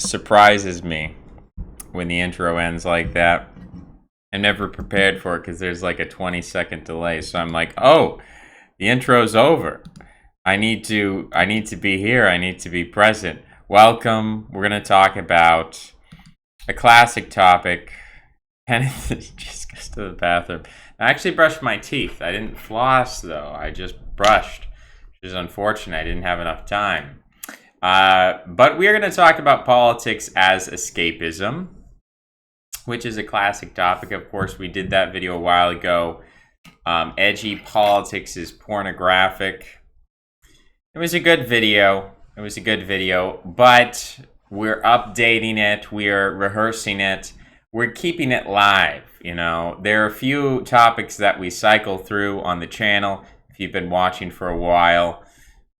surprises me when the intro ends like that. I'm never prepared for it because there's like a 20-second delay. So I'm like, oh, the intro's over. I need to be here. I need to be present. Welcome. We're going to talk about a classic topic. Kenneth just goes to the bathroom. I actually brushed my teeth. I didn't floss, though. I just brushed, which is unfortunate. I didn't have enough time. But we're going to talk about politics as escapism, which is a classic topic. Of course, we did that video a while ago. Edgy politics is pornographic. It was a good video. But we're updating it. We're rehearsing it. We're keeping it live. You know, there are a few topics that we cycle through on the channel. If you've been watching for a while,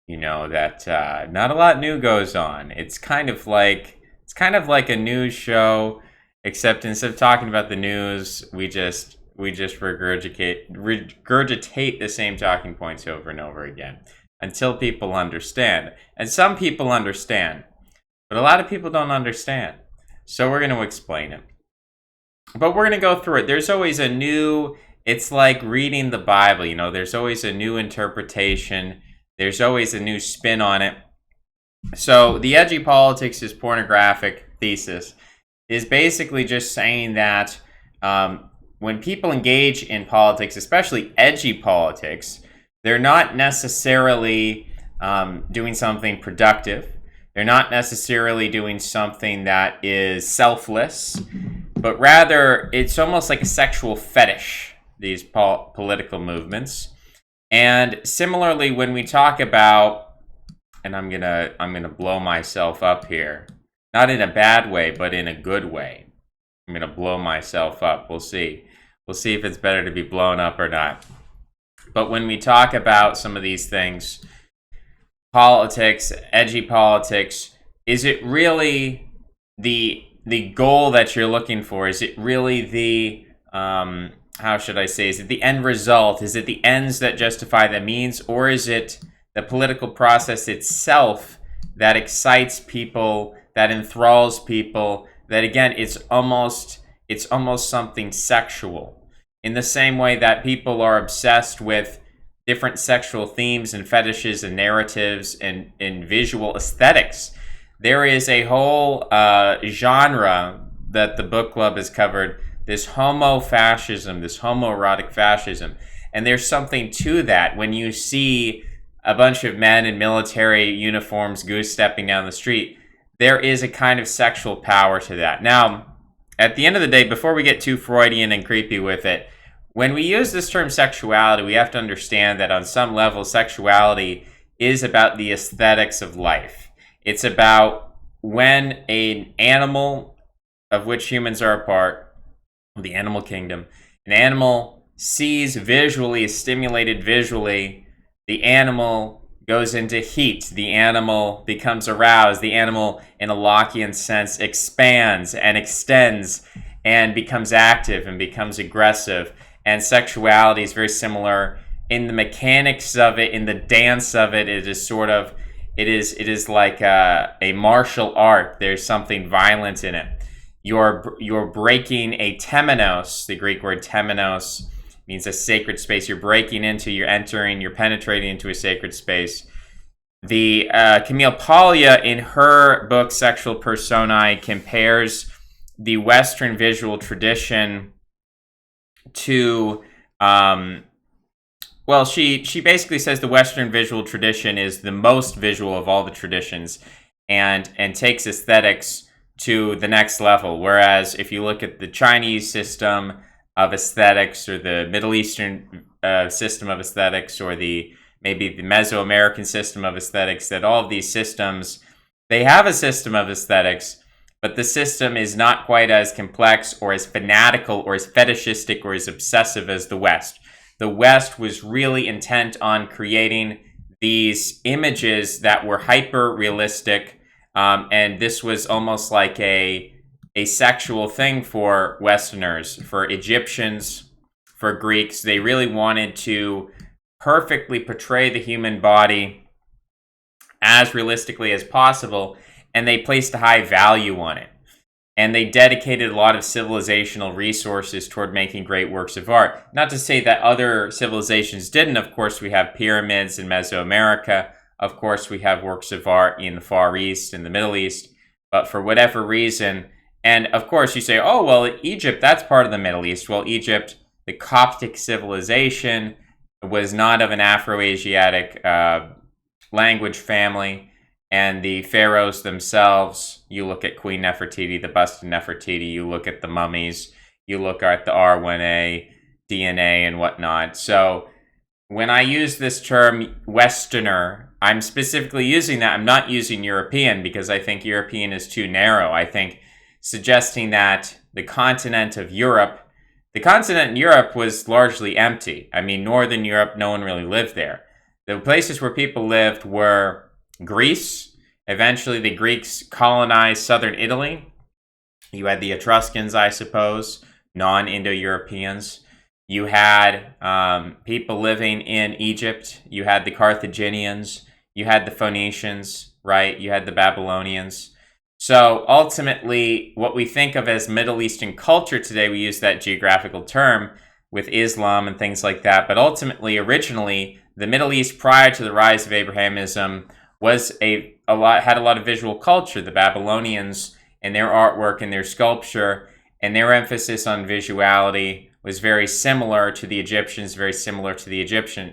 you know that not a lot new goes on. It's kind of like a news show, except instead of talking about the news, we just regurgitate the same talking points over and over again until people understand. And some people understand, but a lot of people don't understand. So we're going to explain it. But we're going to go through it. There's always it's like reading the Bible, you know, there's always a new interpretation. There's always a new spin on it. So the edgy politics is pornographic thesis is basically just saying that when people engage in politics, especially edgy politics, they're not necessarily doing something productive. They're not necessarily doing something that is selfless, but rather it's almost like a sexual fetish, these political movements. And similarly, when we talk about, and I'm gonna blow myself up here, not in a bad way, but in a good way. I'm gonna blow myself up. We'll see if it's better to be blown up or not. But when we talk about some of these things, politics, edgy politics, is it really the goal that you're looking for? Is it really the how should I say? Is it the end result? Is it the ends that justify the means, or is it the political process itself that excites people, that enthralls people? That again, it's almost something sexual. In the same way that people are obsessed with different sexual themes and fetishes and narratives and visual aesthetics, there is a whole genre that the book club has covered, this homo-fascism, this homoerotic fascism. And there's something to that when you see a bunch of men in military uniforms goose-stepping down the street. There is a kind of sexual power to that. Now, at the end of the day, before we get too Freudian and creepy with it, when we use this term sexuality, we have to understand that on some level, sexuality is about the aesthetics of life. It's about when an animal, of which humans are a part, the animal kingdom, an animal sees visually, is stimulated visually, the animal goes into heat, the animal becomes aroused, the animal, in a Lockean sense, expands and extends and becomes active and becomes aggressive. And sexuality is very similar in the mechanics of it, in the dance of it. It is like a martial art. There's something violent in it. You're breaking a temenos. The Greek word temenos means a sacred space. You're penetrating into a sacred space. The Camille Paglia, in her book Sexual Personae, compares the Western visual tradition to she basically says the Western visual tradition is the most visual of all the traditions, and takes aesthetics to the next level. Whereas if you look at the Chinese system of aesthetics, or the Middle Eastern system of aesthetics, or maybe the Mesoamerican system of aesthetics, that all of these systems, they have a system of aesthetics, but the system is not quite as complex or as fanatical or as fetishistic or as obsessive as the West. The West was really intent on creating these images that were hyper-realistic, and this was almost like a sexual thing for Westerners, for Egyptians, for Greeks. They really wanted to perfectly portray the human body as realistically as possible. and they placed a high value on it. And they dedicated a lot of civilizational resources toward making great works of art. Not to say that other civilizations didn't. Of course, we have pyramids in Mesoamerica. Of course, we have works of art in the Far East and the Middle East. But for whatever reason, and of course you say, oh, well, Egypt, that's part of the Middle East. Well, Egypt, the Coptic civilization, was not of an Afro-Asiatic language family. And the pharaohs themselves, you look at Queen Nefertiti, the bust of Nefertiti, you look at the mummies, you look at the R1A, DNA, and whatnot. So when I use this term Westerner, I'm specifically using that. I'm not using European because I think European is too narrow. I think suggesting that the continent in Europe was largely empty. I mean, Northern Europe, no one really lived there. The places where people lived were Greece. Eventually, the Greeks colonized southern Italy. You had the Etruscans, I suppose, non-Indo-Europeans. You had people living in Egypt. You had the Carthaginians. You had the Phoenicians, right? You had the Babylonians. So ultimately, what we think of as Middle Eastern culture today, we use that geographical term with Islam and things like that. But ultimately, originally, the Middle East prior to the rise of Abrahamism was had a lot of visual culture. The Babylonians and their artwork and their sculpture and their emphasis on visuality was very similar to the Egyptians, very similar to the Egyptian.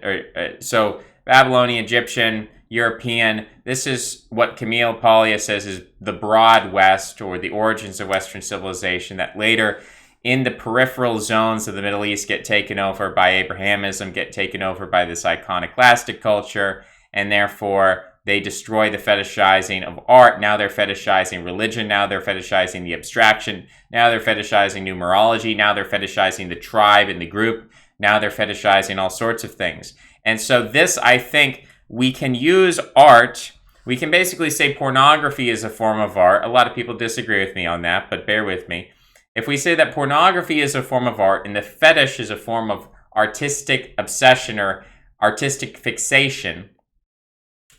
So Babylonian, Egyptian, European, this is what Camille Paglia says is the broad West, or the origins of Western civilization, that later in the peripheral zones of the Middle East get taken over by Abrahamism, get taken over by this iconoclastic culture, and therefore they destroy the fetishizing of art. Now they're fetishizing religion. Now they're fetishizing the abstraction. Now they're fetishizing numerology. Now they're fetishizing the tribe and the group. Now they're fetishizing all sorts of things. And so this, I think, we can use art. We can basically say pornography is a form of art. A lot of people disagree with me on that, but bear with me. If we say that pornography is a form of art and the fetish is a form of artistic obsession or artistic fixation,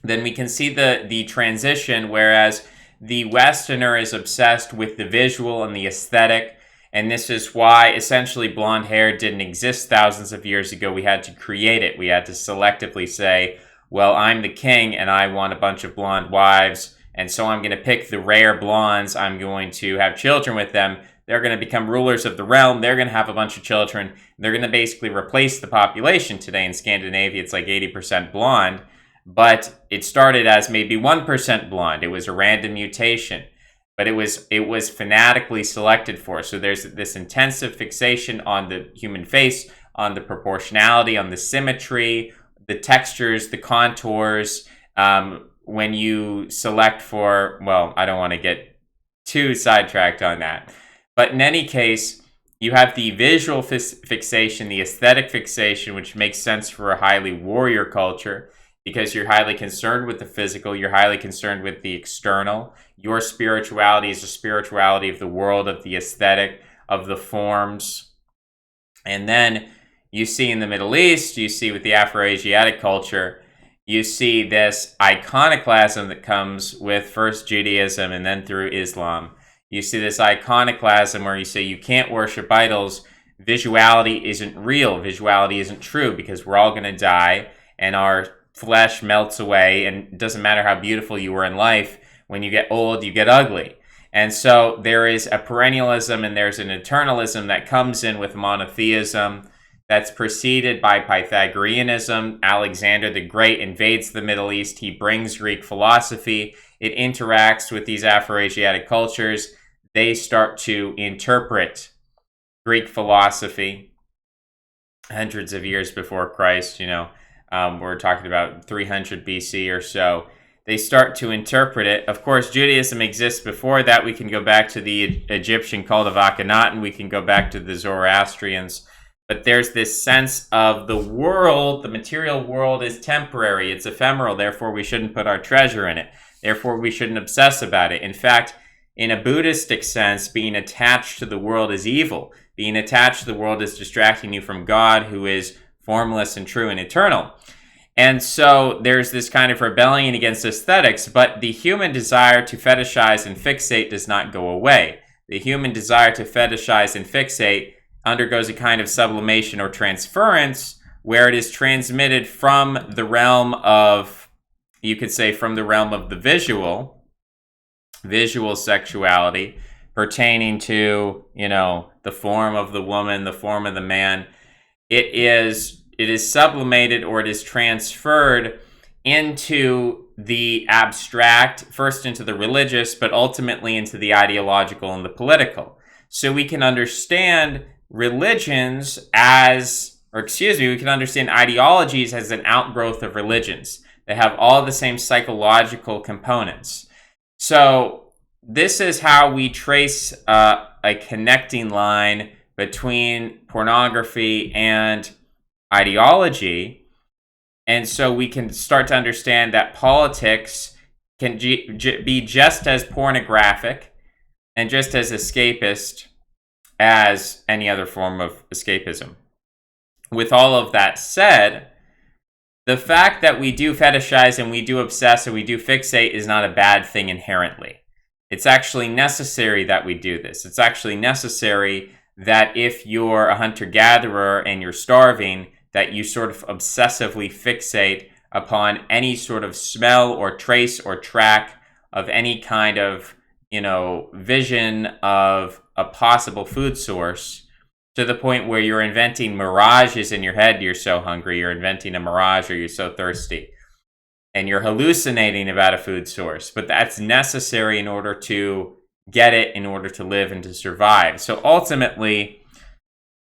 then we can see the transition, whereas the Westerner is obsessed with the visual and the aesthetic, and this is why essentially blonde hair didn't exist thousands of years ago. We had to create it. We had to selectively say, well, I'm the king and I want a bunch of blonde wives, and so I'm going to pick the rare blondes. I'm going to have children with them. They're going to become rulers of the realm. They're going to have a bunch of children. They're going to basically replace the population. Today in Scandinavia, it's like 80% blonde. But it started as maybe 1% blonde. It was a random mutation, but it was fanatically selected for. So there's this intensive fixation on the human face, on the proportionality, on the symmetry, the textures, the contours. When you select for, well, I don't want to get too sidetracked on that. But in any case, you have the visual fixation, the aesthetic fixation, which makes sense for a highly warrior culture, because you're highly concerned with the physical, you're highly concerned with the external. Your spirituality is the spirituality of the world, of the aesthetic, of the forms. And then you see in the Middle East, you see with the Afro-Asiatic culture, you see this iconoclasm that comes with first Judaism and then through Islam. You see this iconoclasm where you say you can't worship idols. Visuality isn't real. Visuality isn't true because we're all going to die and our flesh melts away, and it doesn't matter how beautiful you were in life. When you get old, you get ugly. And so there is a perennialism and there's an eternalism that comes in with monotheism that's preceded by Pythagoreanism. Alexander the Great invades the Middle East. He brings Greek philosophy. It interacts with these Afro-Asiatic cultures. They start to interpret Greek philosophy hundreds of years before Christ, we're talking about 300 BC or so. They start to interpret it. Of course, Judaism exists before that. We can go back to the Egyptian cult of Akhenaten. We can go back to the Zoroastrians. But there's this sense of the world, the material world is temporary. It's ephemeral. Therefore, we shouldn't put our treasure in it. Therefore, we shouldn't obsess about it. In fact, in a Buddhistic sense, being attached to the world is evil. Being attached to the world is distracting you from God, who is formless and true and eternal. And so there's this kind of rebellion against aesthetics, but the human desire to fetishize and fixate does not go away. The human desire to fetishize and fixate undergoes a kind of sublimation or transference where it is transmitted from the realm of, you could say, from the realm of the visual sexuality pertaining to, the form of the woman, the form of the man. It is sublimated, or it is transferred into the abstract, first into the religious, but ultimately into the ideological and the political. So we can understand religions we can understand ideologies as an outgrowth of religions. They have all the same psychological components. So this is how we trace a connecting line between pornography and ideology. And so we can start to understand that politics can be just as pornographic and just as escapist as any other form of escapism. With all of that said, the fact that we do fetishize and we do obsess and we do fixate is not a bad thing inherently. It's actually necessary that we do this. It's actually necessary that if you're a hunter-gatherer and you're starving, that you sort of obsessively fixate upon any sort of smell or trace or track of any kind of, vision of a possible food source, to the point where you're inventing mirages in your head. You're so hungry, you're inventing a mirage, or you're so thirsty, and you're hallucinating about a food source. But that's necessary in order to get it, in order to live and to survive. So ultimately,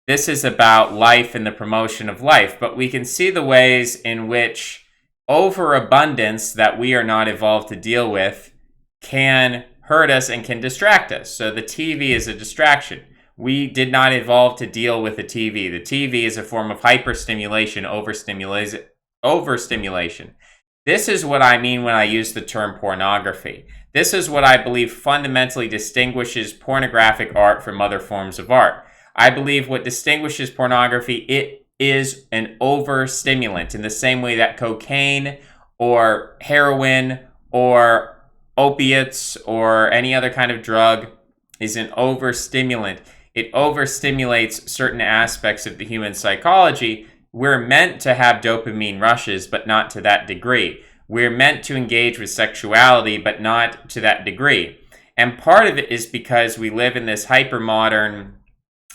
this is about life and the promotion of life. But we can see the ways in which overabundance that we are not evolved to deal with can hurt us and can distract us. So the TV is a distraction. We did not evolve to deal with the TV. The TV is a form of hyperstimulation, overstimulation. This is what I mean when I use the term pornography. This is what I believe fundamentally distinguishes pornographic art from other forms of art. I believe what distinguishes pornography, it is an overstimulant, in the same way that cocaine or heroin or opiates or any other kind of drug is an overstimulant. It overstimulates certain aspects of the human psychology. We're meant to have dopamine rushes, but not to that degree. We're meant to engage with sexuality, but not to that degree. And part of it is because we live in this hypermodern,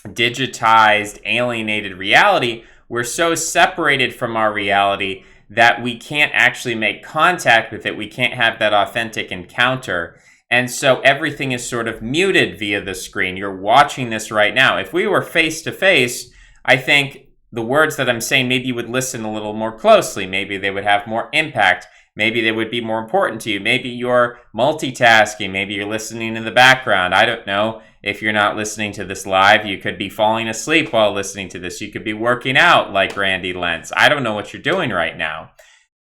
digitized, alienated reality. We're so separated from our reality that we can't actually make contact with it. We can't have that authentic encounter. And so everything is sort of muted via the screen. You're watching this right now. If we were face to face, I think the words that I'm saying, maybe you would listen a little more closely. Maybe they would have more impact. Maybe they would be more important to you. Maybe you're multitasking. Maybe you're listening in the background. I don't know. If you're not listening to this live, you could be falling asleep while listening to this. You could be working out like Randy Lentz. I don't know what you're doing right now.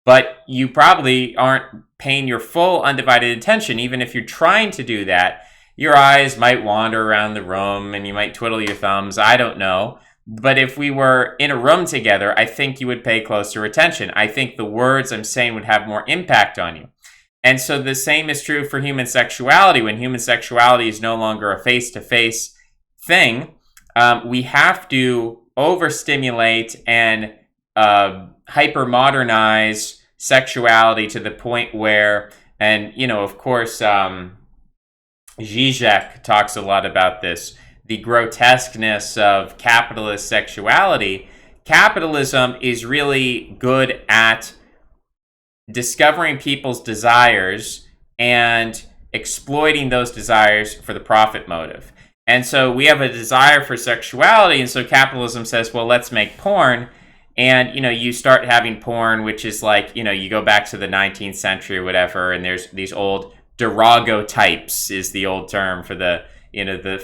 But you probably aren't paying your full undivided attention. Even if you're trying to do that, your eyes might wander around the room and you might twiddle your thumbs. I don't know. But if we were in a room together, I think you would pay closer attention. I think the words I'm saying would have more impact on you. And so the same is true for human sexuality. When human sexuality is no longer a face-to-face thing, we have to overstimulate and hyper-modernize sexuality to the point where, and of course, Zizek talks a lot about this, the grotesqueness of capitalist sexuality. Capitalism is really good at discovering people's desires and exploiting those desires for the profit motive. And so we have a desire for sexuality, and so capitalism says, well, let's make porn. And, you start having porn, which is like, you go back to the 19th century or whatever, and there's these old daguerreotypes is the old term for the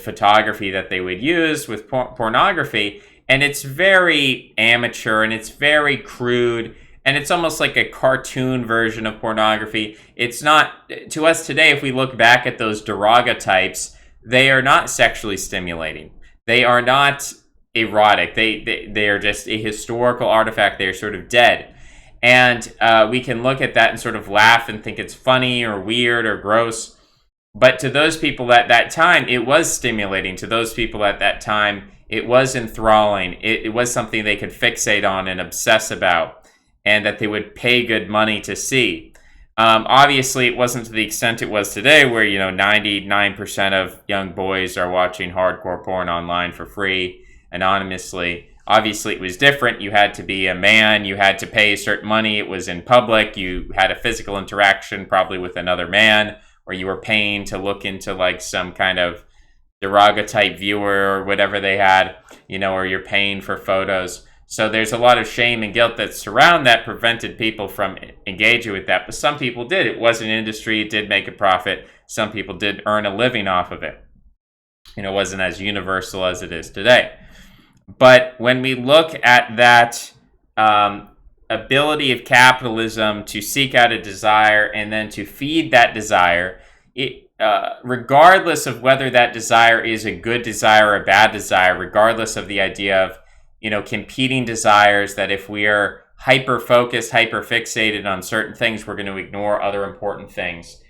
photography that they would use with pornography. And it's very amateur and it's very crude. And it's almost like a cartoon version of pornography. It's not, to us today, if we look back at those daguerreotypes, they are not sexually stimulating. They are not erotic. They are just a historical artifact. They are sort of dead. And we can look at that and sort of laugh and think it's funny or weird or gross. But to those people at that time, it was stimulating. To those people at that time, it was enthralling. It was something they could fixate on and obsess about, and that they would pay good money to see. Obviously, it wasn't to the extent it was today, where 99% of young boys are watching hardcore porn online for free, anonymously. Obviously, it was different. You had to be a man. You had to pay certain money. It was in public. You had a physical interaction, probably with another man, or you were paying to look into like some kind of derogatory viewer or whatever they had, or you're paying for photos. So there's a lot of shame and guilt that surround that, prevented people from engaging with that. But some people did. It was an industry. It did make a profit. Some people did earn a living off of it. It wasn't as universal as it is today. But when we look at that ability of capitalism to seek out a desire and then to feed that desire, regardless of whether that desire is a good desire or a bad desire, regardless of the idea of competing desires, that if we are hyper-focused, hyper-fixated on certain things, we're going to ignore other important things.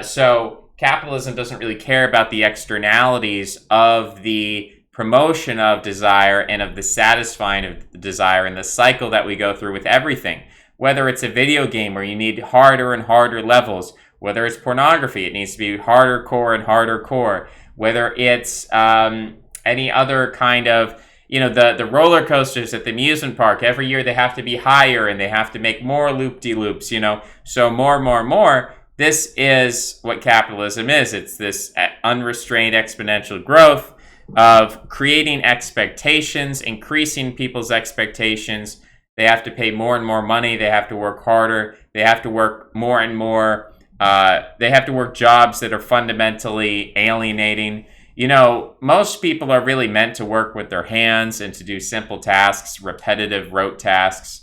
So capitalism doesn't really care about the externalities of the promotion of desire and of the satisfying of the desire and the cycle that we go through with everything. Whether it's a video game where you need harder and harder levels, whether it's pornography, it needs to be harder core and harder core. Whether it's any other kind of, the roller coasters at the amusement park, every year they have to be higher and they have to make more loop-de-loops, so more. This is what capitalism is. It's this unrestrained exponential growth of creating expectations, increasing people's expectations. They have to pay more and more money. They have to work harder. They have to work more and more. They have to work jobs that are fundamentally alienating. Most people are really meant to work with their hands and to do simple tasks, repetitive, rote tasks.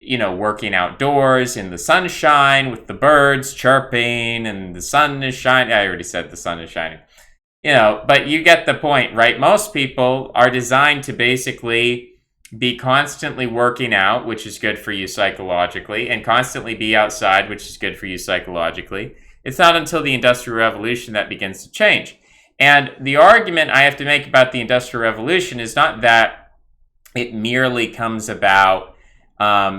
Working outdoors in the sunshine with the birds chirping and the sun is shining. I already said the sun is shining. But you get the point, right? Most people are designed to basically be constantly working out, which is good for you psychologically, and constantly be outside, which is good for you psychologically. It's not until the Industrial Revolution that begins to change. And the argument I have to make about the Industrial Revolution is not that it merely comes about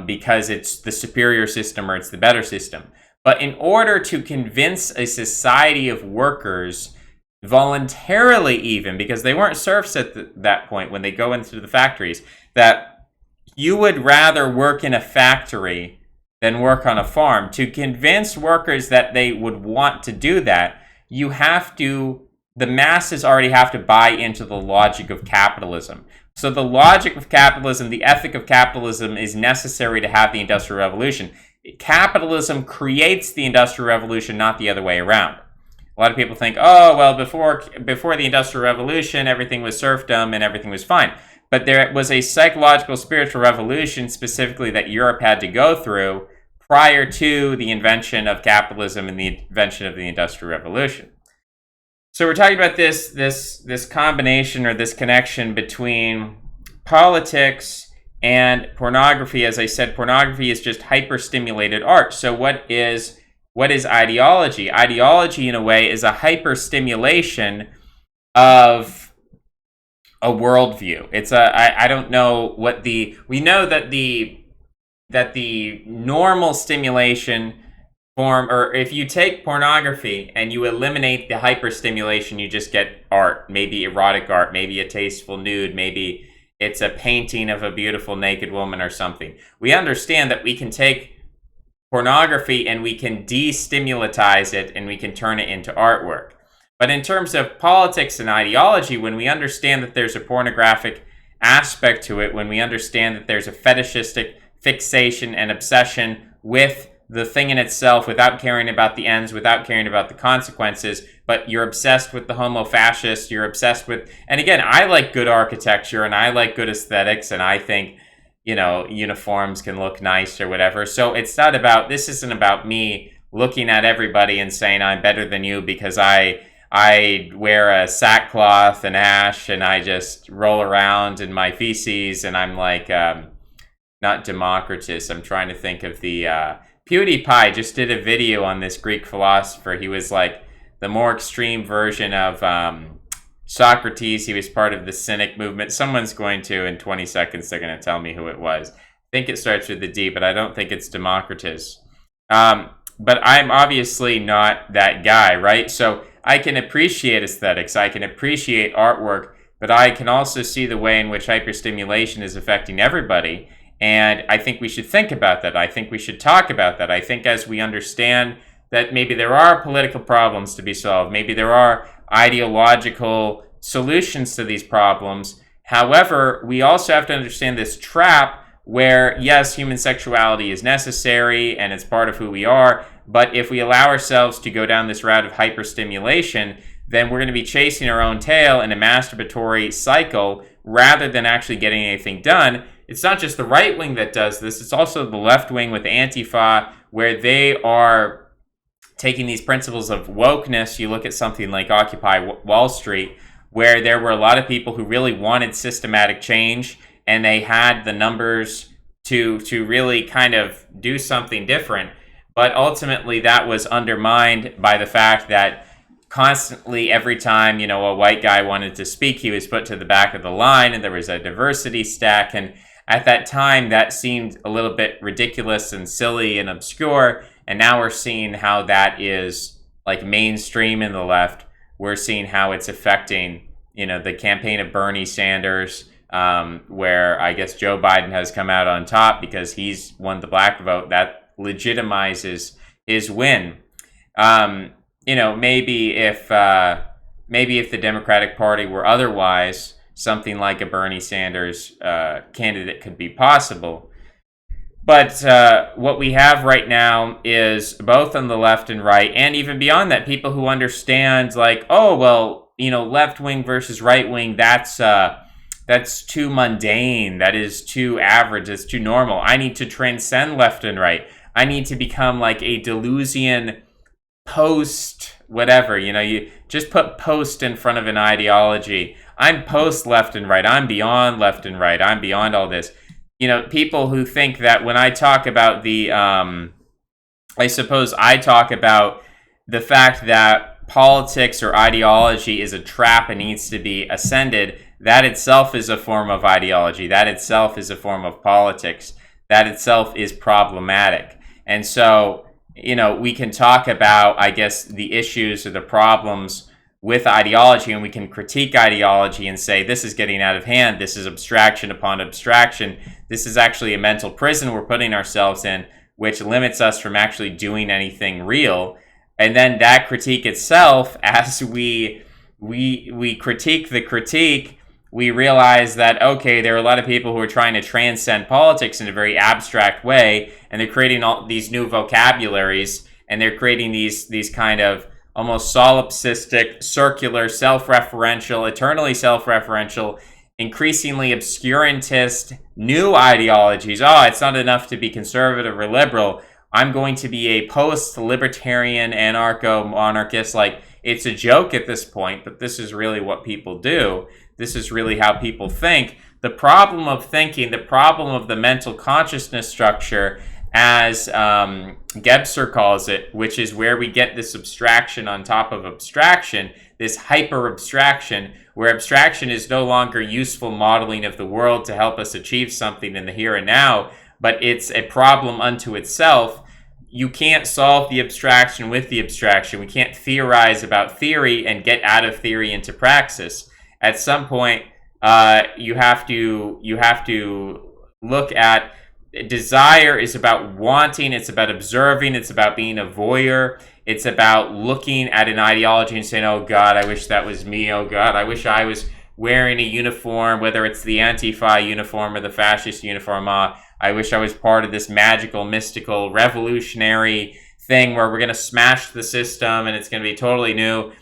because it's the superior system or it's the better system. But in order to convince a society of workers, voluntarily even, because they weren't serfs at that point when they go into the factories, that you would rather work in a factory than work on a farm. To convince workers that they would want to do that, the masses already have to buy into the logic of capitalism. So the logic of capitalism, the ethic of capitalism, is necessary to have the Industrial Revolution. Capitalism creates the Industrial Revolution, not the other way around. A lot of people think, oh, well, before the Industrial Revolution, everything was serfdom and everything was fine. But there was a psychological, spiritual revolution specifically that Europe had to go through prior to the invention of capitalism and the invention of the Industrial Revolution. So we're talking about this combination or this connection between politics and pornography. As I said, pornography is just hyper-stimulated art. So what is ideology? Ideology, in a way, is a hyper-stimulation of a worldview. It's I don't know what we know that the normal stimulation form, or if you take pornography and you eliminate the hyper-stimulation, you just get art, maybe erotic art, maybe a tasteful nude, maybe it's a painting of a beautiful naked woman or something. We understand that we can take pornography and we can destimulatize it and we can turn it into artwork. But in terms of politics and ideology, when we understand that there's a pornographic aspect to it, when we understand that there's a fetishistic fixation and obsession with the thing in itself without caring about the ends, without caring about the consequences, but you're obsessed with the homo-fascist, you're obsessed with... And again, I like good architecture and I like good aesthetics and I think, uniforms can look nice or whatever. So this isn't about me looking at everybody and saying I'm better than you because I wear a sackcloth and ash and I just roll around in my feces and I'm like, not Democritus. I'm trying to think of the PewDiePie just did a video on this Greek philosopher. He was like the more extreme version of Socrates. He was part of the Cynic movement. Someone's going to, in 20 seconds, they're going to tell me who it was. I think it starts with a D, but I don't think it's Democritus. But I'm obviously not that guy, right? So I can appreciate aesthetics. I can appreciate artwork, but I can also see the way in which hyperstimulation is affecting everybody. And I think we should think about that. I think we should talk about that. I think as we understand that maybe there are political problems to be solved, maybe there are ideological solutions to these problems. However, we also have to understand this trap where, yes, human sexuality is necessary and it's part of who we are, but if we allow ourselves to go down this route of hyperstimulation, then we're going to be chasing our own tail in a masturbatory cycle rather than actually getting anything done. It's not just the right wing that does this, it's also the left wing with Antifa, where they are taking these principles of wokeness. You look at something like Occupy Wall Street, where there were a lot of people who really wanted systematic change, and they had the numbers to really kind of do something different. But ultimately, that was undermined by the fact that constantly, every time, a white guy wanted to speak, he was put to the back of the line, and there was a diversity stack. And at that time, that seemed a little bit ridiculous and silly and obscure. And now we're seeing how that is like mainstream in the left. We're seeing how it's affecting, the campaign of Bernie Sanders, where I guess Joe Biden has come out on top because he's won the black vote. That legitimizes his win. Maybe if the Democratic Party were otherwise, something like a Bernie Sanders candidate could be possible. But what we have right now is both on the left and right, and even beyond that, people who understand like, oh, well, left wing versus right wing, that's too mundane. That is too average. It's too normal. I need to transcend left and right. I need to become like a Deleuzian post whatever. You just put post in front of an ideology. I'm post left and right. I'm beyond left and right. I'm beyond all this. People who think that when I talk about I suppose I talk about the fact that politics or ideology is a trap and needs to be ascended, that itself is a form of ideology. That itself is a form of politics. That itself is problematic. And so, we can talk about, I guess, the issues or the problems with ideology, and we can critique ideology and say, this is getting out of hand. This is abstraction upon abstraction. This is actually a mental prison we're putting ourselves in, which limits us from actually doing anything real. And then that critique itself, as we critique the critique, we realize that, okay, there are a lot of people who are trying to transcend politics in a very abstract way, and they're creating all these new vocabularies, and they're creating these kind of almost solipsistic, circular, self-referential, eternally self-referential, increasingly obscurantist new ideologies. Oh, it's not enough to be conservative or liberal. I'm going to be a post-libertarian, anarcho-monarchist. Like, it's a joke at this point, but this is really what people do. This is really how people think. The problem of thinking, the problem of the mental consciousness structure, as Gebser calls it, which is where we get this abstraction on top of abstraction, this hyper-abstraction, where abstraction is no longer useful modeling of the world to help us achieve something in the here and now, but it's a problem unto itself. You can't solve the abstraction with the abstraction. We can't theorize about theory and get out of theory into praxis. At some point, you have to look at desire is about wanting, it's about observing, it's about being a voyeur, it's about looking at an ideology and saying, oh God, I wish that was me, oh God, I wish I was wearing a uniform, whether it's the Antifa uniform or the fascist uniform. I wish I was part of this magical, mystical, revolutionary thing where we're going to smash the system and it's going to be totally new.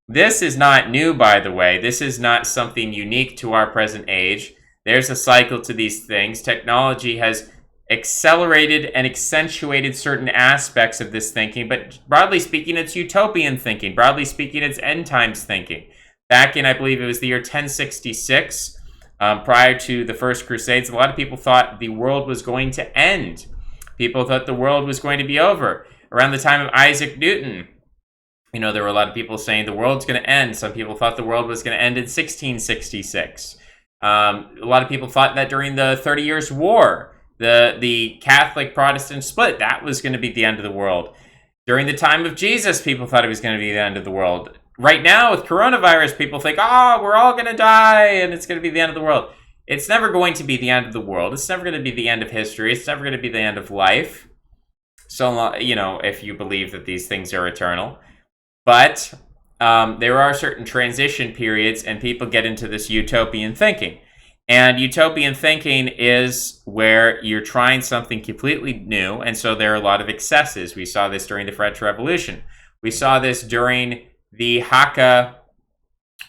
This is not new, by the way. This is not something unique to our present age. There's a cycle to these things. Technology has accelerated and accentuated certain aspects of this thinking, but broadly speaking, it's utopian thinking. Broadly speaking, it's end times thinking. Back in, I believe it was the year 1066, Prior to the First Crusades, a lot of people thought the world was going to end. People thought the world was going to be over. Around the time of Isaac Newton, there were a lot of people saying the world's going to end. Some people thought the world was going to end in 1666. A lot of people thought that during the 30 Years' War, the Catholic-Protestant split, that was going to be the end of the world. During the time of Jesus, people thought it was going to be the end of the world. Right now, with coronavirus, people think, we're all going to die, and it's going to be the end of the world. It's never going to be the end of the world. It's never going to be the end of history. It's never going to be the end of life. So, if you believe that these things are eternal. But there are certain transition periods, and people get into this utopian thinking. And utopian thinking is where you're trying something completely new, and so there are a lot of excesses. We saw this during the French Revolution. We saw this during the Hakka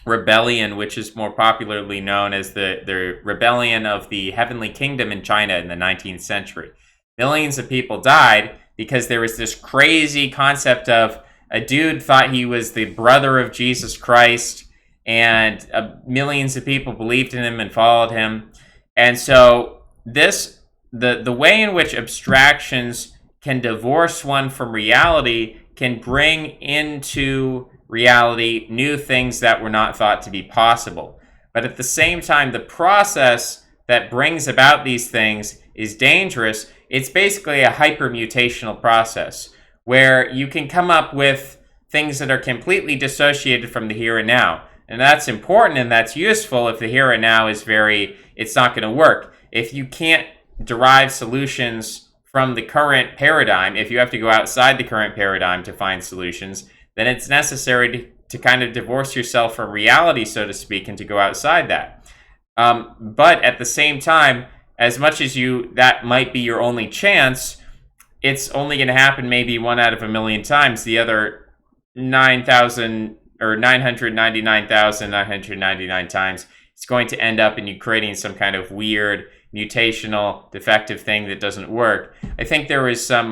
Rebellion, which is more popularly known as the Rebellion of the Heavenly Kingdom in China in the 19th century. Millions of people died because there was this crazy concept of a dude thought he was the brother of Jesus Christ, and millions of people believed in him and followed him. And so the way in which abstractions can divorce one from reality can bring into reality new things that were not thought to be possible. But at the same time, the process that brings about these things is dangerous. It's basically a hypermutational process where you can come up with things that are completely dissociated from the here and now. And that's important and that's useful if the here and now is it's not going to work. If you can't derive solutions from the current paradigm, if you have to go outside the current paradigm to find solutions, then it's necessary to kind of divorce yourself from reality, so to speak, and to go outside that. But at the same time, as much as that might be your only chance, it's only going to happen maybe 1 out of a million times. The other 999,999 times, it's going to end up in you creating some kind of weird, mutational, defective thing that doesn't work. I think there was some,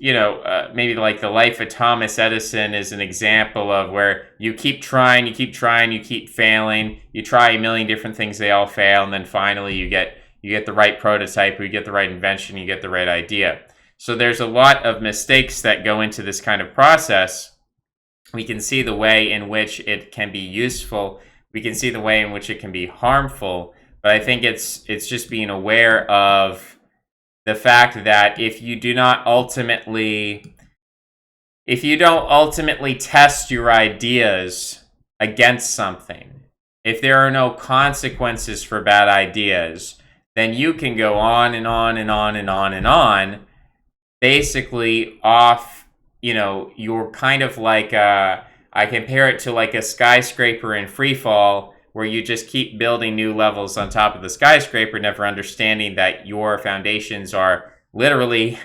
maybe like the life of Thomas Edison is an example of where you keep trying, you keep failing, you try a million different things, they all fail, and then finally you get the right prototype, you get the right invention, you get the right idea. So there's a lot of mistakes that go into this kind of process. We can see the way in which it can be useful. We can see the way in which it can be harmful. But I think it's just being aware of the fact that if you don't ultimately test your ideas against something, if there are no consequences for bad ideas, then you can go on and on and on and on and on, basically off, you're kind of like, I compare it to like a skyscraper in free fall, where you just keep building new levels on top of the skyscraper, never understanding that your foundations are literally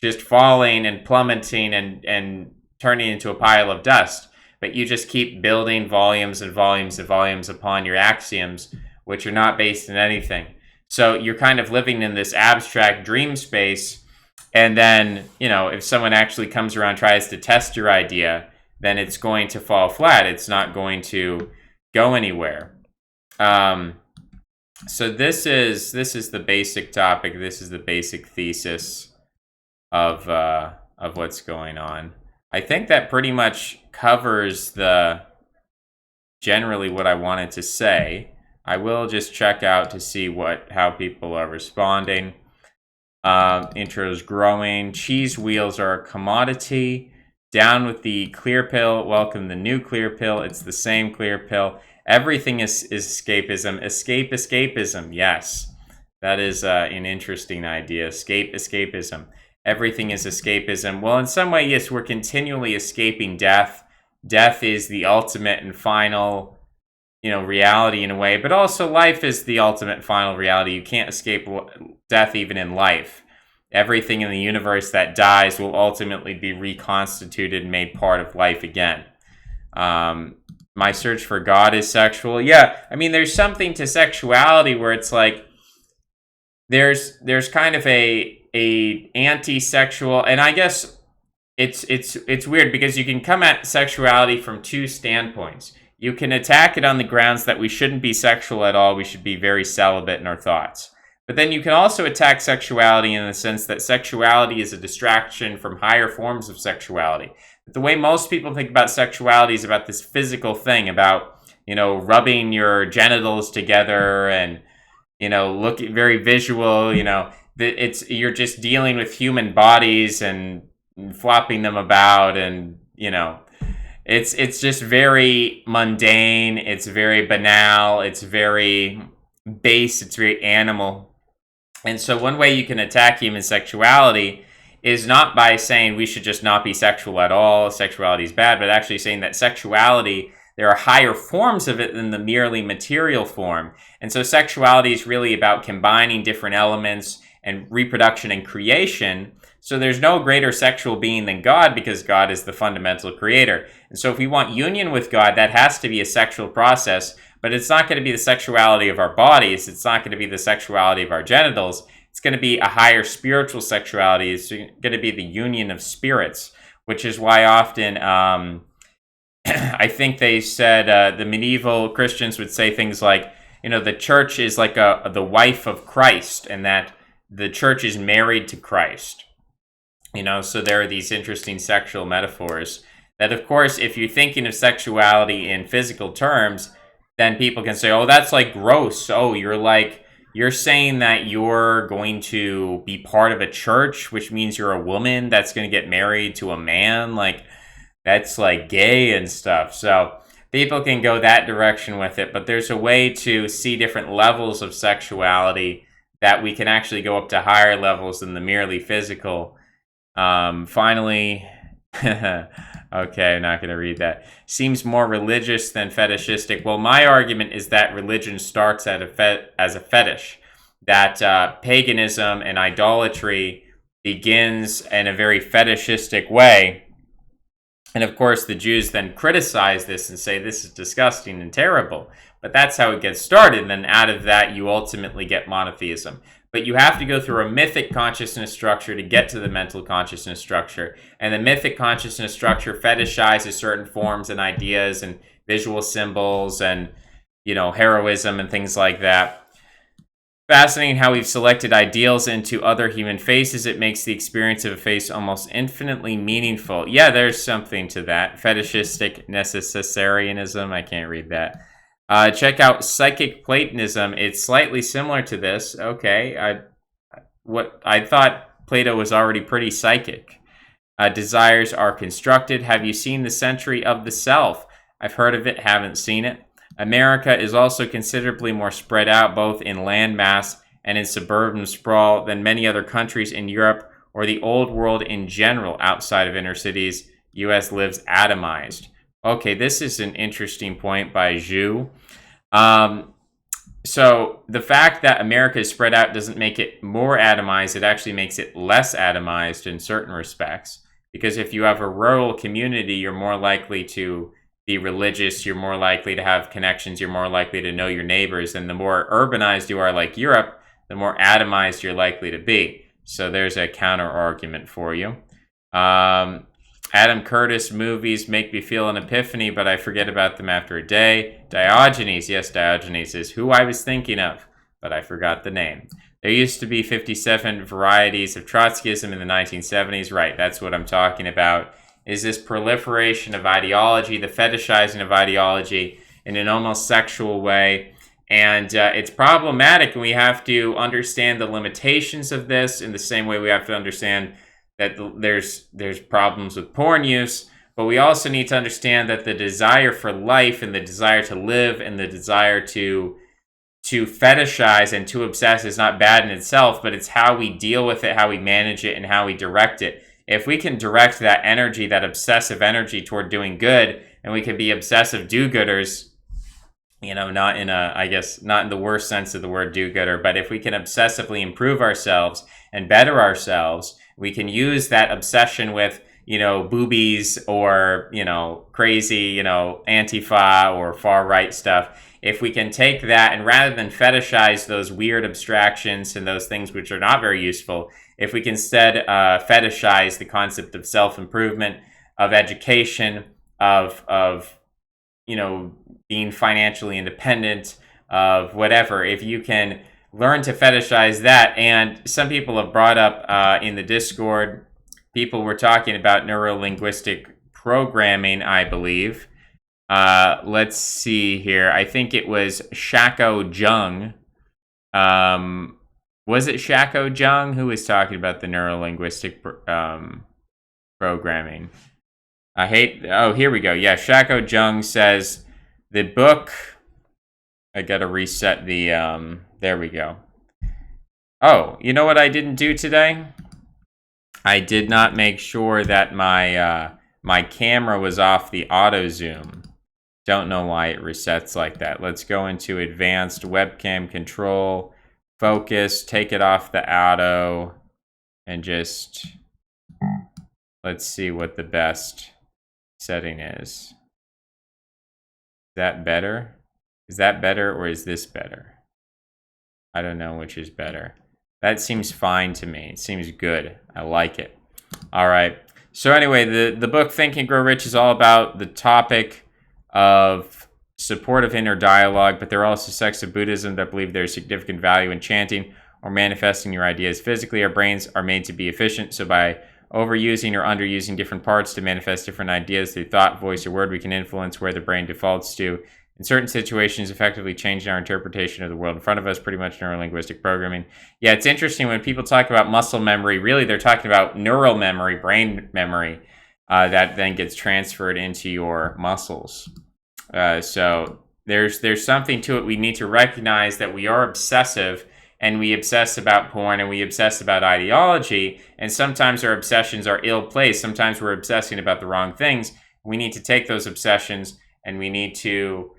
just falling and plummeting and turning into a pile of dust. But you just keep building volumes and volumes and volumes upon your axioms, which are not based in anything. So you're kind of living in this abstract dream space. And then, if someone actually comes around and tries to test your idea, then it's going to fall flat. It's not going to go anywhere. So this is the basic topic. This is the basic thesis of what's going on. I think that pretty much covers generally what I wanted to say. I will just check out to see how people are responding. Intro's growing. Cheese wheels are a commodity. Down with the clear pill. Welcome the new clear pill. It's the same clear pill. Everything is escapism. Escapism. Yes. That is an interesting idea. Escapism. Everything is escapism. Well, in some way, yes, we're continually escaping death. Death is the ultimate and final, reality in a way, but also life is the ultimate final reality. You can't escape death even in life. Everything in the universe that dies will ultimately be reconstituted and made part of life again. My search for God is sexual. Yeah, I mean, there's something to sexuality where it's like there's kind of a anti-sexual, and I guess it's weird because you can come at sexuality from two standpoints. You can attack it on the grounds that we shouldn't be sexual at all. We should be very celibate in our thoughts. But then you can also attack sexuality in the sense that sexuality is a distraction from higher forms of sexuality. But the way most people think about sexuality is about this physical thing, about, rubbing your genitals together and, looking very visual, you're just dealing with human bodies and flopping them about, and, it's just very mundane, it's very banal, it's very base, it's very animal. And so one way you can attack human sexuality is not by saying we should just not be sexual at all, sexuality is bad, but actually saying that sexuality, there are higher forms of it than the merely material form. And so sexuality is really about combining different elements and reproduction and creation. So there's no greater sexual being than God, because God is the fundamental creator. And so if we want union with God, that has to be a sexual process. But it's not going to be the sexuality of our bodies. It's not going to be the sexuality of our genitals. It's going to be a higher spiritual sexuality. It's going to be the union of spirits, which is why often I think they said the medieval Christians would say things like, the church is like the wife of Christ, and that the church is married to Christ. So there are these interesting sexual metaphors that, of course, if you're thinking of sexuality in physical terms, then people can say, oh, that's like gross. Oh, you're saying that you're going to be part of a church, which means you're a woman that's going to get married to a man. Like, that's like gay and stuff. So people can go that direction with it. But there's a way to see different levels of sexuality that we can actually go up to higher levels than the merely physical. Finally, okay, I'm not going to read that. Seems more religious than fetishistic. Well, my argument is that religion starts as a fetish. That paganism and idolatry begins in a very fetishistic way. And of course, the Jews then criticize this and say this is disgusting and terrible. But that's how it gets started. And then out of that, you ultimately get monotheism. But you have to go through a mythic consciousness structure to get to the mental consciousness structure. And the mythic consciousness structure fetishizes certain forms and ideas and visual symbols and, heroism and things like that. Fascinating how we've selected ideals into other human faces. It makes the experience of a face almost infinitely meaningful. Yeah, there's something to that. Fetishistic necessarianism. I can't read that. Check out Psychic Platonism. It's slightly similar to this. Okay, I thought Plato was already pretty psychic. Desires are constructed. Have you seen The Century of the Self? I've heard of it, haven't seen it. America is also considerably more spread out, both in land mass and in suburban sprawl, than many other countries in Europe or the old world in general outside of inner cities. U.S. lives atomized. Okay, this is an interesting point by Zhu. So the fact that America is spread out doesn't make it more atomized. It actually makes it less atomized in certain respects. Because if you have a rural community, you're more likely to be religious. You're more likely to have connections. You're more likely to know your neighbors. And the more urbanized you are, like Europe, the more atomized you're likely to be. So there's a counter argument for you. Adam Curtis movies make me feel an epiphany, but I forget about them after a day. Diogenes, yes, Diogenes is who I was thinking of, but I forgot the name. There used to be 57 varieties of Trotskyism in the 1970s. Right, that's what I'm talking about, is this proliferation of ideology, the fetishizing of ideology in an almost sexual way. And it's problematic, and we have to understand the limitations of this in the same way we have to understand that there's problems with porn use, but we also need to understand that the desire for life and the desire to live and the desire to fetishize and to obsess is not bad in itself, but it's how we deal with it, how we manage it, and how we direct it. If we can direct that energy, that obsessive energy toward doing good, and we can be obsessive do-gooders, not in the worst sense of the word do-gooder, but if we can obsessively improve ourselves and better ourselves, we can use that obsession with, boobies or, crazy, Antifa or far-right stuff. If we can take that and rather than fetishize those weird abstractions and those things which are not very useful, if we can instead fetishize the concept of self-improvement, of education, of being financially independent, of whatever, if you can learn to fetishize that. And some people have brought up in the Discord, people were talking about neuro-linguistic programming, I believe. Let's see here. I think it was Shako Jung. Was it Shako Jung who was talking about the neuro-linguistic programming? Oh, here we go. Yeah, Shako Jung says the book... I gotta reset the, there we go. Oh, you know what I didn't do today? I did not make sure that my camera was off the auto zoom. Don't know why it resets like that. Let's go into advanced webcam control, focus, take it off the auto, and just, let's see what the best setting is. Is that better? Is that better or is this better? I don't know which is better. That seems fine to me. It seems good. I like it. All right. So anyway, the book Think and Grow Rich is all about the topic of supportive inner dialogue, but there are also sects of Buddhism that believe there's significant value in chanting or manifesting your ideas physically. Our brains are made to be efficient, so by overusing or underusing different parts to manifest different ideas through thought, voice, or word, we can influence where the brain defaults to. In certain situations, effectively changing our interpretation of the world in front of us, pretty much neurolinguistic programming. Yeah, it's interesting when people talk about muscle memory, really they're talking about neural memory, brain memory, that then gets transferred into your muscles. So there's something to it. We need to recognize that we are obsessive, and we obsess about porn, and we obsess about ideology, and sometimes our obsessions are ill-placed. Sometimes we're obsessing about the wrong things. We need to take those obsessions, and we need to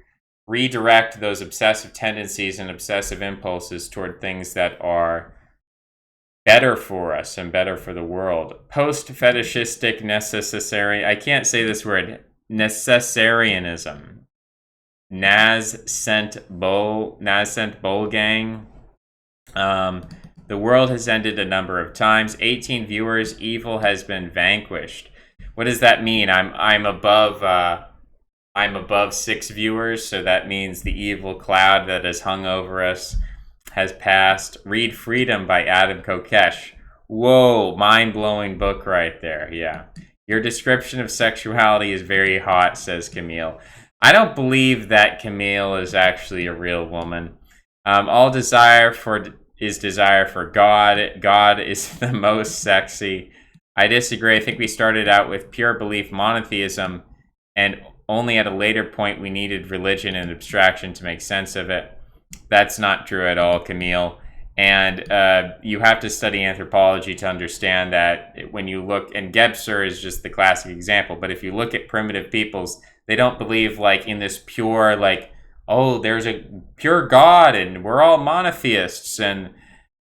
redirect those obsessive tendencies and obsessive impulses toward things that are better for us and better for the world. Post-fetishistic necessary, I can't say this word, necessarianism. Nascent Bowl Gang. The world has ended a number of times. 18 viewers, evil has been vanquished. What does that mean? I'm above 6 viewers, so that means the evil cloud that has hung over us has passed. Read Freedom by Adam Kokesh. Whoa, mind-blowing book right there, yeah. Your description of sexuality is very hot, says Camille. I don't believe that Camille is actually a real woman. All desire is desire for God. God is the most sexy. I disagree. I think we started out with pure belief monotheism, and only at a later point we needed religion and abstraction to make sense of it. That's not true at all, Camille. And you have to study anthropology to understand that when you look, and Gebser is just the classic example, but if you look at primitive peoples, they don't believe like in this pure, like, oh, there's a pure God and we're all monotheists and,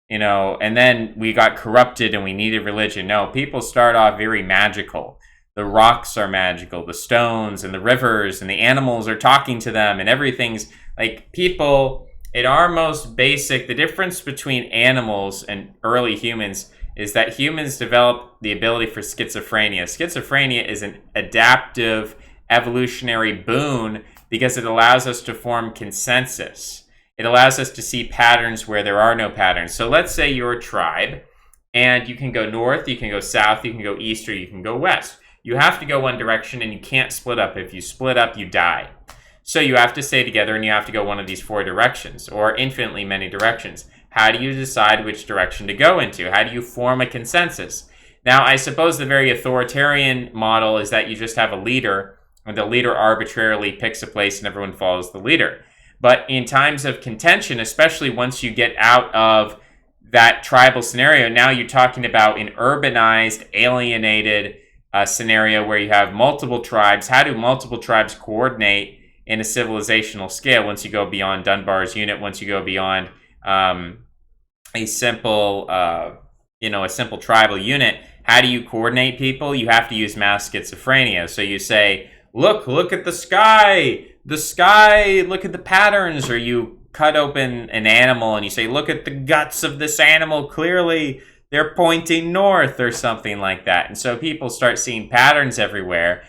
and then we got corrupted and we needed religion. No, people start off very magical. The rocks are magical, the stones and the rivers and the animals are talking to them and everything's like people at our most basic. The difference between animals and early humans is that humans develop the ability for schizophrenia. Schizophrenia is an adaptive evolutionary boon because it allows us to form consensus. It allows us to see patterns where there are no patterns. So let's say you're a tribe and you can go north, you can go south, you can go east, or you can go west. You have to go one direction and you can't split up. If you split up, you die. So you have to stay together and you have to go one of these 4 directions or infinitely many directions. How do you decide which direction to go into? How do you form a consensus? Now, I suppose the very authoritarian model is that you just have a leader and the leader arbitrarily picks a place and everyone follows the leader. But in times of contention, especially once you get out of that tribal scenario, now you're talking about an urbanized, alienated scenario where you have multiple tribes. How do multiple tribes coordinate in a civilizational scale once you go beyond Dunbar's unit, once you go beyond a simple tribal unit? How do you coordinate people? You have to use mass schizophrenia. So you say, look at the sky, look at the patterns, or you cut open an animal and you say, look at the guts of this animal, clearly they're pointing north, or something like that. And so people start seeing patterns everywhere.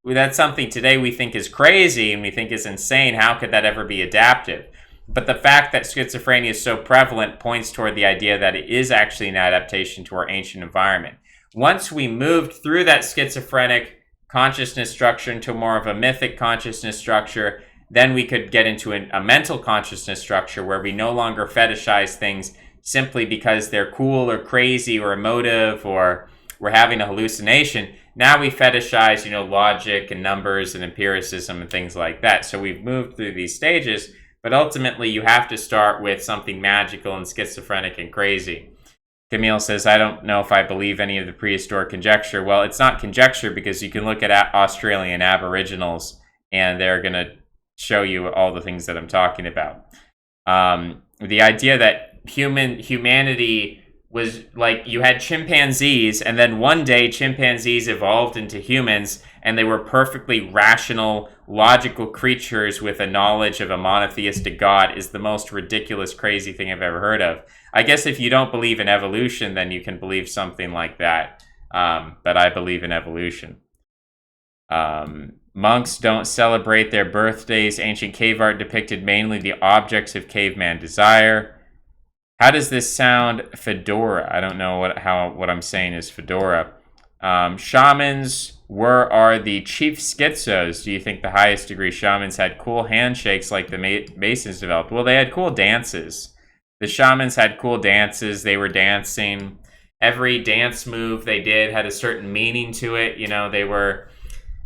That's something today we think is crazy and we think is insane. How could that ever be adaptive? But the fact that schizophrenia is so prevalent points toward the idea that it is actually an adaptation to our ancient environment. Once we moved through that schizophrenic consciousness structure into more of a mythic consciousness structure, then we could get into a mental consciousness structure where we no longer fetishize things simply because they're cool or crazy or emotive or we're having a hallucination. Now we fetishize, logic and numbers and empiricism and things like that. So we've moved through these stages, but ultimately you have to start with something magical and schizophrenic and crazy. Camille says, I don't know if I believe any of the prehistoric conjecture. Well, it's not conjecture because you can look at Australian Aboriginals and they're going to show you all the things that I'm talking about. The idea that humanity was like you had chimpanzees and then one day chimpanzees evolved into humans and they were perfectly rational, logical creatures with a knowledge of a monotheistic God is the most ridiculous, crazy thing I've ever heard of. I guess if you don't believe in evolution, then you can believe something like that. But I believe in evolution. Monks don't celebrate their birthdays. Ancient cave art depicted mainly the objects of caveman desire. How does this sound? Fedora. I don't know what I'm saying is fedora. Shamans are the chief schizos. Do you think the highest degree shamans had cool handshakes like the Masons developed? Well, they had cool dances. The shamans had cool dances. They were dancing. Every dance move they did had a certain meaning to it.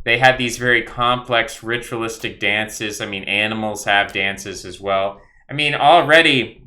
They had these very complex ritualistic dances. I mean, animals have dances as well. I mean, already,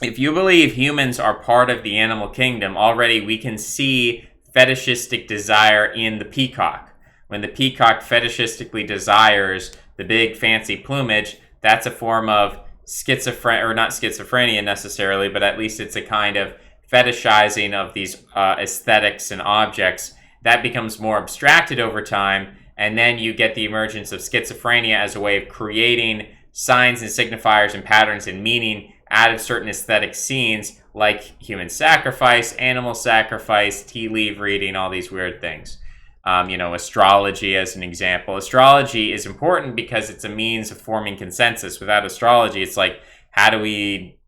if you believe humans are part of the animal kingdom, already we can see fetishistic desire in the peacock. When the peacock fetishistically desires the big fancy plumage, that's a form of schizophrenia, or not schizophrenia necessarily, but at least it's a kind of fetishizing of these aesthetics and objects. That becomes more abstracted over time, and then you get the emergence of schizophrenia as a way of creating signs and signifiers and patterns and meaning out of certain aesthetic scenes like human sacrifice, animal sacrifice, tea leaf reading, all these weird things. Astrology as an example. Astrology is important because it's a means of forming consensus. Without astrology, it's like, how do we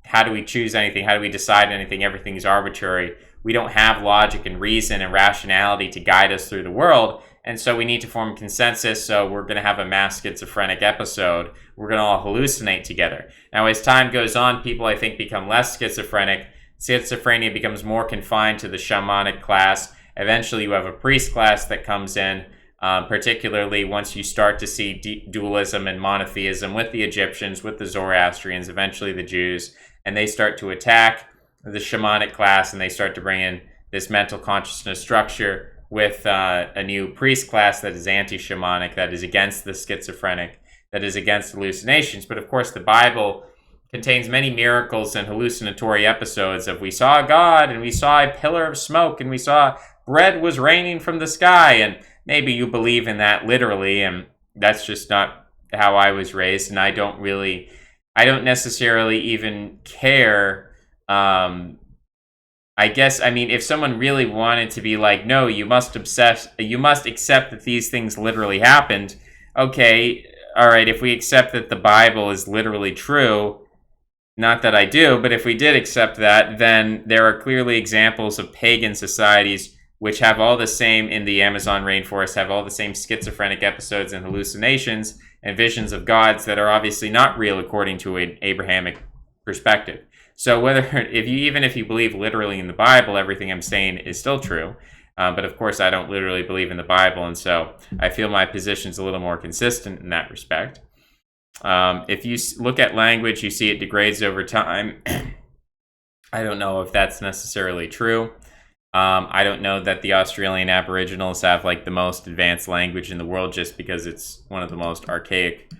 choose anything? How do we decide anything? Everything is arbitrary. We don't have logic and reason and rationality to guide us through the world. And so we need to form consensus, so we're going to have a mass schizophrenic episode. We're going to all hallucinate together. Now, as time goes on, people, I think, become less schizophrenic. Schizophrenia becomes more confined to the shamanic class. Eventually, you have a priest class that comes in, particularly once you start to see dualism and monotheism with the Egyptians, with the Zoroastrians, eventually the Jews, and they start to attack the shamanic class, and they start to bring in this mental consciousness structure with a new priest class that is anti-shamanic, that is against the schizophrenic, that is against hallucinations. But of course, the Bible contains many miracles and hallucinatory episodes of we saw God, and we saw a pillar of smoke, and we saw bread was raining from the sky, and maybe you believe in that literally, and that's just not how I was raised, and I don't necessarily even care. I guess, if someone really wanted to be like, no, you must accept that these things literally happened. Okay, all right, if we accept that the Bible is literally true, not that I do, but if we did accept that, then there are clearly examples of pagan societies which have all the same, in the Amazon rainforest, have all the same schizophrenic episodes and hallucinations and visions of gods that are obviously not real according to an Abrahamic perspective. So if you believe literally in the Bible, everything I'm saying is still true. But of course, I don't literally believe in the Bible, and so I feel my position's a little more consistent in that respect. If you look at language, you see it degrades over time. I don't know if that's necessarily true. I don't know that the Australian Aboriginals have like the most advanced language in the world just because it's one of the most archaic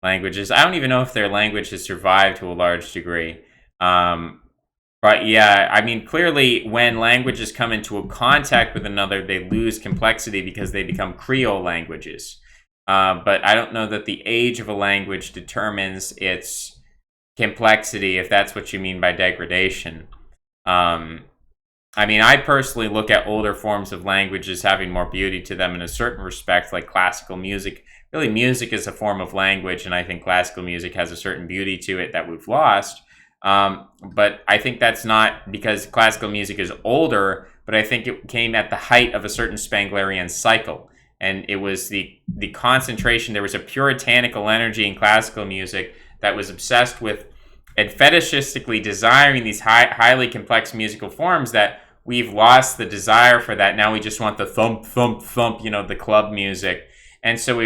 languages. I don't even know if their language has survived to a large degree. But yeah, clearly when languages come into a contact with another, they lose complexity because they become Creole languages. But I don't know that the age of a language determines its complexity, if that's what you mean by degradation. I mean, I personally look at older forms of language as having more beauty to them in a certain respect, like classical music. Really, music is a form of language, and I think classical music has a certain beauty to it that we've lost. But I think that's not because classical music is older, but I think it came at the height of a certain Spenglerian cycle. And it was the concentration, there was a puritanical energy in classical music that was obsessed with and fetishistically desiring these highly complex musical forms that we've lost the desire for that. Now we just want the thump, thump, thump, the club music. And so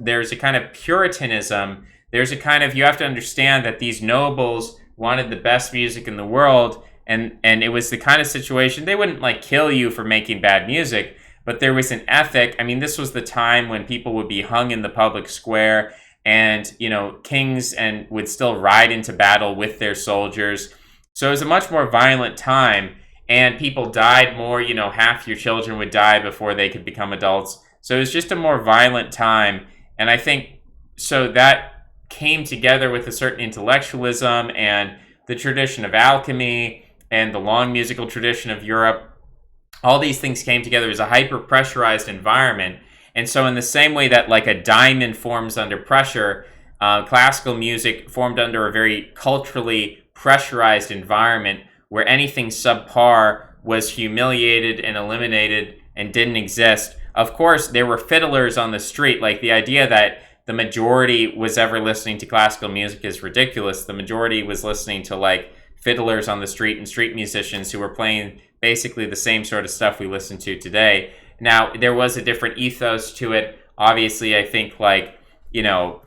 there's a kind of puritanism. There's a kind of, you have to understand that these nobles wanted the best music in the world. And it was the kind of situation, they wouldn't like kill you for making bad music, but there was an ethic. I mean, this was the time when people would be hung in the public square, and kings and would still ride into battle with their soldiers. So it was a much more violent time, and people died more. Half your children would die before they could become adults. So it was just a more violent time, and I think so that came together with a certain intellectualism and the tradition of alchemy and the long musical tradition of Europe. All these things came together as a hyper-pressurized environment. And so in the same way that like a diamond forms under pressure, classical music formed under a very culturally pressurized environment where anything subpar was humiliated and eliminated and didn't exist. Of course, there were fiddlers on the street. Like, the idea that the majority was ever listening to classical music is ridiculous. The majority was listening to like fiddlers on the street and street musicians who were playing basically the same sort of stuff we listen to today. Now, there was a different ethos to it. Obviously, I think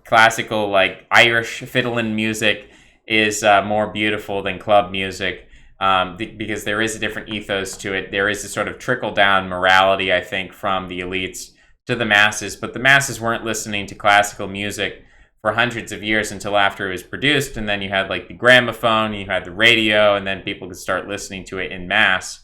classical, like Irish fiddling music is more beautiful than club music because there is a different ethos to it. There is a sort of trickle-down morality, I think, from the elites to the masses. But the masses weren't listening to classical music for hundreds of years until after it was produced. And then you had like the gramophone, you had the radio, and then people could start listening to it in mass.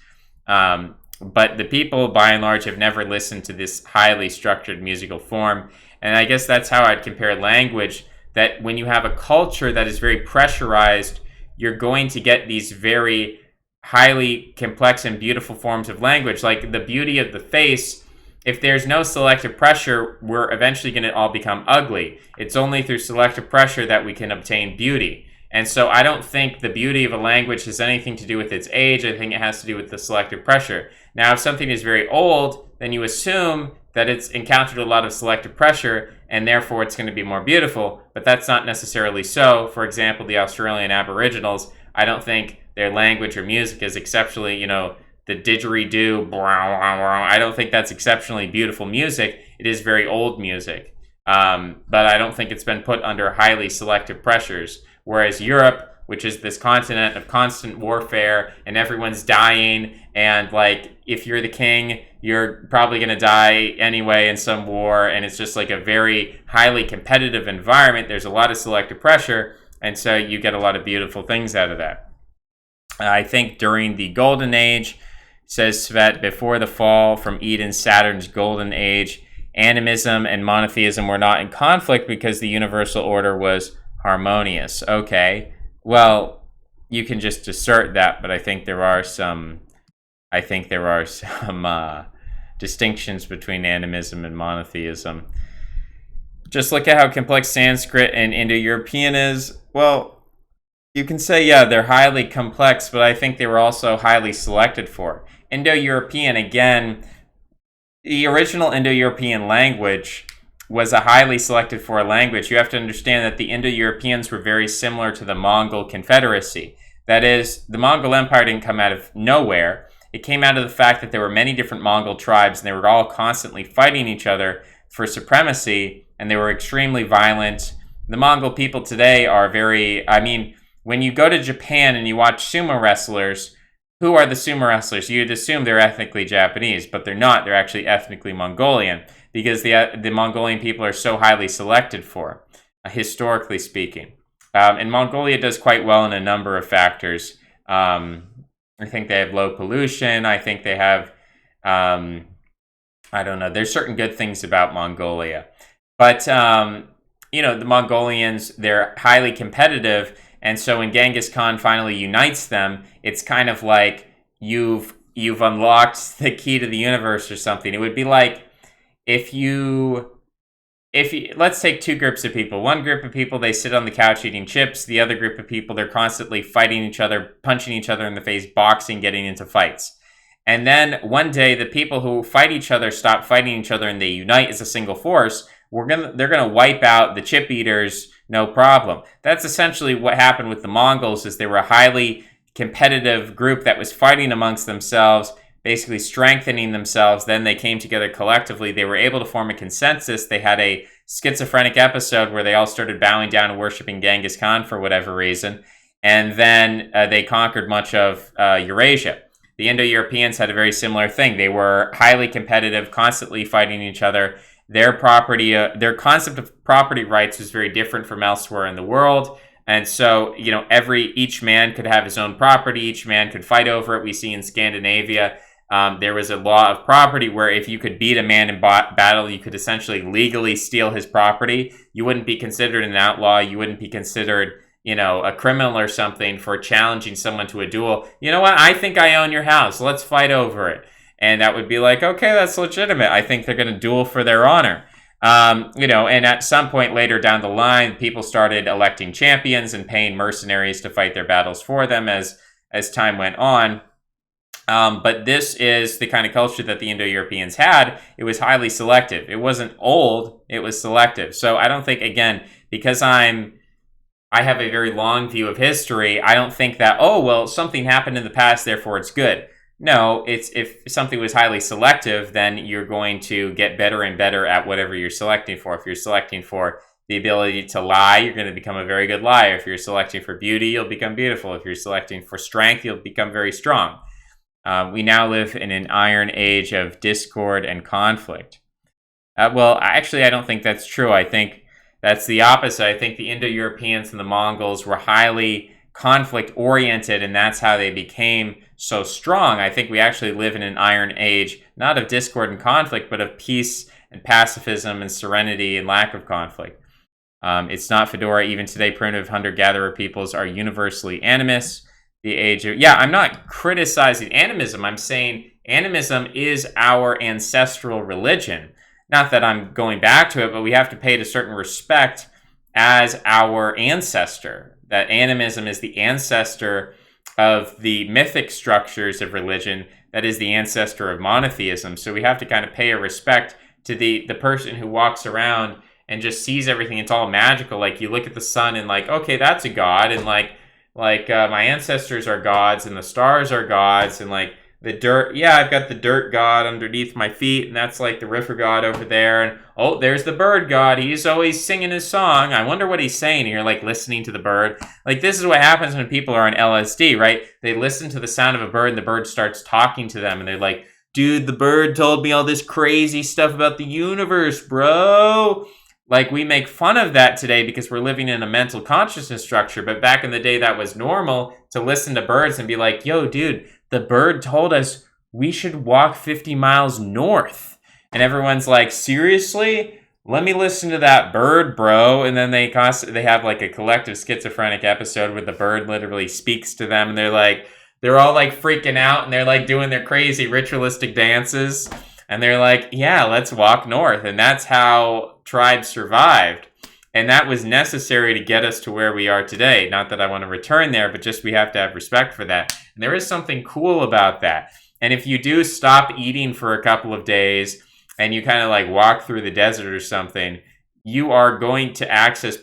But the people, by and large, have never listened to this highly structured musical form. And I guess that's how I'd compare language, that when you have a culture that is very pressurized, you're going to get these very highly complex and beautiful forms of language. Like the beauty of the face, if there's no selective pressure, we're eventually going to all become ugly. It's only through selective pressure that we can obtain beauty. And so I don't think the beauty of a language has anything to do with its age. I think it has to do with the selective pressure. Now, if something is very old, then you assume that it's encountered a lot of selective pressure, and therefore it's going to be more beautiful. But that's not necessarily so. For example, the Australian Aboriginals, I don't think their language or music is exceptionally, the didgeridoo, I don't think that's exceptionally beautiful music. It is very old music. But I don't think it's been put under highly selective pressures. Whereas Europe, which is this continent of constant warfare and everyone's dying, and like if you're the king, you're probably going to die anyway in some war, and it's just like a very highly competitive environment. There's a lot of selective pressure, and so you get a lot of beautiful things out of that. I think during the Golden Age, says Svet, before the fall from Eden, Saturn's Golden Age, animism and monotheism were not in conflict because the universal order was harmonious. Okay, well, you can just assert that, but I think there are some distinctions between animism and monotheism. Just look at how complex Sanskrit and Indo-European is. Well, you can say, yeah, they're highly complex, but I think they were also highly selected for. Indo-European, again, the original Indo-European language was a highly selected for language. You have to understand that the Indo-Europeans were very similar to the Mongol Confederacy. That is, the Mongol Empire didn't come out of nowhere. It came out of the fact that there were many different Mongol tribes, and they were all constantly fighting each other for supremacy, and they were extremely violent. The Mongol people today are when you go to Japan and you watch sumo wrestlers, who are the sumo wrestlers? You'd assume they're ethnically Japanese, but they're not. They're actually ethnically Mongolian, because the Mongolian people are so highly selected for, historically speaking. And Mongolia does quite well in a number of factors. I think they have low pollution. I think they have, I don't know. There's certain good things about Mongolia. But, the Mongolians, they're highly competitive. And so when Genghis Khan finally unites them, it's kind of like you've unlocked the key to the universe or something. It would be like if you let's take two groups of people. One group of people, they sit on the couch eating chips. The other group of people, they're constantly fighting each other, punching each other in the face, boxing, getting into fights. And then one day, the people who fight each other stop fighting each other and they unite as a single force. They're gonna wipe out the chip eaters, no problem. That's essentially what happened with the Mongols. Is they were a highly competitive group that was fighting amongst themselves, basically strengthening themselves. Then they came together collectively. They were able to form a consensus. They had a schizophrenic episode where they all started bowing down and worshiping Genghis Khan for whatever reason. And then they conquered much of Eurasia. The Indo-Europeans had a very similar thing. They were highly competitive, constantly fighting each other. Their concept of property rights was very different from elsewhere in the world. And so, each man could have his own property. Each man could fight over it. We see in Scandinavia, there was a law of property where if you could beat a man in battle, you could essentially legally steal his property. You wouldn't be considered an outlaw. You wouldn't be considered a criminal or something for challenging someone to a duel. You know what? I think I own your house. Let's fight over it. And that would be like, okay, that's legitimate. I think they're going to duel for their honor. And at some point later down the line, people started electing champions and paying mercenaries to fight their battles for them as time went on. But this is the kind of culture that the Indo-Europeans had. It was highly selective. It wasn't old. It was selective. So I don't think, again, because I have a very long view of history, I don't think that, something happened in the past, therefore it's good. No, if something was highly selective, then you're going to get better and better at whatever you're selecting for. If you're selecting for the ability to lie, you're going to become a very good liar. If you're selecting for beauty, you'll become beautiful. If you're selecting for strength, you'll become very strong. We now live in an iron age of discord and conflict. Actually, I don't think that's true. I think that's the opposite. I think the Indo-Europeans and the Mongols were highly conflict-oriented, and that's how they became so strong. I think we actually live in an iron age, not of discord and conflict, but of peace and pacifism and serenity and lack of conflict. It's not Fedora. Even today, primitive hunter-gatherer peoples are universally animist. I'm not criticizing animism. I'm saying animism is our ancestral religion. Not that I'm going back to it, but we have to pay it a certain respect as our ancestor. That animism is the ancestor of the mythic structures of religion. That is the ancestor of monotheism. So we have to kind of pay a respect to the person who walks around and just sees everything. It's all magical. Like you look at the sun and like, okay, that's a god. And like my ancestors are gods and the stars are gods and like, the dirt, I've got the dirt god underneath my feet, and that's like the river god over there. And there's the bird god. He's always singing his song. I wonder what he's saying. And you're like listening to the bird. Like this is what happens when people are on LSD, right? They listen to the sound of a bird, and the bird starts talking to them, and they're like, "Dude, the bird told me all this crazy stuff about the universe, bro." Like we make fun of that today because we're living in a mental consciousness structure. But back in the day, that was normal to listen to birds and be like, "Yo, dude, the bird told us we should walk 50 miles north." And everyone's like, seriously? Let me listen to that bird, bro. And then they have like a collective schizophrenic episode where the bird literally speaks to them. And they're all like freaking out and they're like doing their crazy ritualistic dances. And they're like, yeah, let's walk north. And that's how tribes survived. And that was necessary to get us to where we are today. Not that I want to return there, but just we have to have respect for that. And there is something cool about that. And if you do stop eating for a couple of days and you kind of like walk through the desert or something, you are going to access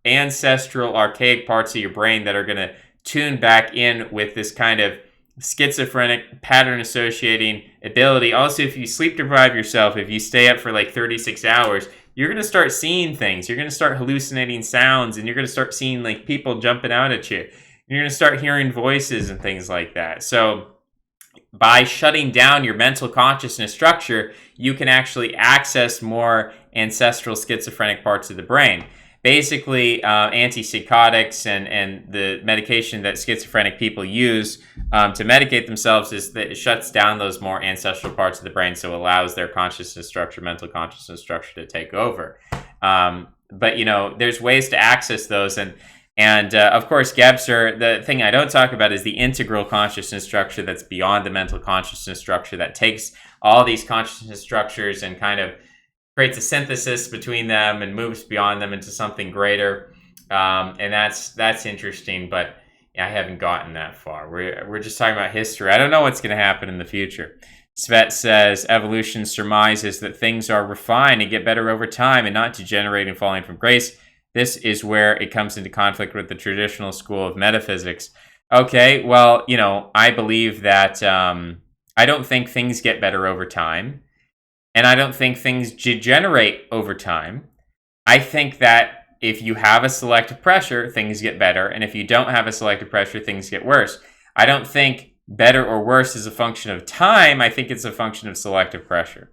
ancestral, archaic parts of your brain that are going to tune back in with this kind of schizophrenic pattern associating ability. Also, if you sleep deprive yourself, if you stay up for like 36 hours, you're going to start seeing things. You're going to start hallucinating sounds, and you're going to start seeing like people jumping out at you. You're going to start hearing voices and things like that. So by shutting down your mental consciousness structure, you can actually access more ancestral schizophrenic parts of the brain. Basically, antipsychotics and the medication that schizophrenic people use to medicate themselves is that it shuts down those more ancestral parts of the brain, so it allows their consciousness structure, mental consciousness structure to take over. But, there's ways to access those. And And of course, Gebser, the thing I don't talk about is the integral consciousness structure that's beyond the mental consciousness structure, that takes all these consciousness structures and kind of creates a synthesis between them and moves beyond them into something greater. And that's interesting, but I haven't gotten that far. We're just talking about history. I don't know what's going to happen in the future. Svet says evolution surmises that things are refined and get better over time and not degenerate and falling from grace. This is where it comes into conflict with the traditional school of metaphysics. Okay, well, I believe that I don't think things get better over time, and I don't think things degenerate over time. I think that if you have a selective pressure, things get better, and if you don't have a selective pressure, things get worse. I don't think better or worse is a function of time. I think it's a function of selective pressure.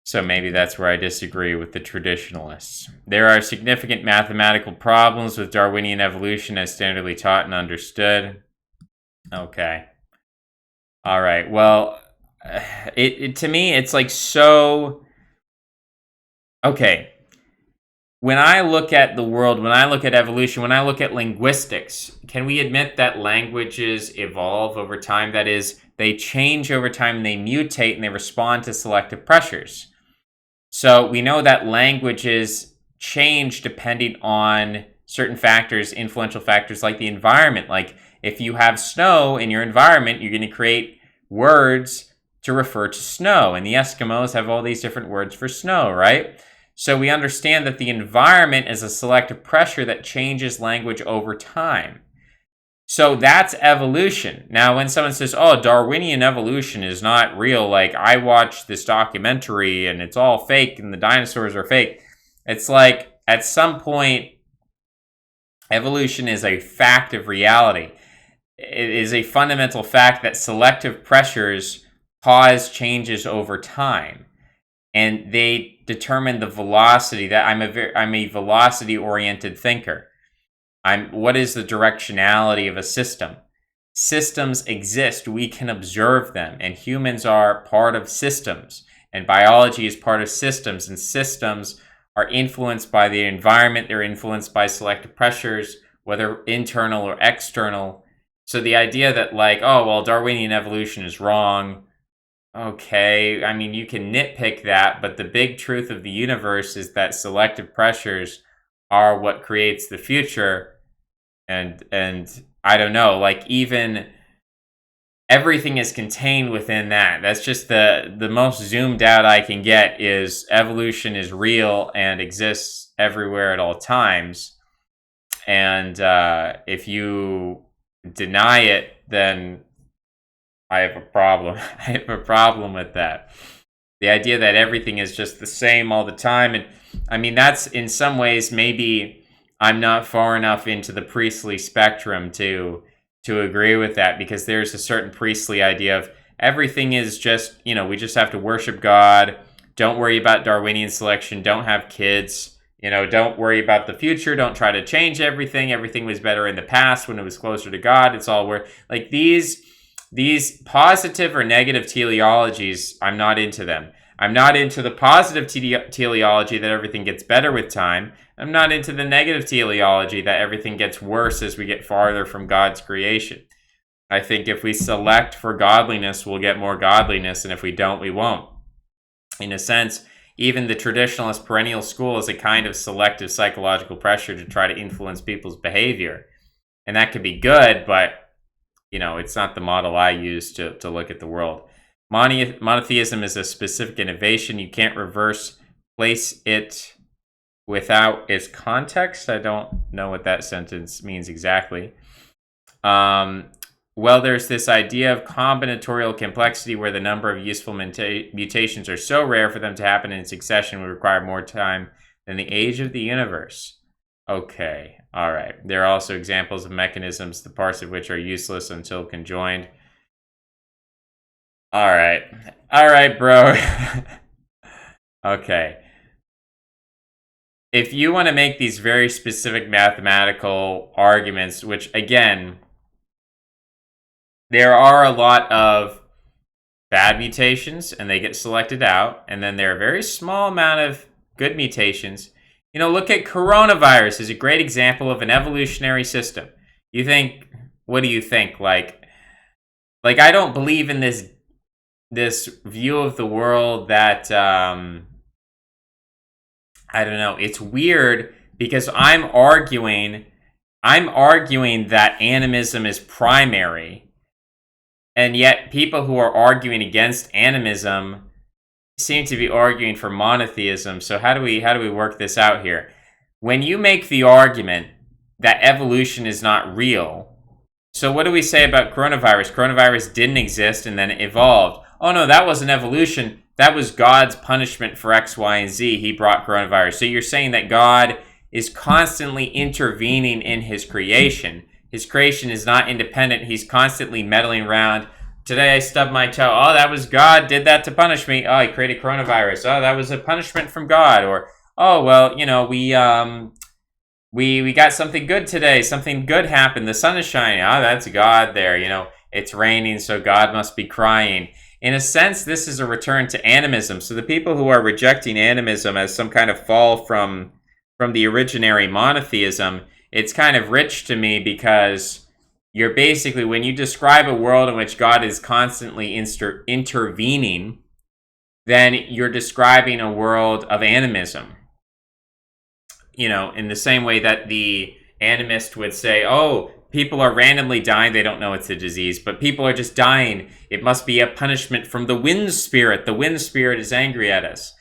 So maybe that's where I disagree with the traditionalists. There are significant mathematical problems with Darwinian evolution as standardly taught and understood. Okay. All right. Well, to me, it's like so... Okay. When I look at the world, when I look at evolution, when I look at linguistics, can we admit that languages evolve over time? That is, they change over time, they mutate, and they respond to selective pressures. So we know that languages change depending on certain factors, influential factors like the environment. Like if you have snow in your environment, you're going to create words to refer to snow. And the Eskimos have all these different words for snow, right? So we understand that the environment is a selective pressure that changes language over time. So that's evolution. Now, when someone says, oh, Darwinian evolution is not real, like I watched this documentary and it's all fake and the dinosaurs are fake. It's like at some point, evolution is a fact of reality. It is a fundamental fact that selective pressures cause changes over time. And they determine the velocity. That I'm a velocity-oriented thinker. What is the directionality of a system? Systems exist. We can observe them, and humans are part of systems, and biology is part of systems, and systems are influenced by the environment. They're influenced by selective pressures, whether internal or external. So the idea that like, oh, well, Darwinian evolution is wrong. Okay, I mean, you can nitpick that, but the big truth of the universe is that selective pressures are what creates the future. And I don't know, like even everything is contained within that. That's just the most zoomed out I can get is evolution is real and exists everywhere at all times. And if you deny it, then I have a problem. I have a problem with that. The idea that everything is just the same all the time. And I mean, that's in some ways maybe I'm not far enough into the priestly spectrum to agree with that, because there's a certain priestly idea of everything is just, we just have to worship God. Don't worry about Darwinian selection. Don't have kids. Don't worry about the future. Don't try to change everything. Everything was better in the past when it was closer to God. It's all worth like these positive or negative teleologies. I'm not into them. I'm not into the positive teleology that everything gets better with time. I'm not into the negative teleology that everything gets worse as we get farther from God's creation. I think if we select for godliness, we'll get more godliness, and if we don't, we won't. In a sense, even the traditionalist perennial school is a kind of selective psychological pressure to try to influence people's behavior. And that could be good, but, it's not the model I use to look at the world. Monotheism is a specific innovation. You can't reverse place it without its context. I don't know what that sentence means exactly. Well, there's this idea of combinatorial complexity where the number of useful mutations are so rare for them to happen in succession would require more time than the age of the universe. Okay, all right. There are also examples of mechanisms, the parts of which are useless until conjoined. All right, bro. Okay. If you want to make these very specific mathematical arguments, which again, there are a lot of bad mutations and they get selected out, and then there are a very small amount of good mutations, Look at coronavirus is a great example of an evolutionary system. What do you think? Like I don't believe in this view of the world that, I don't know. It's weird because I'm arguing that animism is primary, and yet people who are arguing against animism seem to be arguing for monotheism. So how do we work this out here? When you make the argument that evolution is not real, so what do we say about coronavirus? Coronavirus didn't exist and then it evolved. Oh no, that wasn't evolution. That was God's punishment for X, Y, and Z. He brought coronavirus. So you're saying that God is constantly intervening in his creation. His creation is not independent. He's constantly meddling around. Today I stubbed my toe. Oh, that was God did that to punish me. Oh, he created coronavirus. Oh, that was a punishment from God. Or, oh, well, we got something good today. Something good happened. The sun is shining. Oh, that's God there. It's raining, so God must be crying. In a sense, this is a return to animism. So the people who are rejecting animism as some kind of fall from the originary monotheism, it's kind of rich to me because you're basically, when you describe a world in which God is constantly intervening, then you're describing a world of animism. In the same way that the animist would say, oh, people are randomly dying. They don't know it's a disease, but people are just dying. It must be a punishment from the wind spirit. The wind spirit is angry at us.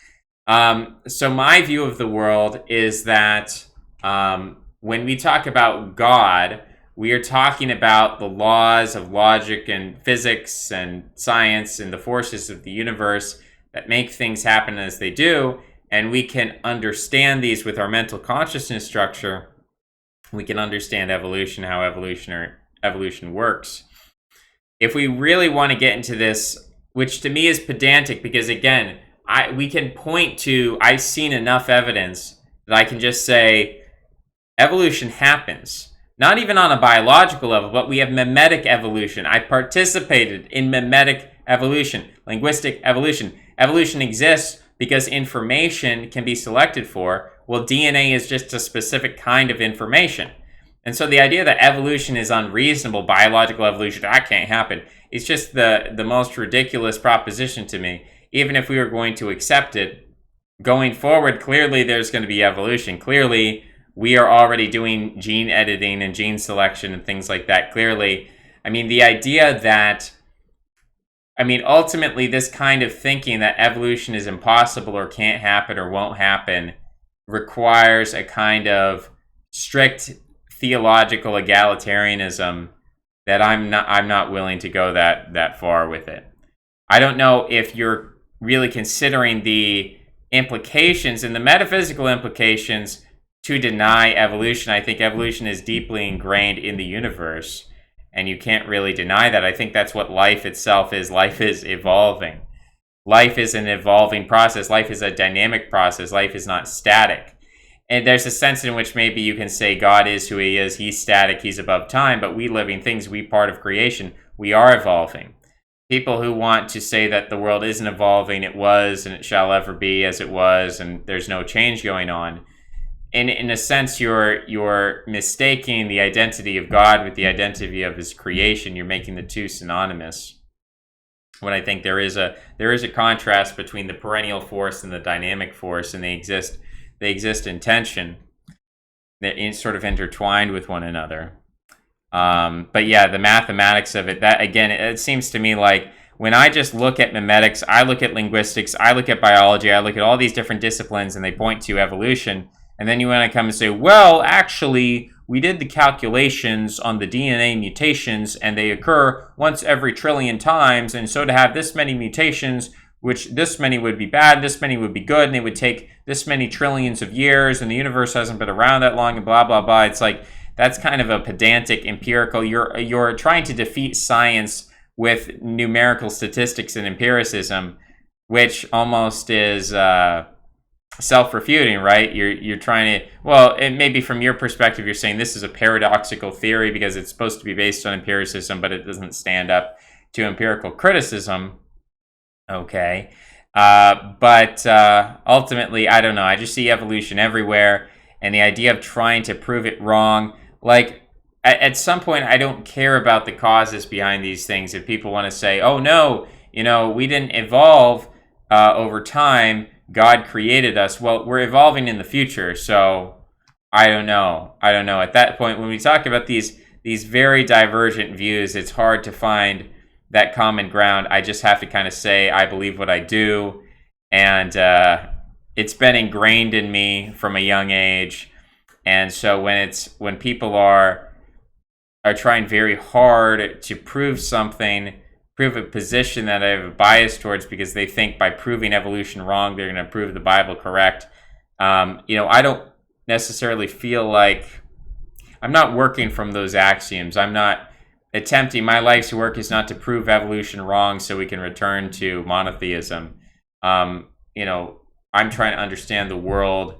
So my view of the world is that when we talk about God, we are talking about the laws of logic and physics and science and the forces of the universe that make things happen as they do. And we can understand these with our mental consciousness structure. We can understand evolution, how evolution works. If we really want to get into this, which to me is pedantic, because again, we can point to, I've seen enough evidence that I can just say evolution happens. Not even on a biological level, but we have mimetic evolution. I participated in mimetic evolution, linguistic evolution. Evolution exists because information can be selected for. Well, DNA is just a specific kind of information. And so the idea that evolution is unreasonable, biological evolution, that can't happen, it's just the most ridiculous proposition to me. Even if we were going to accept it, going forward, clearly there's going to be evolution. Clearly, we are already doing gene editing and gene selection and things like that. Clearly, the idea that, ultimately this kind of thinking that evolution is impossible or can't happen or won't happen requires a kind of strict theological egalitarianism that I'm not willing to go that far with it. I don't know if you're really considering the implications and the metaphysical implications to deny evolution. I think evolution is deeply ingrained in the universe, and you can't really deny that. I think that's what life itself is. Life is evolving. Life is an evolving process. Life is a dynamic process. Life is not static. And there's a sense in which maybe you can say God is who he is. He's static. He's above time. But we living things, we part of creation, we are evolving. People who want to say that the world isn't evolving, it was and it shall ever be as it was, and there's no change going on. In a sense, you're mistaking the identity of God with the identity of his creation. You're making the two synonymous. When I think there is a contrast between the perennial force and the dynamic force, and they exist in tension. They're sort of intertwined with one another. But yeah, the mathematics of it, that again, it seems to me like when I just look at mimetics, I look at linguistics, I look at biology, I look at all these different disciplines, and they point to evolution. And then you want to come and say, well, actually, we did the calculations on the DNA mutations, and they occur once every trillion times. And so to have this many mutations, which this many would be bad, this many would be good, and they would take this many trillions of years, and the universe hasn't been around that long, and blah, blah, blah. It's like, that's kind of a pedantic, empirical. You're trying to defeat science with numerical statistics and empiricism, which almost is self-refuting, right? You're trying to, well, and maybe from your perspective, you're saying this is a paradoxical theory because it's supposed to be based on empiricism, but it doesn't stand up to empirical criticism. Okay. But ultimately, I don't know. I just see evolution everywhere, and the idea of trying to prove it wrong, like at some point, I don't care about the causes behind these things. If people want to say, "Oh no, we didn't evolve over time. God created us." Well, we're evolving in the future, so I don't know. I don't know. At that point, when we talk about these very divergent views, it's hard to find that common ground. I just have to kind of say I believe what I do, and it's been ingrained in me from a young age. And so when people are trying very hard to prove something, prove a position that I have a bias towards because they think by proving evolution wrong, they're going to prove the Bible correct. I don't necessarily feel like I'm not working from those axioms. I'm not attempting, my life's work is not to prove evolution wrong so we can return to monotheism. I'm trying to understand the world,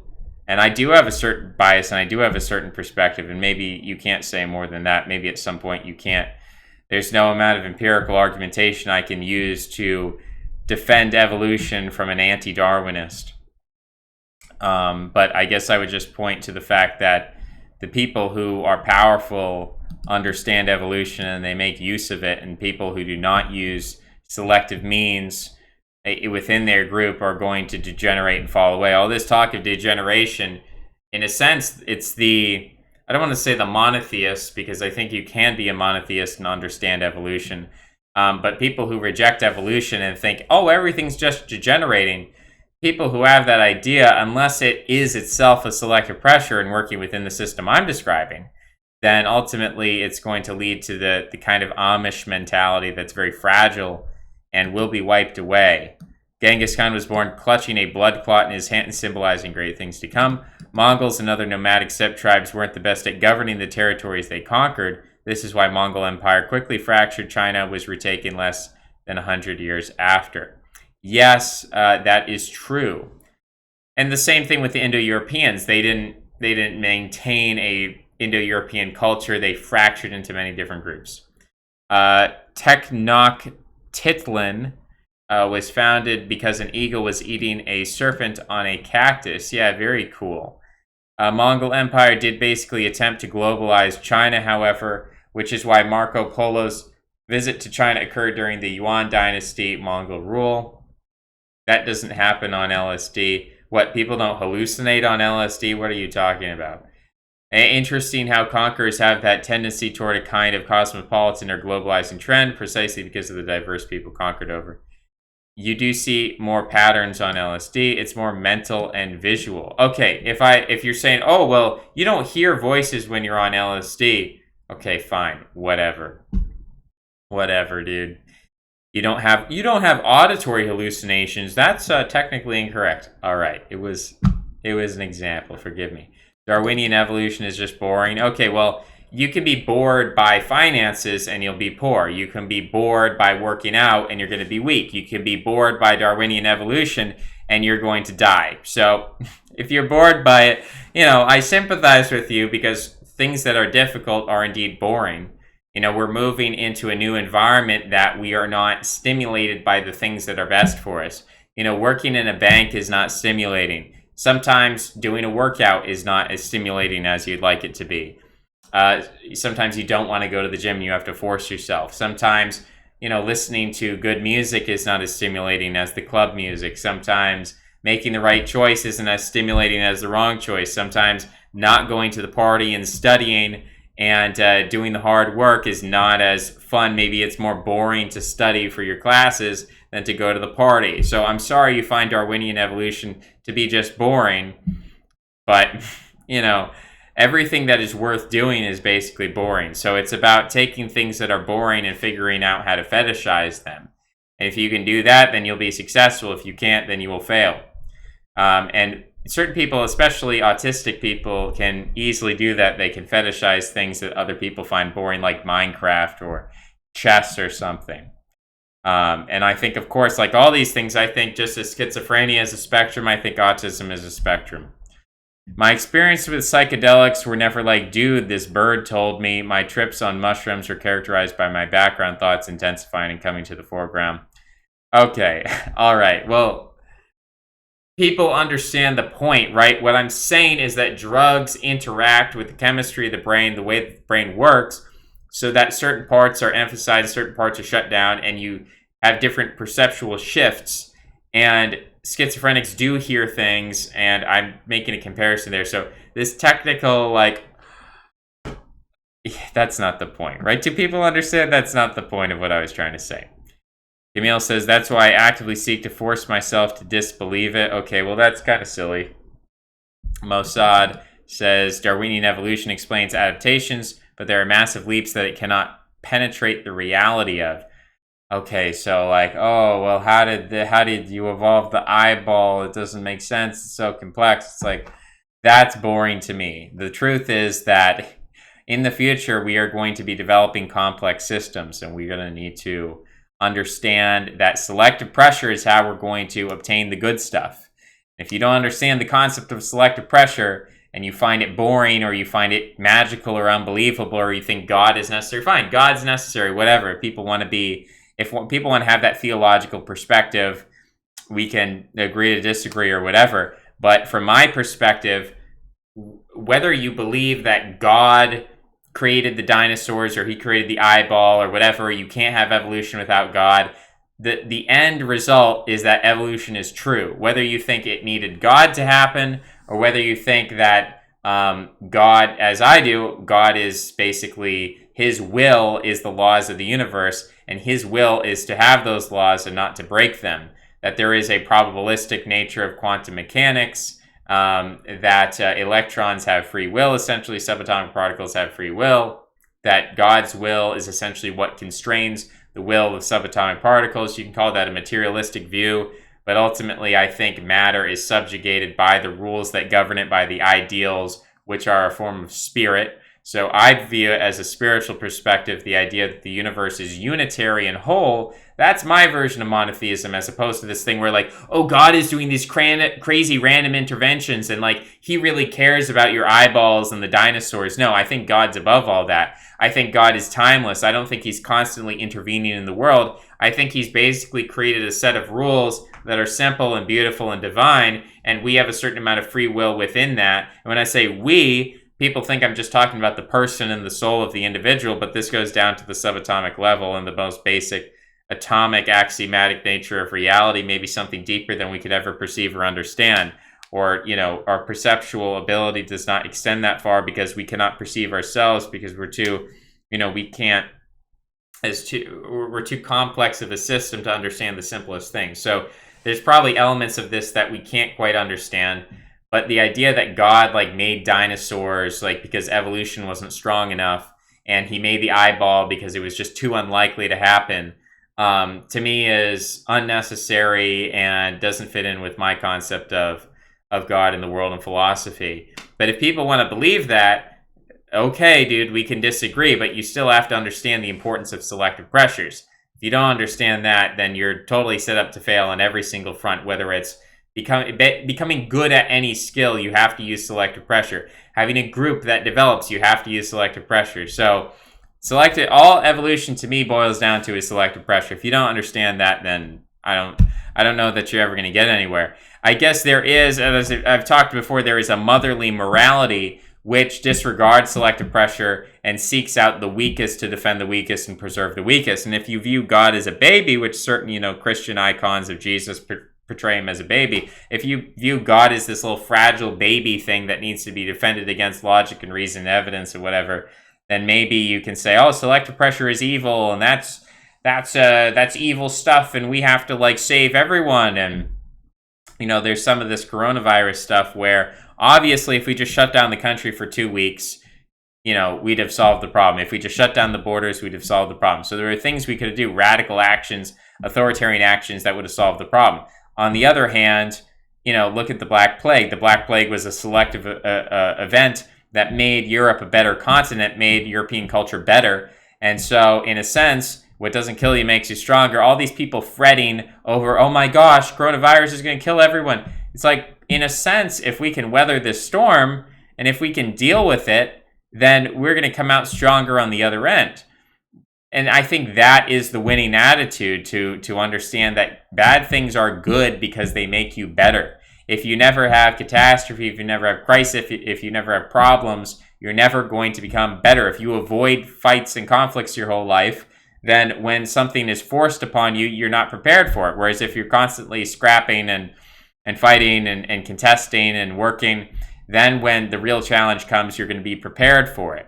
and I do have a certain bias and I do have a certain perspective, and maybe you can't say more than that. Maybe at some point you can't. There's no amount of empirical argumentation I can use to defend evolution from an anti-Darwinist. But I guess I would just point to the fact that the people who are powerful understand evolution and they make use of it, and people who do not use selective means within their group are going to degenerate and fall away. All this talk of degeneration, in a sense, it's I don't want to say the monotheists, because I think you can be a monotheist and understand evolution, but people who reject evolution and think, oh, everything's just degenerating, people who have that idea, unless it is itself a selective pressure and working within the system I'm describing, then ultimately it's going to lead to the kind of Amish mentality that's very fragile and will be wiped away. Genghis Khan was born clutching a blood clot in his hand, symbolizing great things to come. Mongols and other nomadic steppe tribes weren't the best at governing the territories they conquered. This is why Mongol Empire quickly fractured. China was retaken less than 100 years after. Yes, that is true. And the same thing with the Indo-Europeans. They didn't maintain a Indo-European culture. They fractured into many different groups. Tenochtitlan was founded because an eagle was eating a serpent on a cactus. Yeah, very cool. Mongol Empire did basically attempt to globalize China, however, which is why Marco Polo's visit to China occurred during the Yuan dynasty Mongol rule. That doesn't happen on LSD. What, people don't hallucinate on LSD? What are you talking about? Interesting how conquerors have that tendency toward a kind of cosmopolitan or globalizing trend, precisely because of the diverse people conquered over. You do see more patterns on LSD. It's more mental and visual. Okay, if you're saying, oh, well, you don't hear voices when you're on LSD. Okay, fine. Whatever, dude. You don't have auditory hallucinations. That's technically incorrect. All right, it was an example. Forgive me. Darwinian evolution is just boring. Okay, well, you can be bored by finances and you'll be poor. You can be bored by working out and you're going to be weak. You can be bored by Darwinian evolution and you're going to die. So if you're bored by it, I sympathize with you, because things that are difficult are indeed boring. We're moving into a new environment that we are not stimulated by the things that are best for us. Working in a bank is not stimulating. Sometimes doing a workout is not as stimulating as you'd like it to be. Sometimes you don't want to go to the gym and you have to force yourself. Sometimes, listening to good music is not as stimulating as the club music. Sometimes making the right choice isn't as stimulating as the wrong choice. Sometimes not going to the party and studying and doing the hard work is not as fun. Maybe it's more boring to study for your classes than to go to the party. So I'm sorry you find Darwinian evolution to be just boring, but everything that is worth doing is basically boring. So it's about taking things that are boring and figuring out how to fetishize them. And if you can do that, then you'll be successful. If you can't, then you will fail. And certain people, especially autistic people, can easily do that. They can fetishize things that other people find boring, like Minecraft or chess or something. And I think, of course, like all these things, I think just as schizophrenia is a spectrum, I think autism is a spectrum. My experience with psychedelics were never like, dude, this bird told me. My trips on mushrooms were characterized by my background thoughts intensifying and coming to the foreground. Okay, all right. Well, people understand the point, right? What I'm saying is that drugs interact with the chemistry of the brain, the way the brain works, so that certain parts are emphasized, certain parts are shut down, and you have different perceptual shifts. And schizophrenics do hear things, and I'm making a comparison there. So this technical, like, that's not the point, right? Do people understand that's not the point of what I was trying to say? Camille says, that's why I actively seek to force myself to disbelieve it. Okay, well, that's kind of silly. Mossad says, Darwinian evolution explains adaptations, but there are massive leaps that it cannot penetrate the reality of. Okay, so like, oh, well, how did you evolve the eyeball? It doesn't make sense. It's so complex. It's like, that's boring to me. The truth is that in the future, we are going to be developing complex systems, and we're going to need to understand that selective pressure is how we're going to obtain the good stuff. If you don't understand the concept of selective pressure and you find it boring or you find it magical or unbelievable or you think God is necessary, fine, God's necessary, whatever. If people want to have that theological perspective, we can agree to disagree or whatever. But from my perspective, whether you believe that God created the dinosaurs or he created the eyeball or whatever, you can't have evolution without God. The end result is that evolution is true. Whether you think it needed God to happen or whether you think that God, as I do, God is basically, his will is the laws of the universe, and his will is to have those laws and not to break them. That there is a probabilistic nature of quantum mechanics, that electrons have free will, essentially subatomic particles have free will, that God's will is essentially what constrains the will of subatomic particles. You can call that a materialistic view, but ultimately I think matter is subjugated by the rules that govern it, by the ideals, which are a form of spirit. So I view it as a spiritual perspective, the idea that the universe is unitary and whole. That's my version of monotheism, as opposed to this thing where, like, oh, God is doing these crazy random interventions and, like, he really cares about your eyeballs and the dinosaurs. No, I think God's above all that. I think God is timeless. I don't think he's constantly intervening in the world. I think he's basically created a set of rules that are simple and beautiful and divine, and we have a certain amount of free will within that. And when I say we, people think I'm just talking about the person and the soul of the individual, but this goes down to the subatomic level and the most basic atomic axiomatic nature of reality, maybe something deeper than we could ever perceive or understand. Or, you know, our perceptual ability does not extend that far because we cannot perceive ourselves because we're too, you know, we're too complex of a system to understand the simplest things. So there's probably elements of this that we can't quite understand. But the idea that God, like, made dinosaurs, like, because evolution wasn't strong enough, and he made the eyeball because it was just too unlikely to happen, to me is unnecessary and doesn't fit in with my concept of God in the world and philosophy. But if people want to believe that, okay, dude, we can disagree, but you still have to understand the importance of selective pressures. If you don't understand that, then you're totally set up to fail on every single front, whether it's becoming good at any skill, you have to use selective pressure. Having a group that develops, you have to use selective pressure. So all evolution to me boils down to is selective pressure. If you don't understand that, then I don't know that you're ever going to get anywhere. I guess there is, as I've talked before, there is a motherly morality which disregards selective pressure and seeks out the weakest to defend the weakest and preserve the weakest. And if you view God as a baby, which certain, you know, Christian icons of Jesus portray him as a baby, if you view God as this little fragile baby thing that needs to be defended against logic and reason and evidence or whatever, then maybe you can say, oh, selective pressure is evil and that's evil stuff and we have to, like, save everyone. And, you know, there's some of this coronavirus stuff where obviously if we just shut down the country for 2 weeks, you know, we'd have solved the problem. If we just shut down the borders, we'd have solved the problem. So there are things we could do, radical actions, authoritarian actions that would have solved the problem. On the other hand, you know, look at the Black Plague. The Black Plague was a selective event that made Europe a better continent, made European culture better. And so, in a sense, what doesn't kill you makes you stronger. All these people fretting over, oh my gosh, coronavirus is going to kill everyone. It's like, in a sense, if we can weather this storm and if we can deal with it, then we're going to come out stronger on the other end. And I think that is the winning attitude, to understand that bad things are good because they make you better. If you never have catastrophe, if you never have crisis, if you never have problems, you're never going to become better. If you avoid fights and conflicts your whole life, then when something is forced upon you, you're not prepared for it. Whereas if you're constantly scrapping and fighting and contesting and working, then when the real challenge comes, you're going to be prepared for it.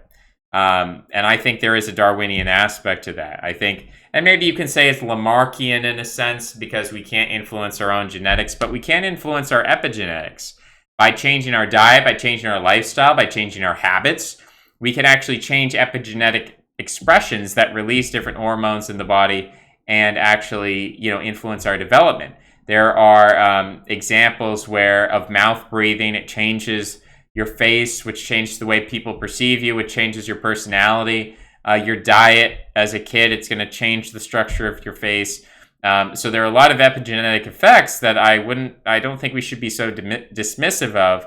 And I think there is a Darwinian aspect to that. I think, and maybe you can say it's Lamarckian in a sense, because we can't influence our own genetics, but we can influence our epigenetics. By changing our diet, by changing our lifestyle, by changing our habits, we can actually change epigenetic expressions that release different hormones in the body and actually, influence our development. There are examples where of mouth breathing, it changes your face, which changes the way people perceive you, which changes your personality. Your diet as a kid, it's going to change the structure of your face. So there are a lot of epigenetic effects that I don't think we should be so dismissive of.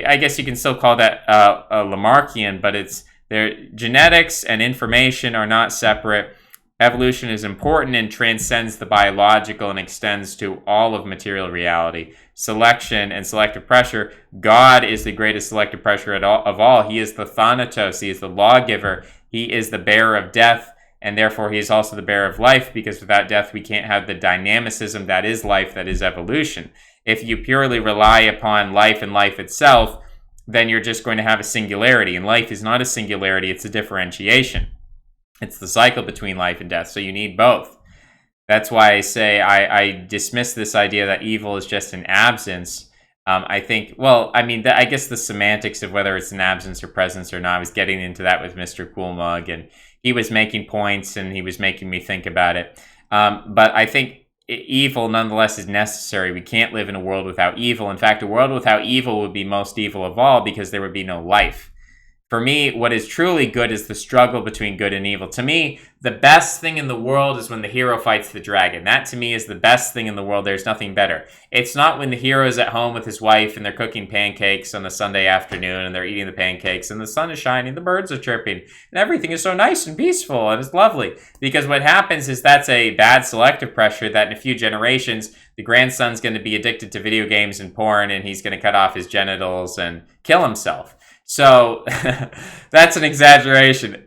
I guess you can still call that a Lamarckian, but genetics and information are not separate. Evolution is important and transcends the biological and extends to all of material reality. Selection and selective pressure. God is the greatest selective pressure of all. He is the Thanatos. He is the lawgiver. He is the bearer of death, and therefore he is also the bearer of life, because without death we can't have the dynamicism that is life, that is evolution. If you purely rely upon life and life itself, then you're just going to have a singularity, and life is not a singularity, it's a differentiation. It's the cycle between life and death, so you need both. That's why I say I dismiss this idea that evil is just an absence. I think, I guess the semantics of whether it's an absence or presence or not, I was getting into that with Mr. Coolmug, and he was making points and he was making me think about it. But I think evil nonetheless is necessary. We can't live in a world without evil. In fact, a world without evil would be most evil of all, because there would be no life. For me, what is truly good is the struggle between good and evil. To me, the best thing in the world is when the hero fights the dragon. That, to me, is the best thing in the world. There's nothing better. It's not when the hero is at home with his wife and they're cooking pancakes on a Sunday afternoon and they're eating the pancakes and the sun is shining, the birds are chirping, and everything is so nice and peaceful and it's lovely. Because what happens is that's a bad selective pressure that in a few generations, the grandson's going to be addicted to video games and porn, and he's going to cut off his genitals and kill himself. So that's an exaggeration.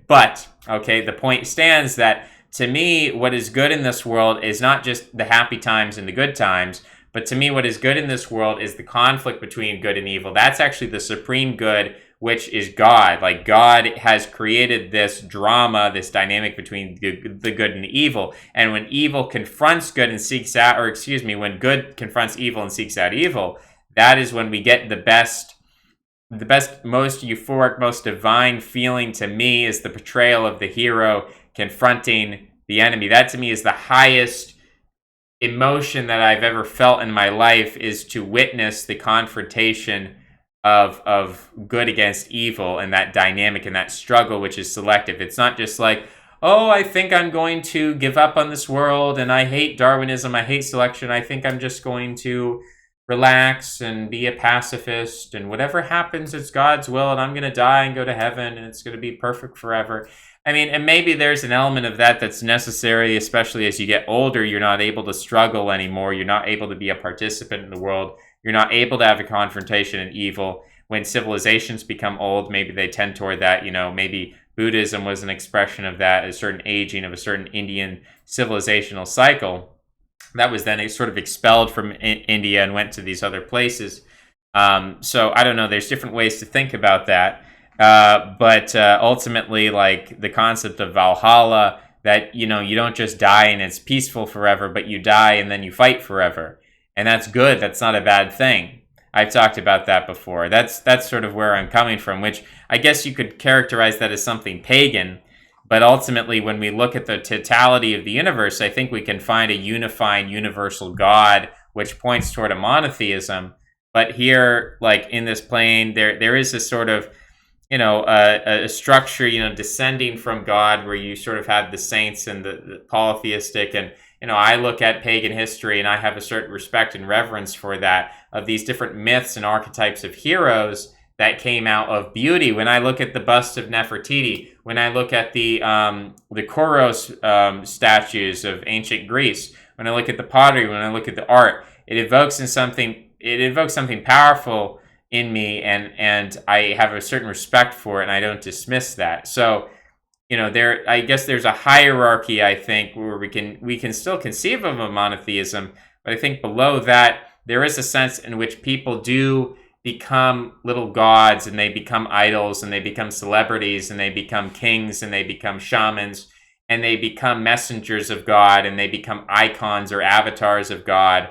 But, okay, the point stands that, to me, what is good in this world is not just the happy times and the good times, but to me, what is good in this world is the conflict between good and evil. That's actually the supreme good, which is God. Like, God has created this drama, this dynamic between the good and the evil. And when evil confronts good and seeks out, when good confronts evil and seeks out evil, that is when we get the best, most euphoric, most divine feeling. To me, is the portrayal of the hero confronting the enemy. That, to me, is the highest emotion that I've ever felt in my life, is to witness the confrontation of good against evil, and that dynamic and that struggle, which is selective. It's not just like, oh, I think I'm going to give up on this world, and I hate Darwinism, I hate selection, I think I'm just going to relax and be a pacifist, and whatever happens, it's God's will, and I'm going to die and go to heaven, and it's going to be perfect forever. I mean, and maybe there's an element of that that's necessary, especially as you get older. You're not able to struggle anymore. You're not able to be a participant in the world. You're not able to have a confrontation in evil. When civilizations become old, maybe they tend toward that. Maybe Buddhism was an expression of that, a certain aging of a certain Indian civilizational cycle that was then sort of expelled from India and went to these other places. So I don't know. There's different ways to think about that. But ultimately, like the concept of Valhalla, that, you don't just die and it's peaceful forever, but you die and then you fight forever. And that's good. That's not a bad thing. I've talked about that before. That's sort of where I'm coming from, which I guess you could characterize that as something pagan. But ultimately, when we look at the totality of the universe, I think we can find a unifying universal God, which points toward a monotheism. But here, like in this plane, there is this sort of, a structure, descending from God, where you sort of have the saints and the polytheistic. And, I look at pagan history and I have a certain respect and reverence for that, of these different myths and archetypes of heroes that came out of beauty. When I look at the bust of Nefertiti, when I look at the Kouros statues of ancient Greece, when I look at the pottery, when I look at the art, it evokes something powerful in me, and I have a certain respect for it, and I don't dismiss that. So, I guess there's a hierarchy, I think, where we can still conceive of a monotheism, but I think below that there is a sense in which people do become little gods, and they become idols, and they become celebrities, and they become kings, and they become shamans, and they become messengers of God, and they become icons or avatars of God.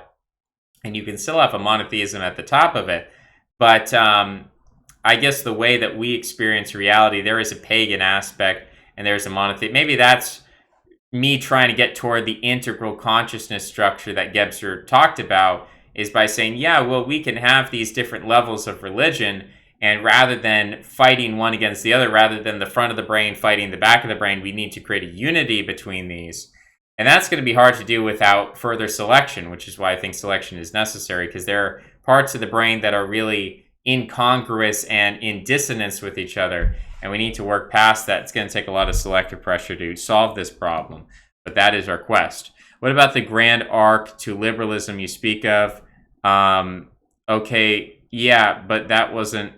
And you can still have a monotheism at the top of it. But I guess the way that we experience reality, there is a pagan aspect and there's a monotheism. Maybe that's me trying to get toward the integral consciousness structure that Gebser talked about, is by saying, yeah, well, we can have these different levels of religion, and rather than fighting one against the other, rather than the front of the brain fighting the back of the brain, we need to create a unity between these. And that's going to be hard to do without further selection, which is why I think selection is necessary, because there are parts of the brain that are really incongruous and in dissonance with each other, and we need to work past that. It's going to take a lot of selective pressure to solve this problem, but that is our quest. What about the grand arc to liberalism you speak of? Okay, yeah, but that wasn't...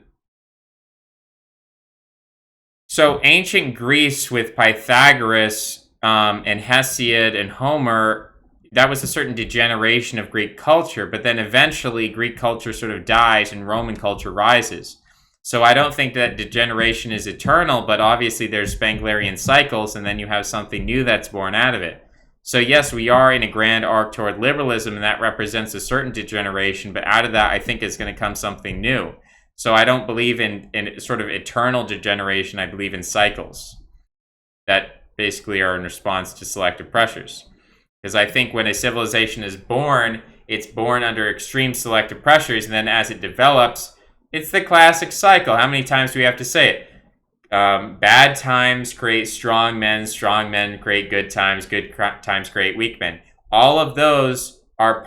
So ancient Greece with Pythagoras and Hesiod and Homer, that was a certain degeneration of Greek culture, but then eventually Greek culture sort of dies and Roman culture rises. So I don't think that degeneration is eternal, but obviously there's Spenglerian cycles, and then you have something new that's born out of it. So yes, we are in a grand arc toward liberalism, and that represents a certain degeneration, but out of that I think is going to come something new. So I don't believe in sort of eternal degeneration. I believe in cycles that basically are in response to selective pressures. Because I think when a civilization is born, it's born under extreme selective pressures, and then as it develops, it's the classic cycle. How many times do we have to say it? Bad times create strong men create good times create weak men. All of those are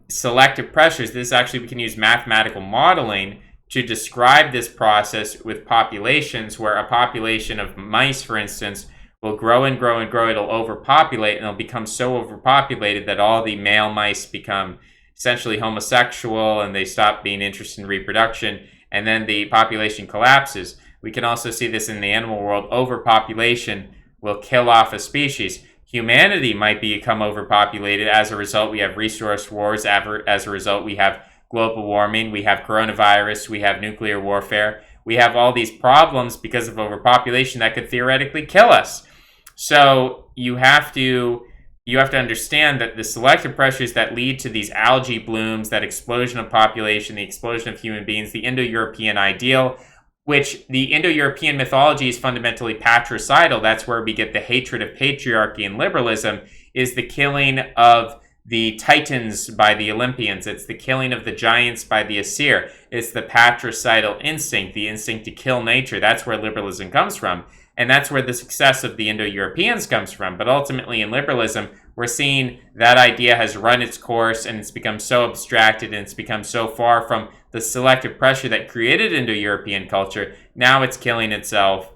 selective pressures. This actually, we can use mathematical modeling to describe this process with populations, where a population of mice, for instance, will grow and grow and grow. It'll overpopulate, and it'll become so overpopulated that all the male mice become essentially homosexual, and they stop being interested in reproduction, and then the population collapses. We can also see this in the animal world. Overpopulation will kill off a species. Humanity might become overpopulated. As a result, we have resource wars. As a result, we have global warming. We have coronavirus. We have nuclear warfare. We have all these problems because of overpopulation that could theoretically kill us. So you have to understand that the selective pressures that lead to these algae blooms, that explosion of population, the explosion of human beings, the Indo-European ideal, which the Indo-European mythology is fundamentally patricidal. That's where we get the hatred of patriarchy and liberalism, is the killing of the Titans by the Olympians. It's the killing of the giants by the Aesir. It's the patricidal instinct, the instinct to kill nature. That's where liberalism comes from. And that's where the success of the Indo-Europeans comes from. But ultimately in liberalism, we're seeing that idea has run its course, and it's become so abstracted, and it's become so far from the selective pressure that created Indo-European culture. Now it's killing itself,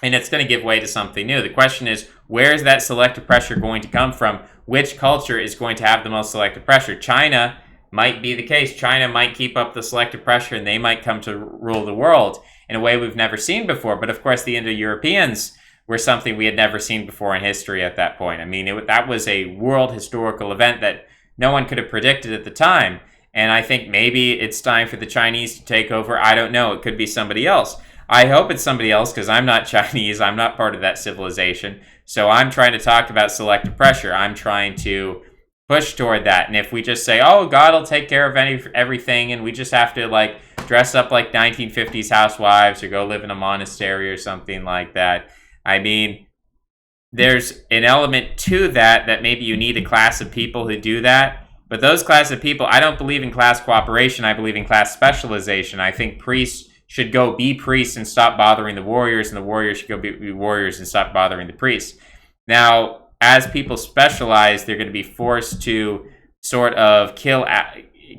and it's going to give way to something new. The question is, where is that selective pressure going to come from? Which culture is going to have the most selective pressure? China might be the case. China might keep up the selective pressure, and they might come to rule the world in a way we've never seen before. But of course, the Indo-Europeans were something we had never seen before in history at that point. I mean, that was a world historical event that no one could have predicted at the time. And I think maybe it's time for the Chinese to take over. I don't know. It could be somebody else. I hope it's somebody else, because I'm not Chinese. I'm not part of that civilization. So I'm trying to talk about selective pressure. I'm trying to push toward that. And if we just say, oh, God will take care of everything, and we just have to dress up like 1950s housewives or go live in a monastery or something like that. I mean, there's an element to that maybe you need a class of people who do that. But those class of people, I don't believe in class cooperation. I believe in class specialization. I think priests should go be priests and stop bothering the warriors, and the warriors should go be warriors and stop bothering the priests. Now, as people specialize, they're going to be forced to sort of kill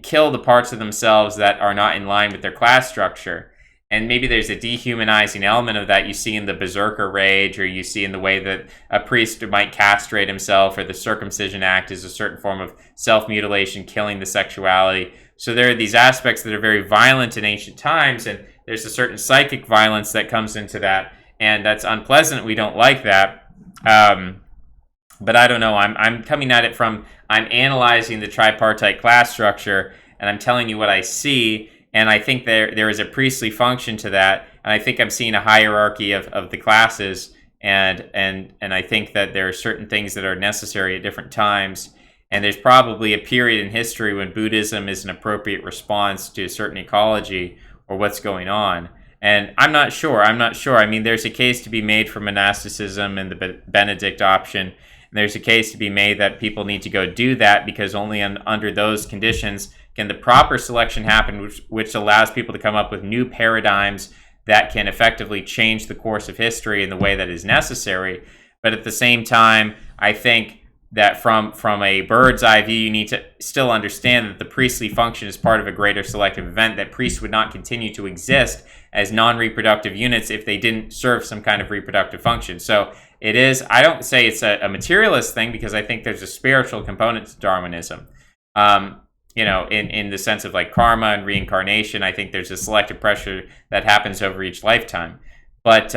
kill the parts of themselves that are not in line with their class structure. And maybe there's a dehumanizing element of that you see in the berserker rage, or you see in the way that a priest might castrate himself, or the circumcision act is a certain form of self-mutilation, killing the sexuality. So there are these aspects that are very violent in ancient times, and there's a certain psychic violence that comes into that, and that's unpleasant. We don't like that. But I don't know. I'm coming at it from, I'm analyzing the tripartite class structure, and I'm telling you what I see. And I think there is a priestly function to that, and I think I'm seeing a hierarchy of the classes, and I think that there are certain things that are necessary at different times, and there's probably a period in history when Buddhism is an appropriate response to a certain ecology or what's going on. And I'm not sure. I mean, there's a case to be made for monasticism and the Benedict option, and there's a case to be made that people need to go do that, because only under those conditions can the proper selection happen, which allows people to come up with new paradigms that can effectively change the course of history in the way that is necessary. But at the same time, I think that from a bird's eye view, you need to still understand that the priestly function is part of a greater selective event, that priests would not continue to exist as non-reproductive units if they didn't serve some kind of reproductive function. So it is, I don't say it's a materialist thing, because I think there's a spiritual component to Darwinism. In the sense of like karma and reincarnation, I think there's a selective pressure that happens over each lifetime. But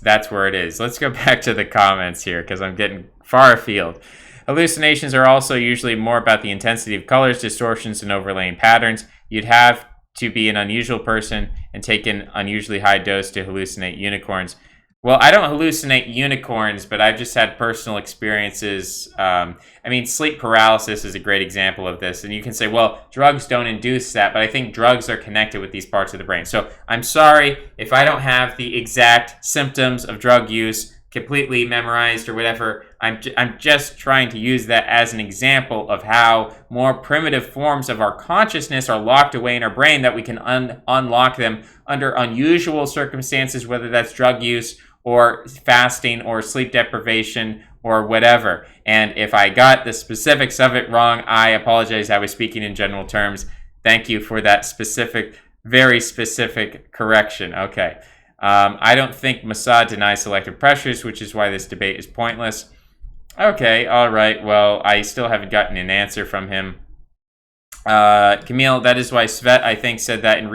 that's where it is. Let's go back to the comments here, because I'm getting far afield. Hallucinations are also usually more about the intensity of colors, distortions, and overlaying patterns. You'd have to be an unusual person and take an unusually high dose to hallucinate unicorns. Well, I don't hallucinate unicorns, but I've just had personal experiences. Sleep paralysis is a great example of this. And you can say, well, drugs don't induce that, but I think drugs are connected with these parts of the brain. So I'm sorry if I don't have the exact symptoms of drug use completely memorized or whatever. I'm just trying to use that as an example of how more primitive forms of our consciousness are locked away in our brain, that we can unlock them under unusual circumstances, whether that's drug use or fasting or sleep deprivation or whatever. And if I got the specifics of it wrong, I apologize. I was speaking in general terms. Thank you for that specific, very specific correction. Okay. I don't think Mossad denies selective pressures, which is why this debate is pointless. Okay, all right. Well, I still haven't gotten an answer from him. Camille, that is why Svet, I think, said that in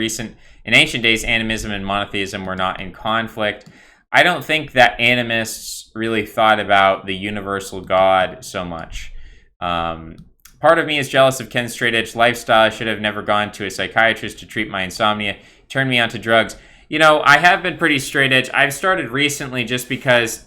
ancient days, animism and monotheism were not in conflict. I don't think that animists really thought about the universal God so much. Part of me is jealous of Ken's straight-edge lifestyle. I should have never gone to a psychiatrist to treat my insomnia. Turned me onto drugs. I have been pretty straight-edge. I've started recently just because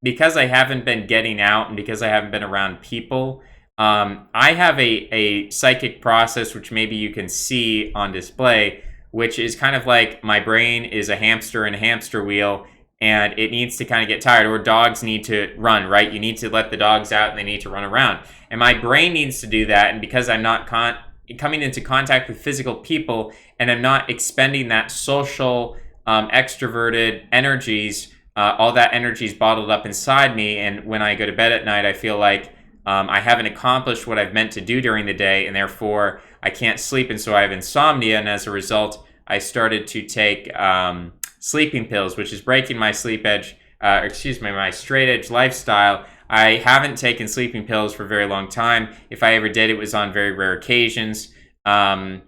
I haven't been getting out and because I haven't been around people. I have a psychic process, which maybe you can see on display, which is kind of like my brain is a hamster in a hamster wheel, and it needs to kind of get tired, or dogs need to run, right? You need to let the dogs out and they need to run around. And my brain needs to do that, and because I'm not coming into contact with physical people, and I'm not expending that social, extroverted energies, all that energy is bottled up inside me, and when I go to bed at night, I feel like I haven't accomplished what I've meant to do during the day, and therefore I can't sleep, and so I have insomnia, and as a result, I started to take sleeping pills, which is breaking my my straight edge lifestyle. I haven't taken sleeping pills for a very long time. If I ever did, it was on very rare occasions. So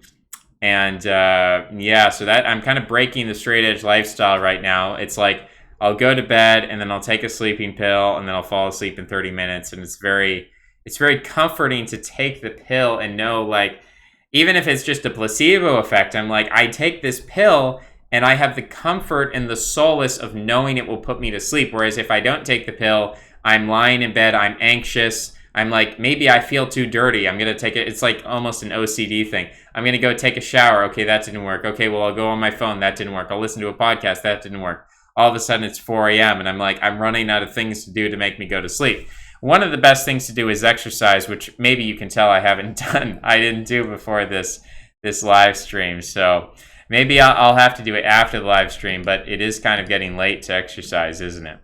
that I'm kind of breaking the straight edge lifestyle right now. It's like I'll go to bed and then I'll take a sleeping pill and then I'll fall asleep in 30 minutes. And it's very comforting to take the pill and know, like, even if it's just a placebo effect, I'm like, I take this pill and I have the comfort and the solace of knowing it will put me to sleep. Whereas if I don't take the pill, I'm lying in bed, I'm anxious, I'm like, maybe I feel too dirty, I'm going to take it. It's like almost an OCD thing. I'm going to go take a shower. Okay, that didn't work. Okay, well, I'll go on my phone. That didn't work. I'll listen to a podcast. That didn't work. All of a sudden, it's 4 a.m. and I'm like, I'm running out of things to do to make me go to sleep. One of the best things to do is exercise, which maybe you can tell I haven't done. I didn't do before this live stream. So maybe I'll have to do it after the live stream, but it is kind of getting late to exercise, isn't it?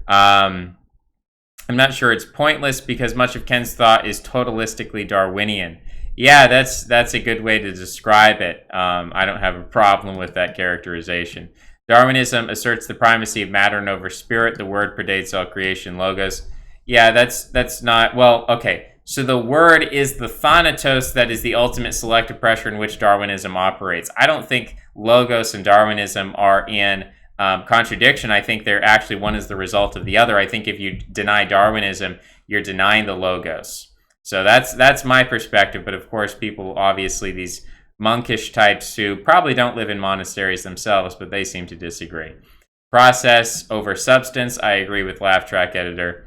I'm not sure it's pointless because much of Ken's thought is totalistically Darwinian. Yeah, that's a good way to describe it. I don't have a problem with that characterization. Darwinism asserts the primacy of matter over spirit. The word predates all creation. Logos. Yeah, that's not well. Okay, so the word is the thanatos that is the ultimate selective pressure in which Darwinism operates. I don't think logos and Darwinism are in contradiction. I think they're actually one is the result of the other. I think if you deny Darwinism, you're denying the logos. So that's my perspective. But of course, people obviously these monkish types who probably don't live in monasteries themselves, but they seem to disagree. Process over substance. I agree with Laugh Track Editor.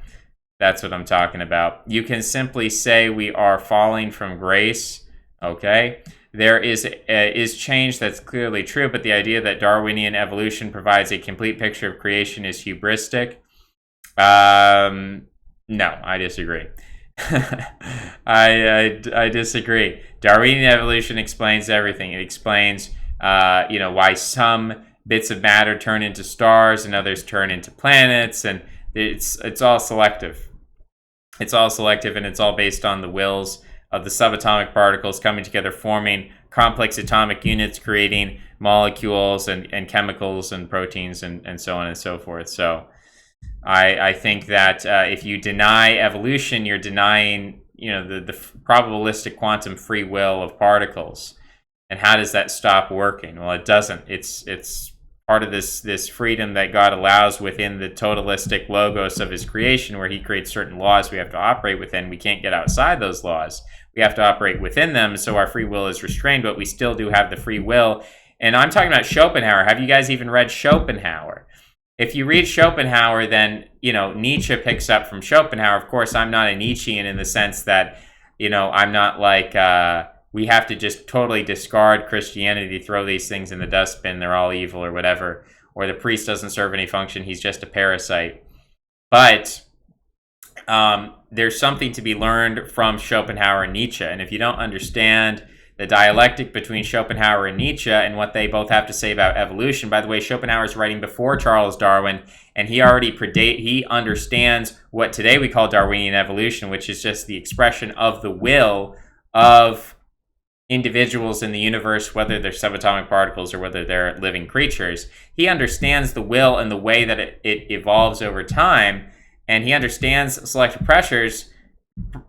That's what I'm talking about. You can simply say we are falling from grace. Okay. There is change that's clearly true, but the idea that Darwinian evolution provides a complete picture of creation is hubristic. No, I disagree. I disagree. Darwinian evolution explains everything. It explains, why some bits of matter turn into stars and others turn into planets, and it's all selective. It's all selective, and it's all based on the wills of the subatomic particles coming together, forming complex atomic units, creating molecules and chemicals and proteins and so on and so forth. So I think that if you deny evolution, you're denying, the probabilistic quantum free will of particles. And how does that stop working? Well, it doesn't. It's part of this freedom that God allows within the totalistic logos of his creation, where he creates certain laws we have to operate within. We can't get outside those laws. We have to operate within them, so our free will is restrained, but we still do have the free will. And I'm talking about Schopenhauer. Have you guys even read Schopenhauer? If you read Schopenhauer, then, Nietzsche picks up from Schopenhauer. Of course, I'm not a Nietzschean in the sense that, I'm not like, we have to just totally discard Christianity, throw these things in the dustbin, they're all evil or whatever, or the priest doesn't serve any function, he's just a parasite. But there's something to be learned from Schopenhauer and Nietzsche. And if you don't understand the dialectic between Schopenhauer and Nietzsche and what they both have to say about evolution. By the way, Schopenhauer's writing before Charles Darwin, and he understands what today we call Darwinian evolution, which is just the expression of the will of individuals in the universe, whether they're subatomic particles or whether they're living creatures. He understands the will and the way that it evolves over time, and he understands selective pressures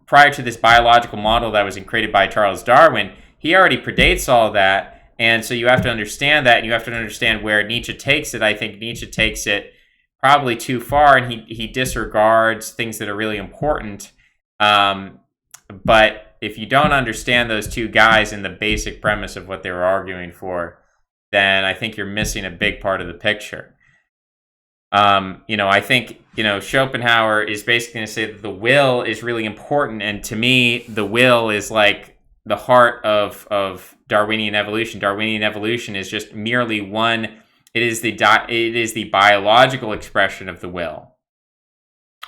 prior to this biological model that was created by Charles Darwin. He already predates all that, and so you have to understand that, and you have to understand where Nietzsche takes it. I think Nietzsche takes it probably too far, and he disregards things that are really important. But if you don't understand those two guys and the basic premise of what they were arguing for, then I think you're missing a big part of the picture. I think, Schopenhauer is basically going to say that the will is really important, and to me, the will is like the heart of Darwinian evolution. Darwinian evolution is just merely one. It is the biological expression of the will,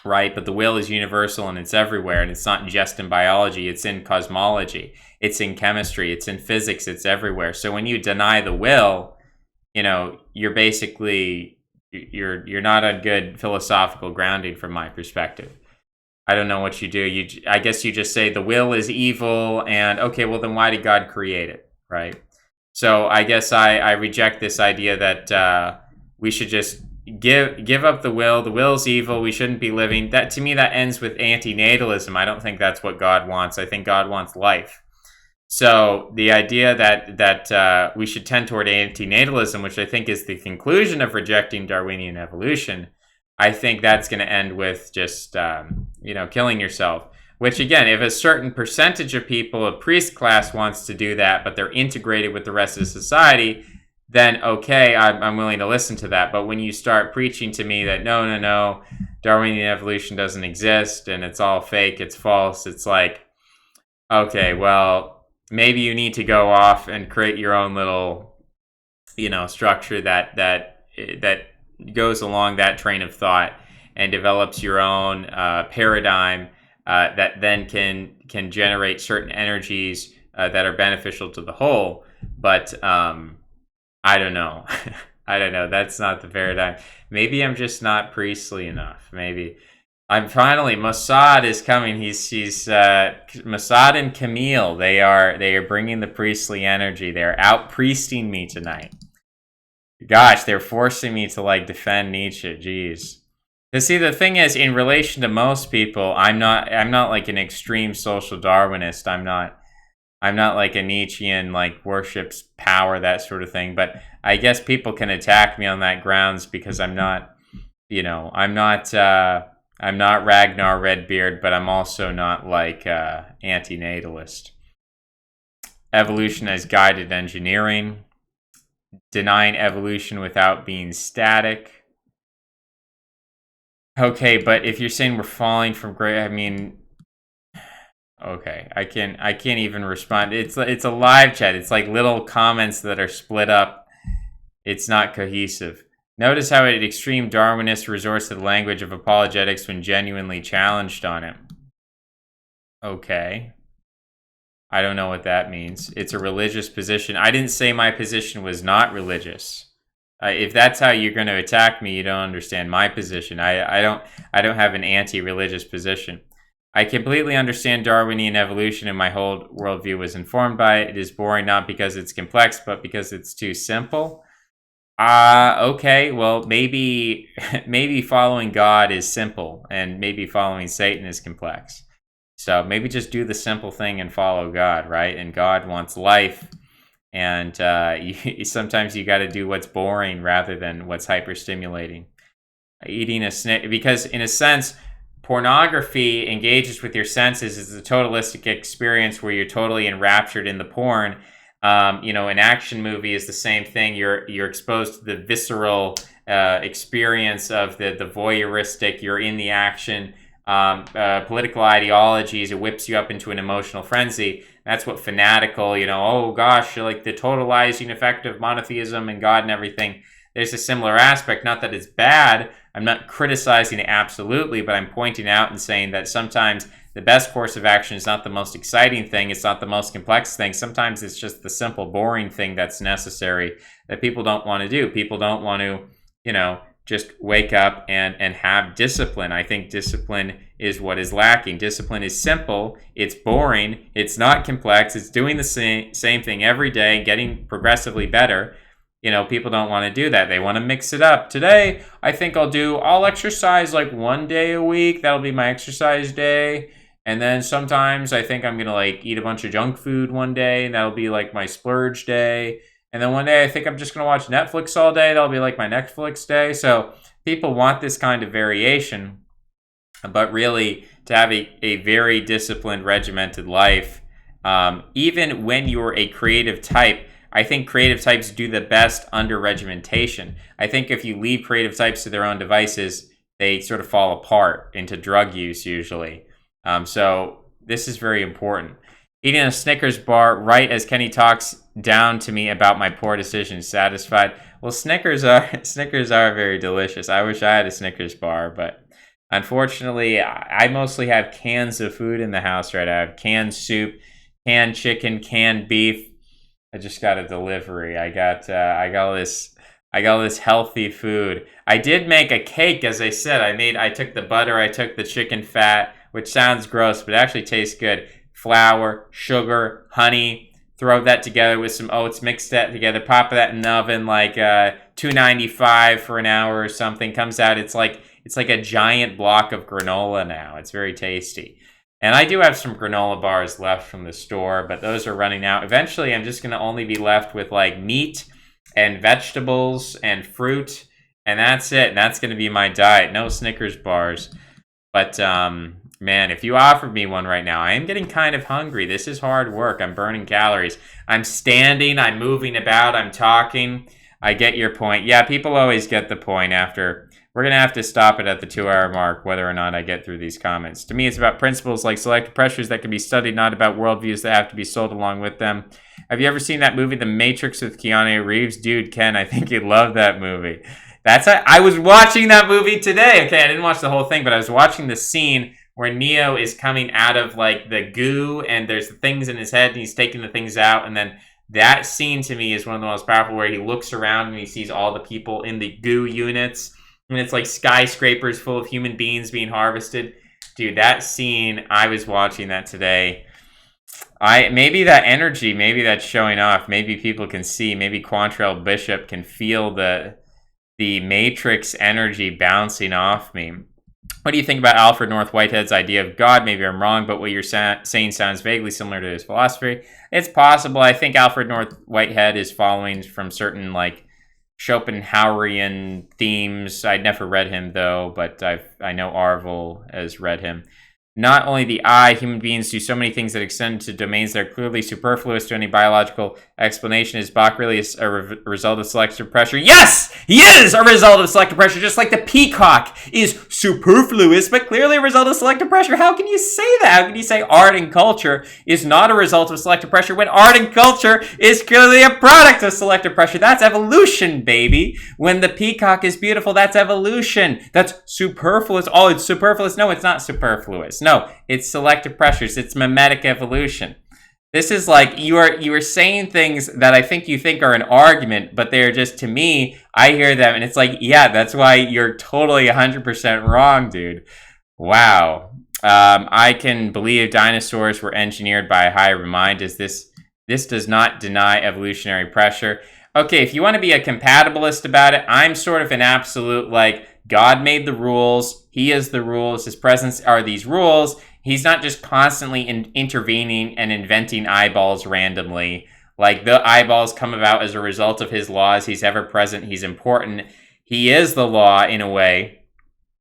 right? But the will is universal and it's everywhere, and it's not just in biology. It's in cosmology. It's in chemistry. It's in physics. It's everywhere. So when you deny the will, you're basically you're not on good philosophical grounding from my perspective. I don't know what you do. I guess you just say the will is evil, and okay, well then why did God create it, right? So I guess I reject this idea that we should just give up the will. The will's evil. We shouldn't be living. That, to me, that ends with antinatalism. I don't think that's what God wants. I think God wants life. So the idea that we should tend toward antinatalism, which I think is the conclusion of rejecting Darwinian evolution, I think that's going to end with just, killing yourself. Which, again, if a certain percentage of people, a priest class wants to do that, but they're integrated with the rest of society, then okay, I'm willing to listen to that. But when you start preaching to me that no, Darwinian evolution doesn't exist and it's all fake, it's false, it's like, okay, well, maybe you need to go off and create your own little, structure that goes along that train of thought and develops your own paradigm that then can generate certain energies that are beneficial to the whole. But I don't know. I don't know. That's not the paradigm. Maybe I'm just not priestly enough. Maybe I'm finally. Mossad is coming. He's Mossad and Camille. They are bringing the priestly energy. They're out priesting me tonight. Gosh, they're forcing me to like defend Nietzsche. Jeez. Because see, the thing is, in relation to most people, I'm not like an extreme social Darwinist. I'm not like a Nietzschean, like worships power, that sort of thing. But I guess people can attack me on that grounds because I'm not, I'm not Ragnar Redbeard, but I'm also not like anti-natalist. Evolution as guided engineering. Denying evolution without being static. Okay, but if you're saying we're falling from great, I mean, okay, I can't even respond. It's a live chat. It's like little comments that are split up. It's not cohesive. Notice how an extreme Darwinist resorts to the language of apologetics when genuinely challenged on it. Okay. I don't know what that means. It's a religious position. I didn't say my position was not religious. If that's how you're going to attack me, you don't understand my position. I don't have an anti-religious position. I completely understand Darwinian evolution, and my whole worldview was informed by it. It is boring not because it's complex, but because it's too simple. Okay. Well, maybe following God is simple, and maybe following Satan is complex. So maybe just do the simple thing and follow God, right? And God wants life. And sometimes you got to do what's boring rather than what's hyper-stimulating. Eating a snake, because in a sense, pornography engages with your senses. It's a totalistic experience where you're totally enraptured in the porn. An action movie is the same thing. You're exposed to the visceral experience of the voyeuristic. You're in the action. Political ideologies, it whips you up into an emotional frenzy. That's what fanatical, oh gosh, like the totalizing effect of monotheism and God and everything. There's a similar aspect, not that it's bad. I'm not criticizing it absolutely, but I'm pointing out and saying that sometimes the best course of action is not the most exciting thing. It's not the most complex thing. Sometimes it's just the simple, boring thing that's necessary that people don't want to do. People don't want to, just wake up and have discipline. I think discipline is what is lacking. Discipline is simple. It's boring. It's not complex. It's doing the same thing every day, getting progressively better. People don't want to do that. They want to mix it up. Today, I think I'll exercise like 1 day a week. That'll be my exercise day. And then sometimes I think I'm going to like eat a bunch of junk food one day, and that'll be like my splurge day. And then one day I think I'm just going to watch Netflix all day. That'll be like my Netflix day. So people want this kind of variation. But really, to have a very disciplined, regimented life, even when you're a creative type, I think creative types do the best under regimentation. I think if you leave creative types to their own devices, they sort of fall apart into drug use usually. So this is very important. Eating a Snickers bar right as Kenny talks down to me about my poor decisions. Satisfied? Well, Snickers are very delicious. I wish I had a Snickers bar, but unfortunately, I mostly have cans of food in the house right now. I have canned soup, canned chicken, canned beef. I just got a delivery. I got all this healthy food. I did make a cake, as I said. I took the butter, I took the chicken fat, which sounds gross, but it actually tastes good. Flour, sugar, honey, throw that together with some oats, mix that together, pop that in the oven like 295 for an hour or something. Comes out, it's like a giant block of granola now. It's very tasty. And I do have some granola bars left from the store, but those are running out. Eventually, I'm just going to only be left with like meat and vegetables and fruit, and that's it. And that's going to be my diet. No Snickers bars. But man, if you offered me one right now, I am getting kind of hungry. This is hard work. I'm burning calories. I'm standing, I'm moving about, I'm talking. I get your point. Yeah, people always get the point after. We're going to have to stop it at the 2-hour mark, whether or not I get through these comments. To me, it's about principles like selective pressures that can be studied, not about worldviews that have to be sold along with them. Have you ever seen that movie, The Matrix, with Keanu Reeves? Dude, Ken, I think you'd love that movie. I was watching that movie today. Okay, I didn't watch the whole thing, but I was watching the scene where Neo is coming out of like the goo and there's the things in his head and he's taking the things out. And then that scene to me is one of the most powerful, where he looks around and he sees all the people in the goo units And it's like skyscrapers full of human beings being harvested. Dude, that scene, I was watching that today. Maybe that energy, maybe that's showing off. Maybe people can see, maybe Quantrell Bishop can feel the Matrix energy bouncing off me. What do you think about Alfred North Whitehead's idea of God? Maybe I'm wrong, but what you're saying sounds vaguely similar to his philosophy. It's possible. I think Alfred North Whitehead is following from certain like Schopenhauerian themes. I'd never read him though, but I know Arvel has read him. Not only the I, human beings do so many things that extend to domains that are clearly superfluous to any biological explanation. Is Bach really a result of selective pressure? Yes! He is a result of selective pressure, just like the peacock is superfluous, but clearly a result of selective pressure. How can you say that? How can you say art and culture is not a result of selective pressure when art and culture is clearly a product of selective pressure? That's evolution, baby. When the peacock is beautiful, that's evolution. That's superfluous. Oh, it's superfluous. No, it's not superfluous. No, it's selective pressures. It's mimetic evolution. This is like you are saying things that I think you think are an argument, but they're just, to me, I hear them and it's like, yeah, that's why you're totally 100% wrong, dude. Wow. I can believe dinosaurs were engineered by a higher mind. This does not deny evolutionary pressure. Okay, if you want to be a compatibilist about it, I'm sort of an absolute, like, God made the rules. He is the rules. His presence are these rules. He's not just constantly intervening and inventing eyeballs randomly. Like, the eyeballs come about as a result of his laws. He's ever present. He's important. He is the law in a way.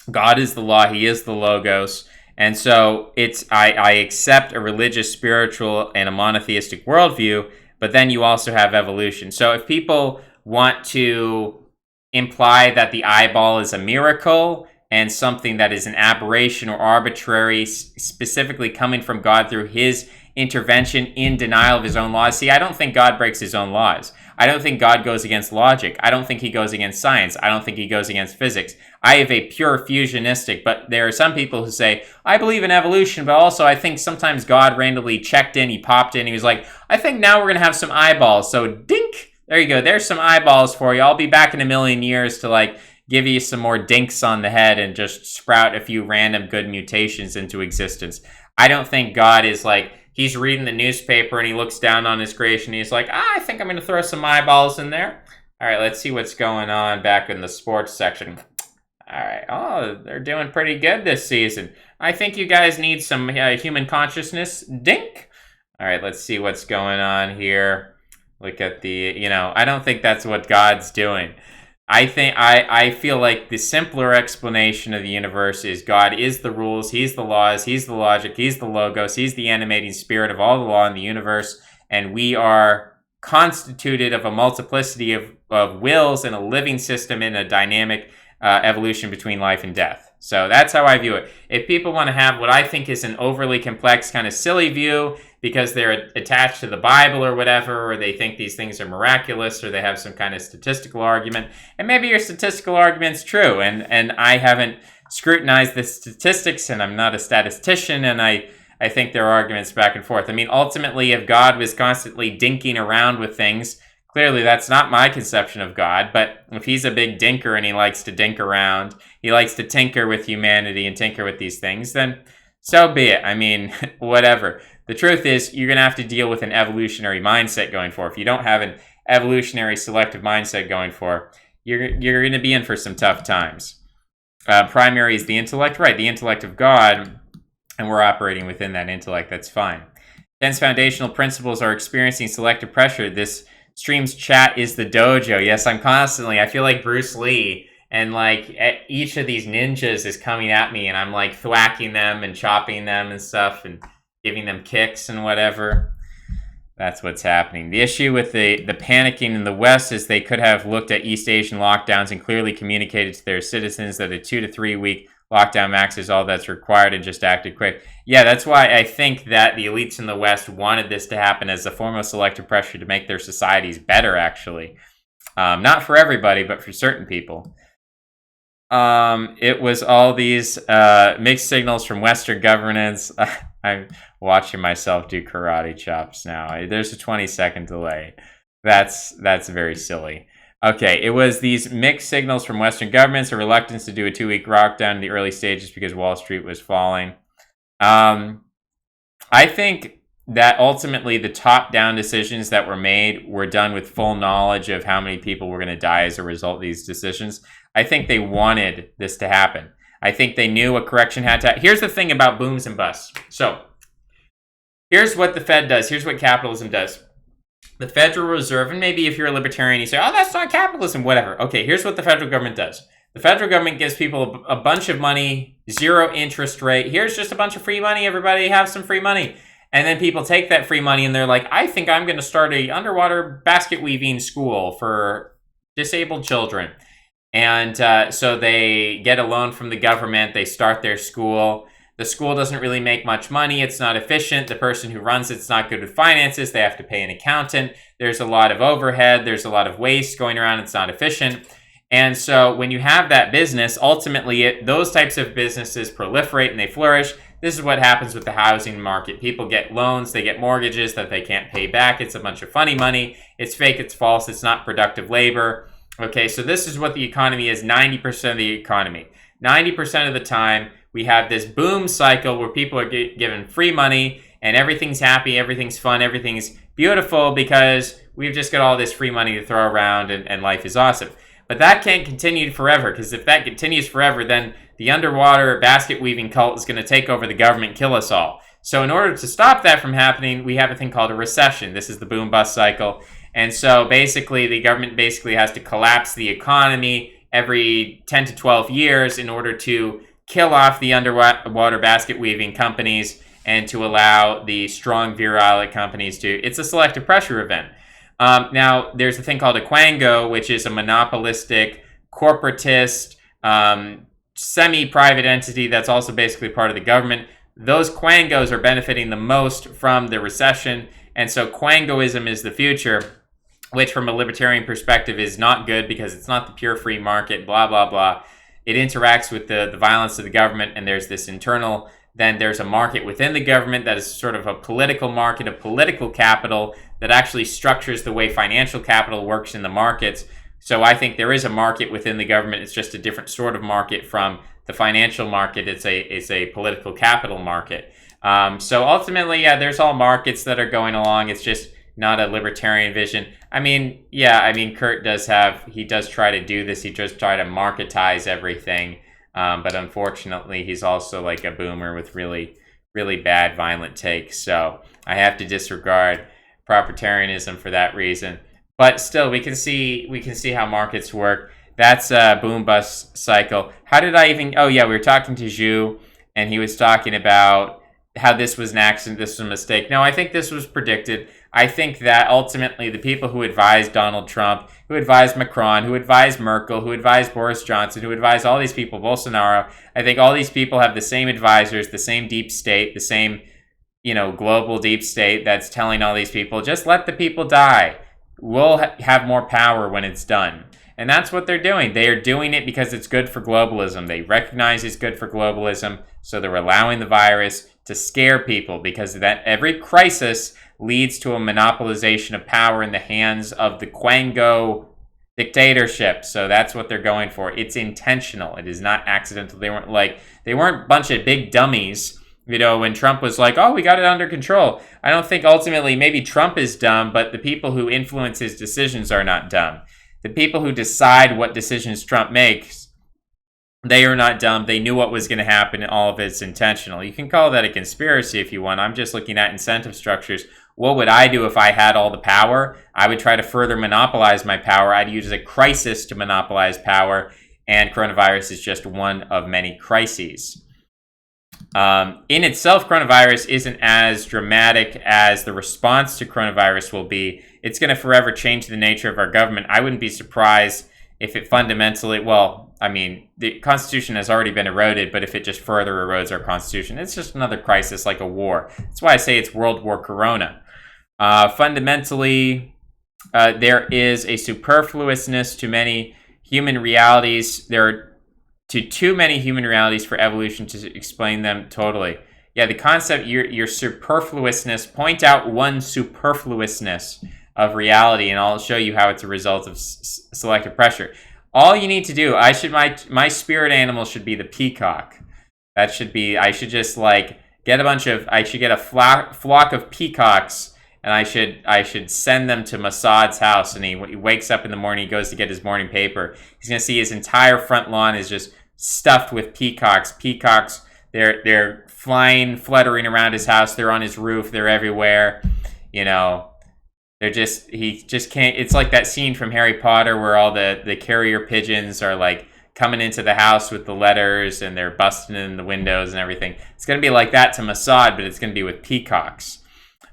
God is the law. He is the logos. And so I accept a religious, spiritual, and a monotheistic worldview, but then you also have evolution. So if people want to imply that the eyeball is a miracle and something that is an aberration or arbitrary, specifically coming from God through his intervention in denial of his own laws. See, I don't think God breaks his own laws. I don't think God goes against logic. I don't think he goes against science. I don't think he goes against physics. I have a pure fusionistic, but there are some people who say, I believe in evolution, but also I think sometimes God randomly checked in, he popped in, he was like, I think now we're going to have some eyeballs. So dink, there you go. There's some eyeballs for you. I'll be back in a million years to like give you some more dinks on the head and just sprout a few random good mutations into existence. I don't think God is like, he's reading the newspaper and he looks down on his creation and he's like, I think I'm going to throw some eyeballs in there. All right, let's see what's going on back in the sports section. All right, oh, they're doing pretty good this season. I think you guys need some human consciousness. Dink. All right, let's see what's going on here. Look at the, I don't think that's what God's doing. I feel like the simpler explanation of the universe is God is the rules, he's the laws, he's the logic, he's the logos, he's the animating spirit of all the law in the universe, and we are constituted of a multiplicity of wills in a living system in a dynamic evolution between life and death. So that's how I view it. If people want to have what I think is an overly complex kind of silly view because they're attached to the Bible or whatever, or they think these things are miraculous, or they have some kind of statistical argument, and maybe your statistical argument's true, and I haven't scrutinized the statistics, and I'm not a statistician, and I think there are arguments back and forth. I mean, ultimately, if God was constantly dinking around with things, clearly that's not my conception of God, but if he's a big dinker and he likes to dink around, he likes to tinker with humanity and tinker with these things, then so be it. I mean, whatever. The truth is, you're going to have to deal with an evolutionary mindset going forward. If you don't have an evolutionary selective mindset going forward, you're going to be in for some tough times. Primary is the intellect, right? The intellect of God, and we're operating within that intellect. That's fine. Ken's foundational principles are experiencing selective pressure. This stream's chat is the dojo. Yes, I feel like Bruce Lee, and like each of these ninjas is coming at me, and I'm like thwacking them and chopping them and stuff and giving them kicks and whatever. That's what's happening. The issue with the panicking in the West is they could have looked at East Asian lockdowns and clearly communicated to their citizens that a 2 to 3 week lockdown max is all that's required and just acted quick. Yeah, that's why I think that the elites in the West wanted this to happen as a form of selective pressure to make their societies better, actually. Not for everybody, but for certain people. It was all these mixed signals from Western governance. I'm watching myself do karate chops now. There's a 20-second delay. That's very silly. Okay, it was these mixed signals from Western governments, a reluctance to do a 2-week lockdown in the early stages because Wall Street was falling. I think that ultimately the top-down decisions that were made were done with full knowledge of how many people were going to die as a result of these decisions. I think they wanted this to happen. I think they knew a correction had to happen. Here's the thing about booms and busts. So, here's what the Fed does. Here's what capitalism does. The Federal Reserve, and maybe if you're a libertarian, you say, oh, that's not capitalism, whatever. Okay, here's what the federal government does. The federal government gives people a bunch of money, 0 interest rate. Here's just a bunch of free money. Everybody have some free money. And then people take that free money and they're like, I think I'm going to start a underwater basket weaving school for disabled children. And so they get a loan from the government. They start their school. The school doesn't really make much money. It's not efficient. The person who runs it's not good with finances. They have to pay an accountant. There's a lot of overhead. There's a lot of waste going around. It's not efficient. And so when you have that business, ultimately those types of businesses proliferate and they flourish. This is what happens with the housing market. People get loans, they get mortgages that they can't pay back. It's a bunch of funny money. It's fake, it's false, it's not productive labor. Okay, so this is what the economy is, 90% of the economy. 90% of the time, we have this boom cycle where people are given free money and everything's happy, everything's fun, everything's beautiful because we've just got all this free money to throw around and life is awesome. But that can't continue forever, because if that continues forever, then the underwater basket weaving cult is going to take over the government, kill us all. So in order to stop that from happening, we have a thing called a recession. This is the boom-bust cycle. And so basically, the government basically has to collapse the economy every 10 to 12 years in order to kill off the underwater basket weaving companies and to allow the strong virile companies to... It's a selective pressure event. Now, there's a thing called a quango, which is a monopolistic, corporatist, semi-private entity that's also basically part of the government. Those quangos are benefiting the most from the recession, and so quangoism is the future, which from a libertarian perspective is not good because it's not the pure free market, blah, blah, blah. It interacts with the violence of the government, and there's this internal... Then there's a market within the government that is sort of a political market, a political capital that actually structures the way financial capital works in the markets. So I think there is a market within the government. It's just a different sort of market from the financial market. It's a political capital market. So ultimately, yeah, there's all markets that are going along. It's just not a libertarian vision. Kurt does try to do this. He does try to marketize everything. But unfortunately, he's also like a boomer with really, really bad, violent takes. So I have to disregard proprietarianism for that reason. But still, we can see how markets work. That's a boom-bust cycle. How did I even... Oh, yeah, we were talking to Zhu, and he was talking about how this was an accident, this was a mistake. No, I think this was predicted. I think that ultimately the people who advised Donald Trump, who advised Macron, who advised Merkel, who advised Boris Johnson, who advised all these people, Bolsonaro, I think all these people have the same advisors, the same deep state, the same, global deep state that's telling all these people, just let the people die. We'll have more power when it's done. And that's what they're doing. They are doing it because it's good for globalism. They recognize it's good for globalism, so they're allowing the virus to scare people because that every crisis leads to a monopolization of power in the hands of the Quango dictatorship. So that's what they're going for. It's intentional. It is not accidental. They weren't a bunch of big dummies, when Trump was like, oh, we got it under control. I don't think ultimately maybe Trump is dumb, but the people who influence his decisions are not dumb. The people who decide what decisions Trump makes, they are not dumb. They knew what was going to happen, and all of it's intentional. You can call that a conspiracy if you want. I'm just looking at incentive structures. What would I do if I had all the power? I would try to further monopolize my power. I'd use a crisis to monopolize power, and coronavirus is just one of many crises. In itself, coronavirus isn't as dramatic as the response to coronavirus will be. It's going to forever change the nature of our government. I wouldn't be surprised if it fundamentally, the Constitution has already been eroded, but if it just further erodes our Constitution, it's just another crisis like a war. That's why I say it's World War Corona. Fundamentally, there is a superfluousness to many human realities. There are too many human realities for evolution to explain them totally. Yeah, the concept, your superfluousness, point out one superfluousness of reality, and I'll show you how it's a result of selective pressure. All you need to do, my spirit animal should be the peacock. That should be, I should just like get I should get a flock of peacocks, and I should send them to Massad's house, and he wakes up in the morning, he goes to get his morning paper. He's going to see his entire front lawn is just stuffed with peacocks. Peacocks, they're flying, fluttering around his house. They're on his roof. They're everywhere. You know, he just can't. It's like that scene from Harry Potter where all the carrier pigeons are like coming into the house with the letters, and they're busting in the windows and everything. It's going to be like that to Mossad, but it's going to be with peacocks.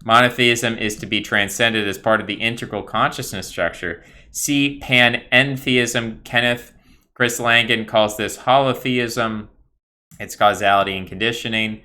Monotheism is to be transcended as part of the integral consciousness structure. See panentheism. Chris Langan calls this holotheism. It's causality and conditioning.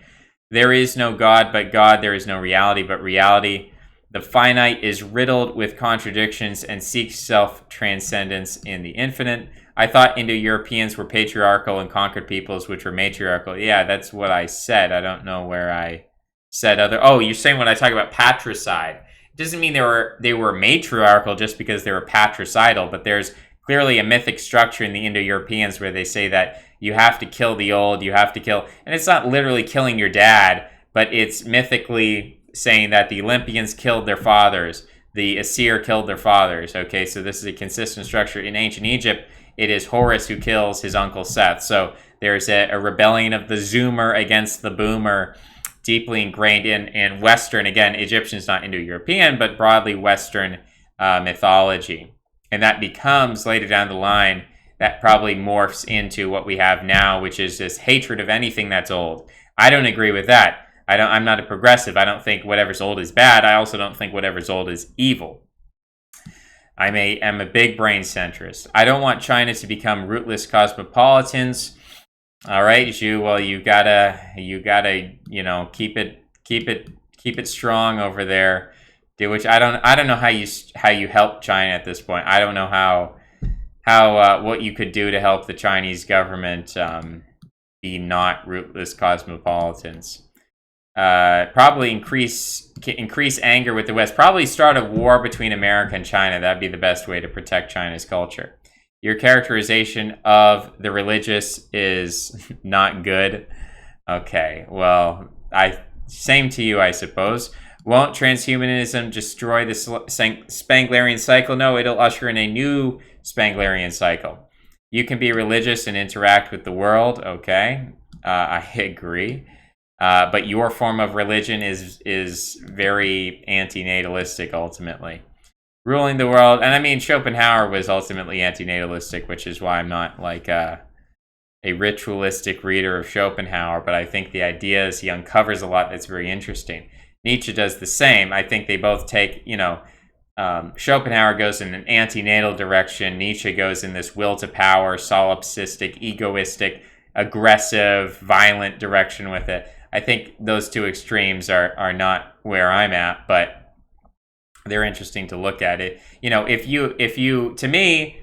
There is no God but God. There is no reality but reality. The finite is riddled with contradictions and seeks self-transcendence in the infinite. I thought Indo-Europeans were patriarchal and conquered peoples which were matriarchal. Yeah, that's what I said. I don't know where I said other. Oh, you're saying when I talk about patricide. It doesn't mean they were matriarchal just because they were patricidal, but there's clearly a mythic structure in the Indo-Europeans where they say that you have to kill the old, you have to kill, and it's not literally killing your dad, but it's mythically saying that the Olympians killed their fathers, the Asir killed their fathers. Okay, so this is a consistent structure. In ancient Egypt, it is Horus who kills his uncle Seth. So there's a rebellion of the Zoomer against the Boomer, deeply ingrained in Western, again, Egyptian's not Indo-European, but broadly Western mythology. And that becomes, later down the line, that probably morphs into what we have now, which is this hatred of anything that's old. I don't agree with that. I'm not a progressive. I don't think whatever's old is bad. I also don't think whatever's old is evil. I'm a big brain centrist. I don't want China to become rootless cosmopolitans. All right, Zhu. Well, you gotta, keep it strong over there. Which I don't know how you help China at this point. I don't know how what you could do to help the Chinese government be not rootless cosmopolitans. Probably increase anger with the West. Probably start a war between America and China. That'd be the best way to protect China's culture. Your characterization of the religious is not good. Okay, well, same to you, I suppose. Won't transhumanism destroy the Spenglerian cycle? No, it'll usher in a new Spenglerian cycle. You can be religious and interact with the world. Okay, I agree. But your form of religion is very antinatalistic, ultimately. Ruling the world, and I mean, Schopenhauer was ultimately antinatalistic, which is why I'm not like a ritualistic reader of Schopenhauer, but I think the ideas he uncovers a lot that's very interesting. Nietzsche does the same. I think they both take, Schopenhauer goes in an antinatal direction. Nietzsche goes in this will to power, solipsistic, egoistic, aggressive, violent direction with it. I think those two extremes are not where I'm at, but they're interesting to look at it. If you, to me,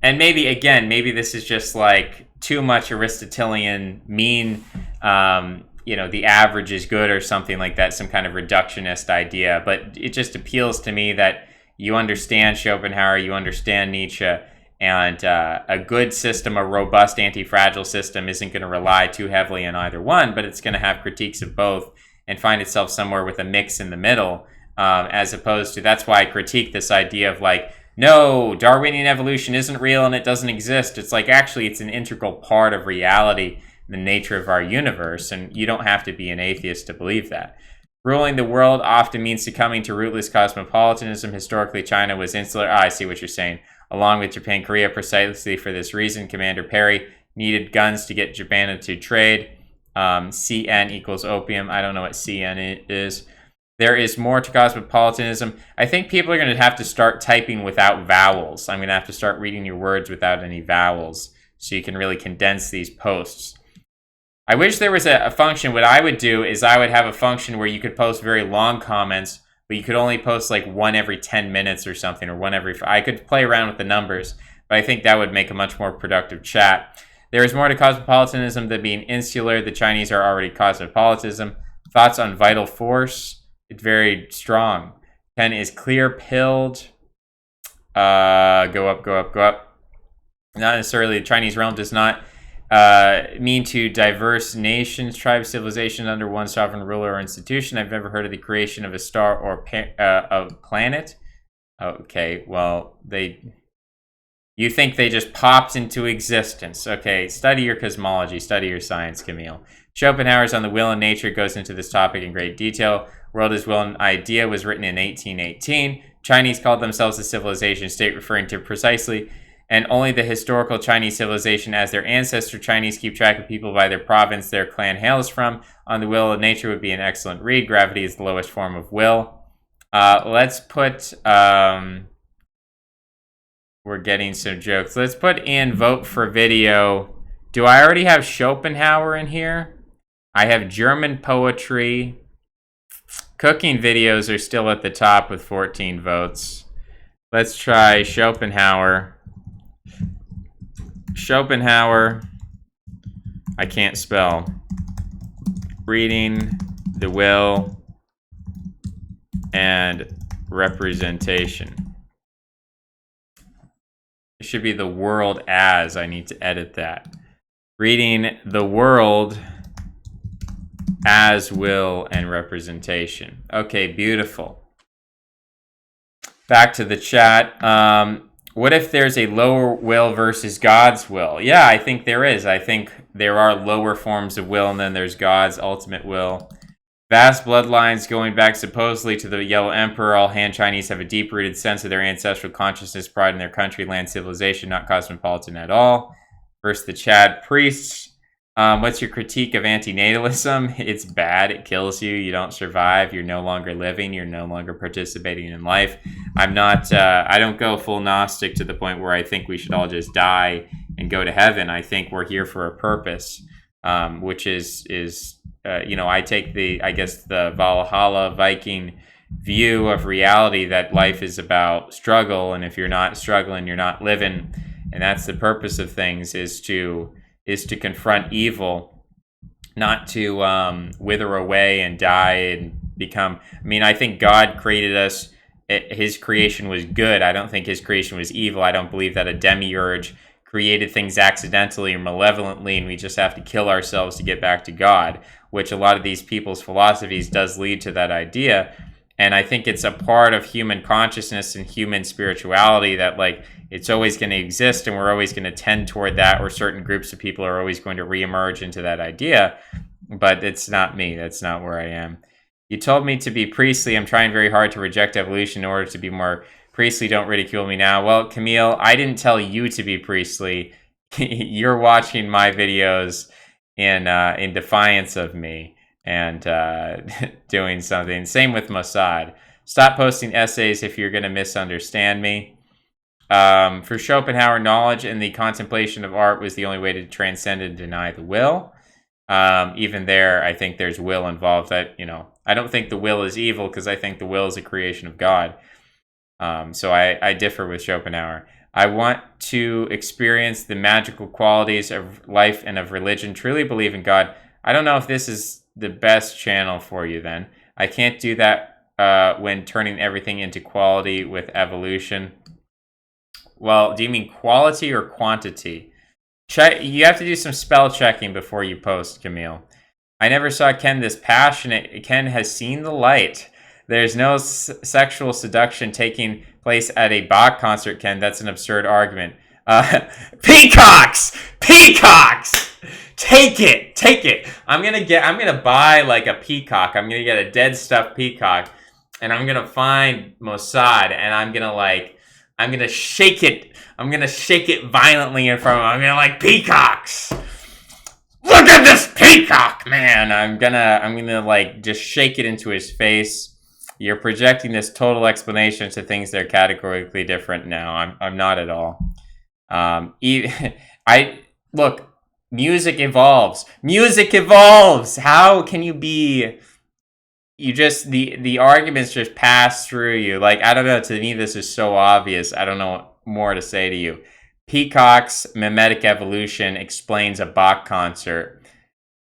and maybe this is just like too much Aristotelian mean, the average is good or something like that, some kind of reductionist idea. But it just appeals to me that you understand Schopenhauer, you understand Nietzsche, and a good system, a robust anti-fragile system isn't going to rely too heavily on either one, but it's going to have critiques of both and find itself somewhere with a mix in the middle, as opposed to, that's why I critique this idea of like, no, Darwinian evolution isn't real and it doesn't exist. It's like, actually, it's an integral part of reality, the nature of our universe, and you don't have to be an atheist to believe that. Ruling the world often means succumbing to rootless cosmopolitanism. Historically, China was insular. I see what you're saying. Along with Japan, Korea, precisely for this reason, Commander Perry needed guns to get Japan into trade. CN equals opium. I don't know what CN is. There is more to cosmopolitanism. I think people are going to have to start typing without vowels. I'm going to have to start reading your words without any vowels so you can really condense these posts. I wish there was a function. What I would do is I would have a function where you could post very long comments, but you could only post like one every 10 minutes or something, or one every... I could play around with the numbers, but I think that would make a much more productive chat. There is more to cosmopolitanism than being insular. The Chinese are already cosmopolitanism. Thoughts on vital force? It's very strong. Ken is clear-pilled. Go up, go up, go up. Not necessarily the Chinese realm does not mean to diverse nations, tribes, civilizations under one sovereign ruler or institution. I've never heard of the creation of a star or a planet. Okay, well, you think they just popped into existence. Okay, study your cosmology, study your science, Camille. Schopenhauer's On the Will and Nature goes into this topic in great detail. World as Will and Idea was written in 1818. Chinese called themselves a civilization state, referring to precisely and only the historical Chinese civilization as their ancestor. Chinese keep track of people by their province their clan hails from. On the Will of Nature would be an excellent read. Gravity is the lowest form of will. Let's put... we're getting some jokes. Let's put in vote for video. Do I already have Schopenhauer in here? I have German poetry. Cooking videos are still at the top with 14 votes. Let's try Schopenhauer. Schopenhauer. I can't spell. Reading the Will and Representation. It should be the world as. I need to edit that. Reading the world as will and representation. Okay, beautiful. Back to the chat. What if there's a lower will versus God's will? Yeah, I think there is. I think there are lower forms of will, and then there's God's ultimate will. Vast bloodlines going back supposedly to the Yellow Emperor. All Han Chinese have a deep-rooted sense of their ancestral consciousness, pride in their country, land, civilization, not cosmopolitan at all. Versus the Chad priests. What's your critique of antinatalism? It's bad. It kills you. You don't survive. You're no longer living. You're no longer participating in life. I'm not, I don't go full Gnostic to the point where I think we should all just die and go to heaven. I think we're here for a purpose, which is I take the Valhalla Viking view of reality that life is about struggle. And if you're not struggling, you're not living. And that's the purpose of things, is to confront evil, not to wither away and die and become. I mean, I think God created us. His creation was good. I don't think his creation was evil. I don't believe that a demiurge created things accidentally or malevolently, and we just have to kill ourselves to get back to God, which a lot of these people's philosophies does lead to that idea. And I think it's a part of human consciousness and human spirituality that, like, it's always going to exist, and we're always going to tend toward that, or certain groups of people are always going to reemerge into that idea. But it's not me. That's not where I am. You told me to be priestly. I'm trying very hard to reject evolution in order to be more priestly. Don't ridicule me now. Well, Camille, I didn't tell you to be priestly. You're watching my videos in defiance of me and doing something. Same with Mossad. Stop posting essays if you're going to misunderstand me. For Schopenhauer, knowledge and the contemplation of art was the only way to transcend and deny the will. Even there, I think there's will involved. That, I don't think the will is evil, because I think the will is a creation of God. So I differ with Schopenhauer. I want to experience the magical qualities of life and of religion. Truly believe in God. I don't know if this is the best channel for you then. I can't do that when turning everything into quality with evolution. Well, do you mean quality or quantity? You have to do some spell checking before you post, Camille. I never saw Ken this passionate. Ken has seen the light. There's no sexual seduction taking place at a Bach concert, Ken. That's an absurd argument. Peacocks! Peacocks! Take it! I'm gonna buy like a peacock. I'm gonna get a dead stuffed peacock, and I'm gonna find Mossad, and I'm gonna shake it. I'm gonna shake it violently in front of him. I'm gonna like, peacocks! Look at this peacock, man! I'm gonna like just shake it into his face. You're projecting this total explanation to things that are categorically different now. I'm not at all. Look, music evolves. Music evolves! How can you be... the arguments just pass through you. Like, I don't know, to me this is so obvious. I don't know what more to say to you. Peacock's mimetic evolution explains a Bach concert.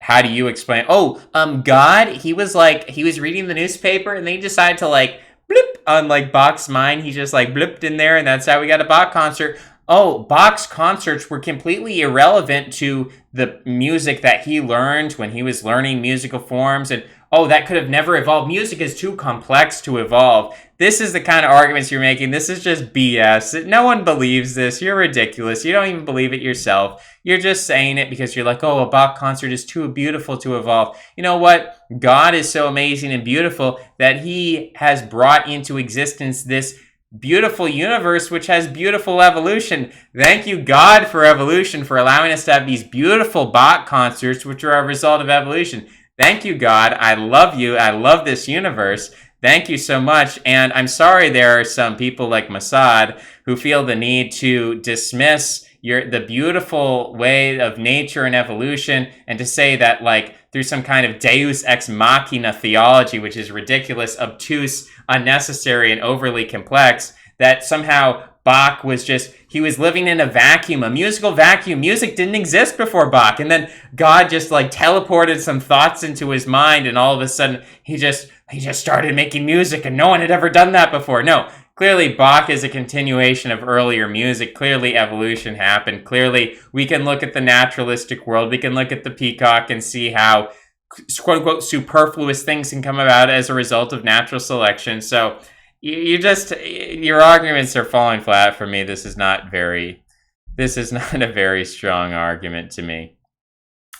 How do you explain? God, he was reading the newspaper and then he decided to like, bloop, on like Bach's mind, he just like blipped in there, and that's how we got a Bach concert. Oh, Bach's concerts were completely irrelevant to the music that he learned when he was learning musical forms, and oh, that could have never evolved. Music is too complex to evolve. This is the kind of arguments you're making. This is just BS. No one believes this. You're ridiculous. You don't even believe it yourself. You're just saying it because you're like, oh, a Bach concert is too beautiful to evolve. You know what? God is so amazing and beautiful that he has brought into existence this beautiful universe which has beautiful evolution. Thank you, God, for evolution, for allowing us to have these beautiful Bach concerts which are a result of evolution. Thank you, God. I love you. I love this universe. Thank you so much. And I'm sorry there are some people like Mossad who feel the need to dismiss the beautiful way of nature and evolution, and to say that like through some kind of deus ex machina theology, which is ridiculous, obtuse, unnecessary, and overly complex, that somehow Bach was he was living in a vacuum, a musical vacuum. Music didn't exist before Bach. And then God just like teleported some thoughts into his mind, and all of a sudden he just started making music, and no one had ever done that before. No, clearly Bach is a continuation of earlier music. Clearly evolution happened. Clearly we can look at the naturalistic world. We can look at the peacock and see how quote unquote superfluous things can come about as a result of natural selection. So your arguments are falling flat for me. This is not a very strong argument to me.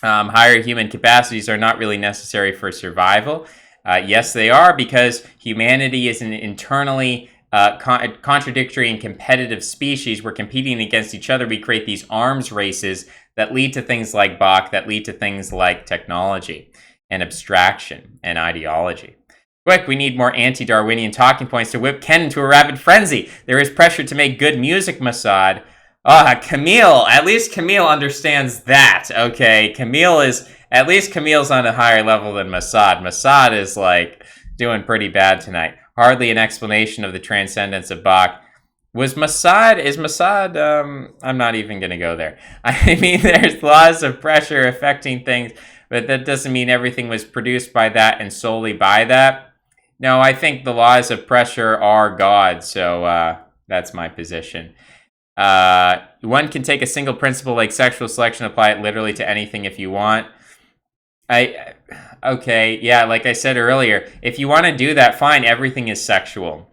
Higher human capacities are not really necessary for survival. Yes, they are, because humanity is an internally contradictory and competitive species. We're competing against each other. We create these arms races that lead to things like Bach, that lead to things like technology and abstraction and ideology. Quick, we need more anti-Darwinian talking points to whip Ken into a rabid frenzy. There is pressure to make good music, Mossad. Camille. At least Camille understands that. Okay, Camille's on a higher level than Mossad. Mossad is like doing pretty bad tonight. Hardly an explanation of the transcendence of Bach. Is Mossad, I'm not even going to go there. I mean, there's laws of pressure affecting things, but that doesn't mean everything was produced by that and solely by that. No, I think the laws of pressure are God, so that's my position. One can take a single principle like sexual selection, apply it literally to anything if you want. Okay, yeah, like I said earlier, if you want to do that, fine, everything is sexual.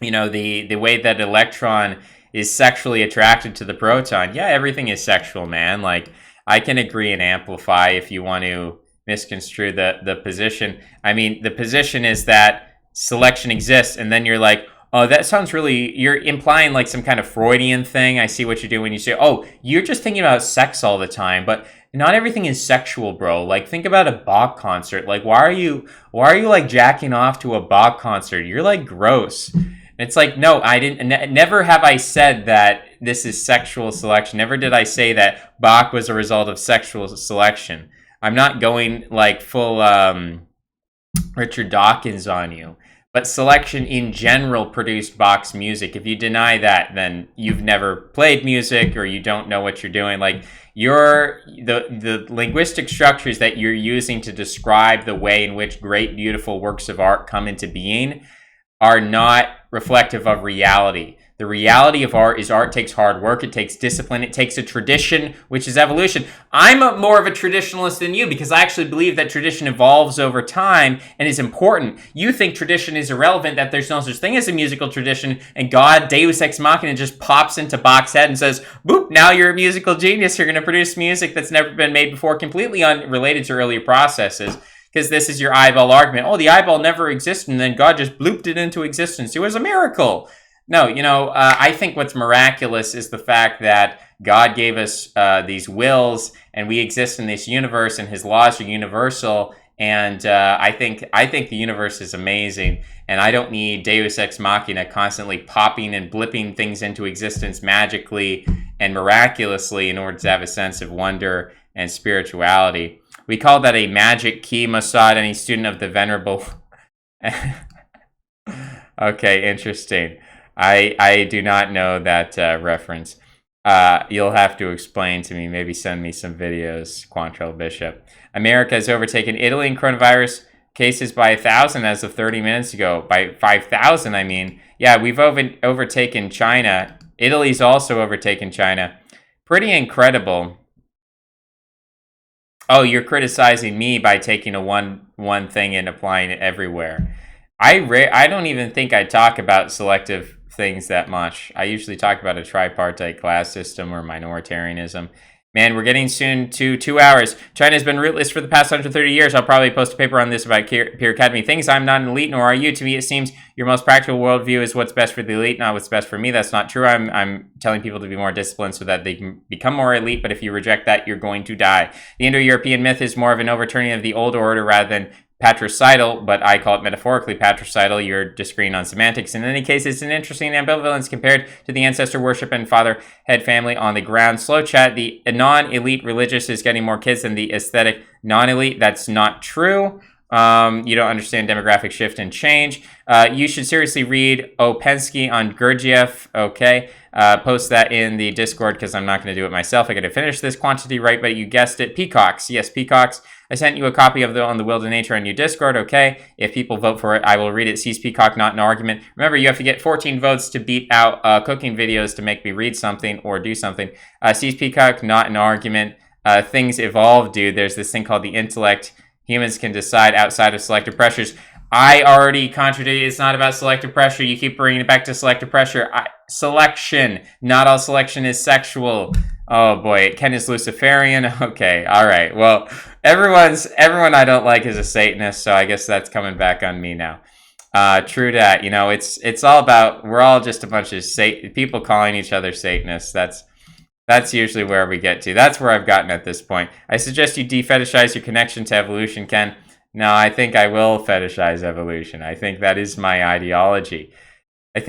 You know, the way that electron is sexually attracted to the proton, yeah, everything is sexual, man. Like, I can agree and amplify if you want to misconstrue the position. I mean, the position is that selection exists, and then you're like, oh, that sounds really, you're implying like some kind of Freudian thing. I see what you do when you say, oh, you're just thinking about sex all the time, but not everything is sexual, bro. Like, think about a Bach concert. Like, why are you like jacking off to a Bach concert? You're like gross. It's like, no, I didn't, never have I said that this is sexual selection. Never did I say that Bach was a result of sexual selection. I'm not going like full Richard Dawkins on you. But selection in general produced Bach's music. If you deny that, then you've never played music, or you don't know what you're doing. Like, the linguistic structures that you're using to describe the way in which great, beautiful works of art come into being are not reflective of reality. The reality of art is art takes hard work, it takes discipline, it takes a tradition, which is evolution. I'm more of a traditionalist than you, because I actually believe that tradition evolves over time and is important. You think tradition is irrelevant, that there's no such thing as a musical tradition, and God, Deus Ex Machina, just pops into Bach's head and says, boop, now you're a musical genius, you're going to produce music that's never been made before, completely unrelated to earlier processes. Because this is your eyeball argument. Oh, the eyeball never existed, and then God just blooped it into existence. It was a miracle. No, I think what's miraculous is the fact that God gave us these wills, and we exist in this universe, and his laws are universal. And I think the universe is amazing, and I don't need Deus Ex Machina constantly popping and blipping things into existence magically and miraculously in order to have a sense of wonder and spirituality. We call that a magic key, Mossad, any student of the Venerable. Okay, interesting. I do not know that reference. You'll have to explain to me. Maybe send me some videos, Quantrell Bishop. America has overtaken Italy in coronavirus cases by 1,000 as of 30 minutes ago. By 5,000, I mean. Yeah, we've overtaken China. Italy's also overtaken China. Pretty incredible. Oh, you're criticizing me by taking a one thing and applying it everywhere. I don't even think I talk about selective things that much. I usually talk about a tripartite class system or minoritarianism. Man, we're getting soon to 2 hours. China's been rootless for the past 130 years. I'll probably post a paper on this about Peer Academy. Things I'm not an elite, nor are you. To me, it seems your most practical worldview is what's best for the elite, not what's best for me. That's not true. I'm telling people to be more disciplined so that they can become more elite, but if you reject that, you're going to die. The Indo-European myth is more of an overturning of the old order rather than patricidal, but I call it metaphorically patricidal. You're disagreeing on semantics. In any case, it's an interesting ambivalence compared to the ancestor worship and fatherhead family on the ground. Slow chat, the non-elite religious is getting more kids than the aesthetic non-elite. That's not true. You don't understand demographic shift and change. You should seriously read Opensky on Gurdjieff. Okay. Post that in the Discord because I'm not going to do it myself. I got to finish this quantity right, but you guessed it. Peacocks. Yes, peacocks. I sent you a copy of On the Will to Nature on your Discord. Okay. If people vote for it, I will read it. Seize Peacock, not an argument. Remember, you have to get 14 votes to beat out cooking videos to make me read something or do something. Seize Peacock, not an argument. Things evolve, dude. There's this thing called the intellect. Humans can decide outside of selective pressures. I already contradicted. It's not about selective pressure. You keep bringing it back to selective pressure. Selection. Not all selection is sexual. Oh boy, Ken is Luciferian. Okay, all right. Well, everyone I don't like is a Satanist, so I guess that's coming back on me now. True that. You know, it's all about, we're all just a bunch of people calling each other Satanists. That's usually where we get to. That's where I've gotten at this point. I suggest you defetishize your connection to evolution, Ken. No, I think I will fetishize evolution. I think that is my ideology. Two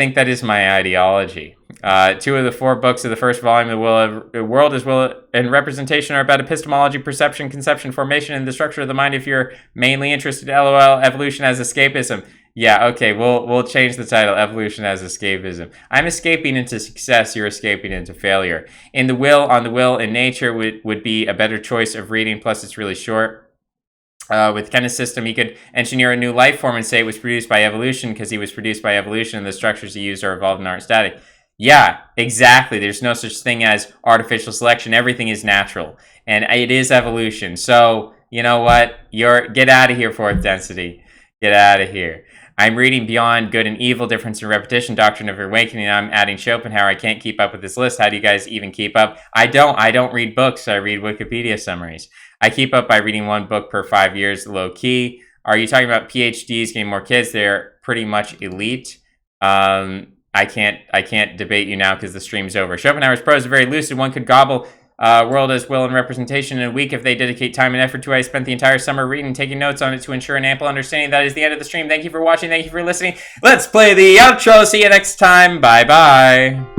of the 4 books of the first volume of The World as Will and Representation are about epistemology, perception, conception, formation, and the structure of the mind. If you're mainly interested, LOL, evolution as escapism. Yeah, okay, we'll change the title, Evolution as Escapism. I'm escaping into success, you're escaping into failure. On the Will in Nature would be a better choice of reading, plus it's really short. With Kenneth's system, he could engineer a new life form and say it was produced by evolution because he was produced by evolution and the structures he used are evolved and aren't static. Yeah, exactly. There's no such thing as artificial selection. Everything is natural, and it is evolution. So, you know what? Get out of here, fourth density. Get out of here. I'm reading Beyond Good and Evil, Difference in Repetition, Doctrine of Awakening. I'm adding Schopenhauer. I can't keep up with this list. How do you guys even keep up? I don't read books. I read Wikipedia summaries. I keep up by reading 1 book per 5 years, low key. Are you talking about PhDs getting more kids? They're pretty much elite. I can't debate you now because the stream's over. Schopenhauer's prose are very lucid. One could gobble World as Will and Representation in a week if they dedicate time and effort to it. I spent the entire summer reading and taking notes on it to ensure an ample understanding. That is the end of the stream. Thank you for watching. Thank you for listening. Let's play the outro. See you next time. Bye-bye.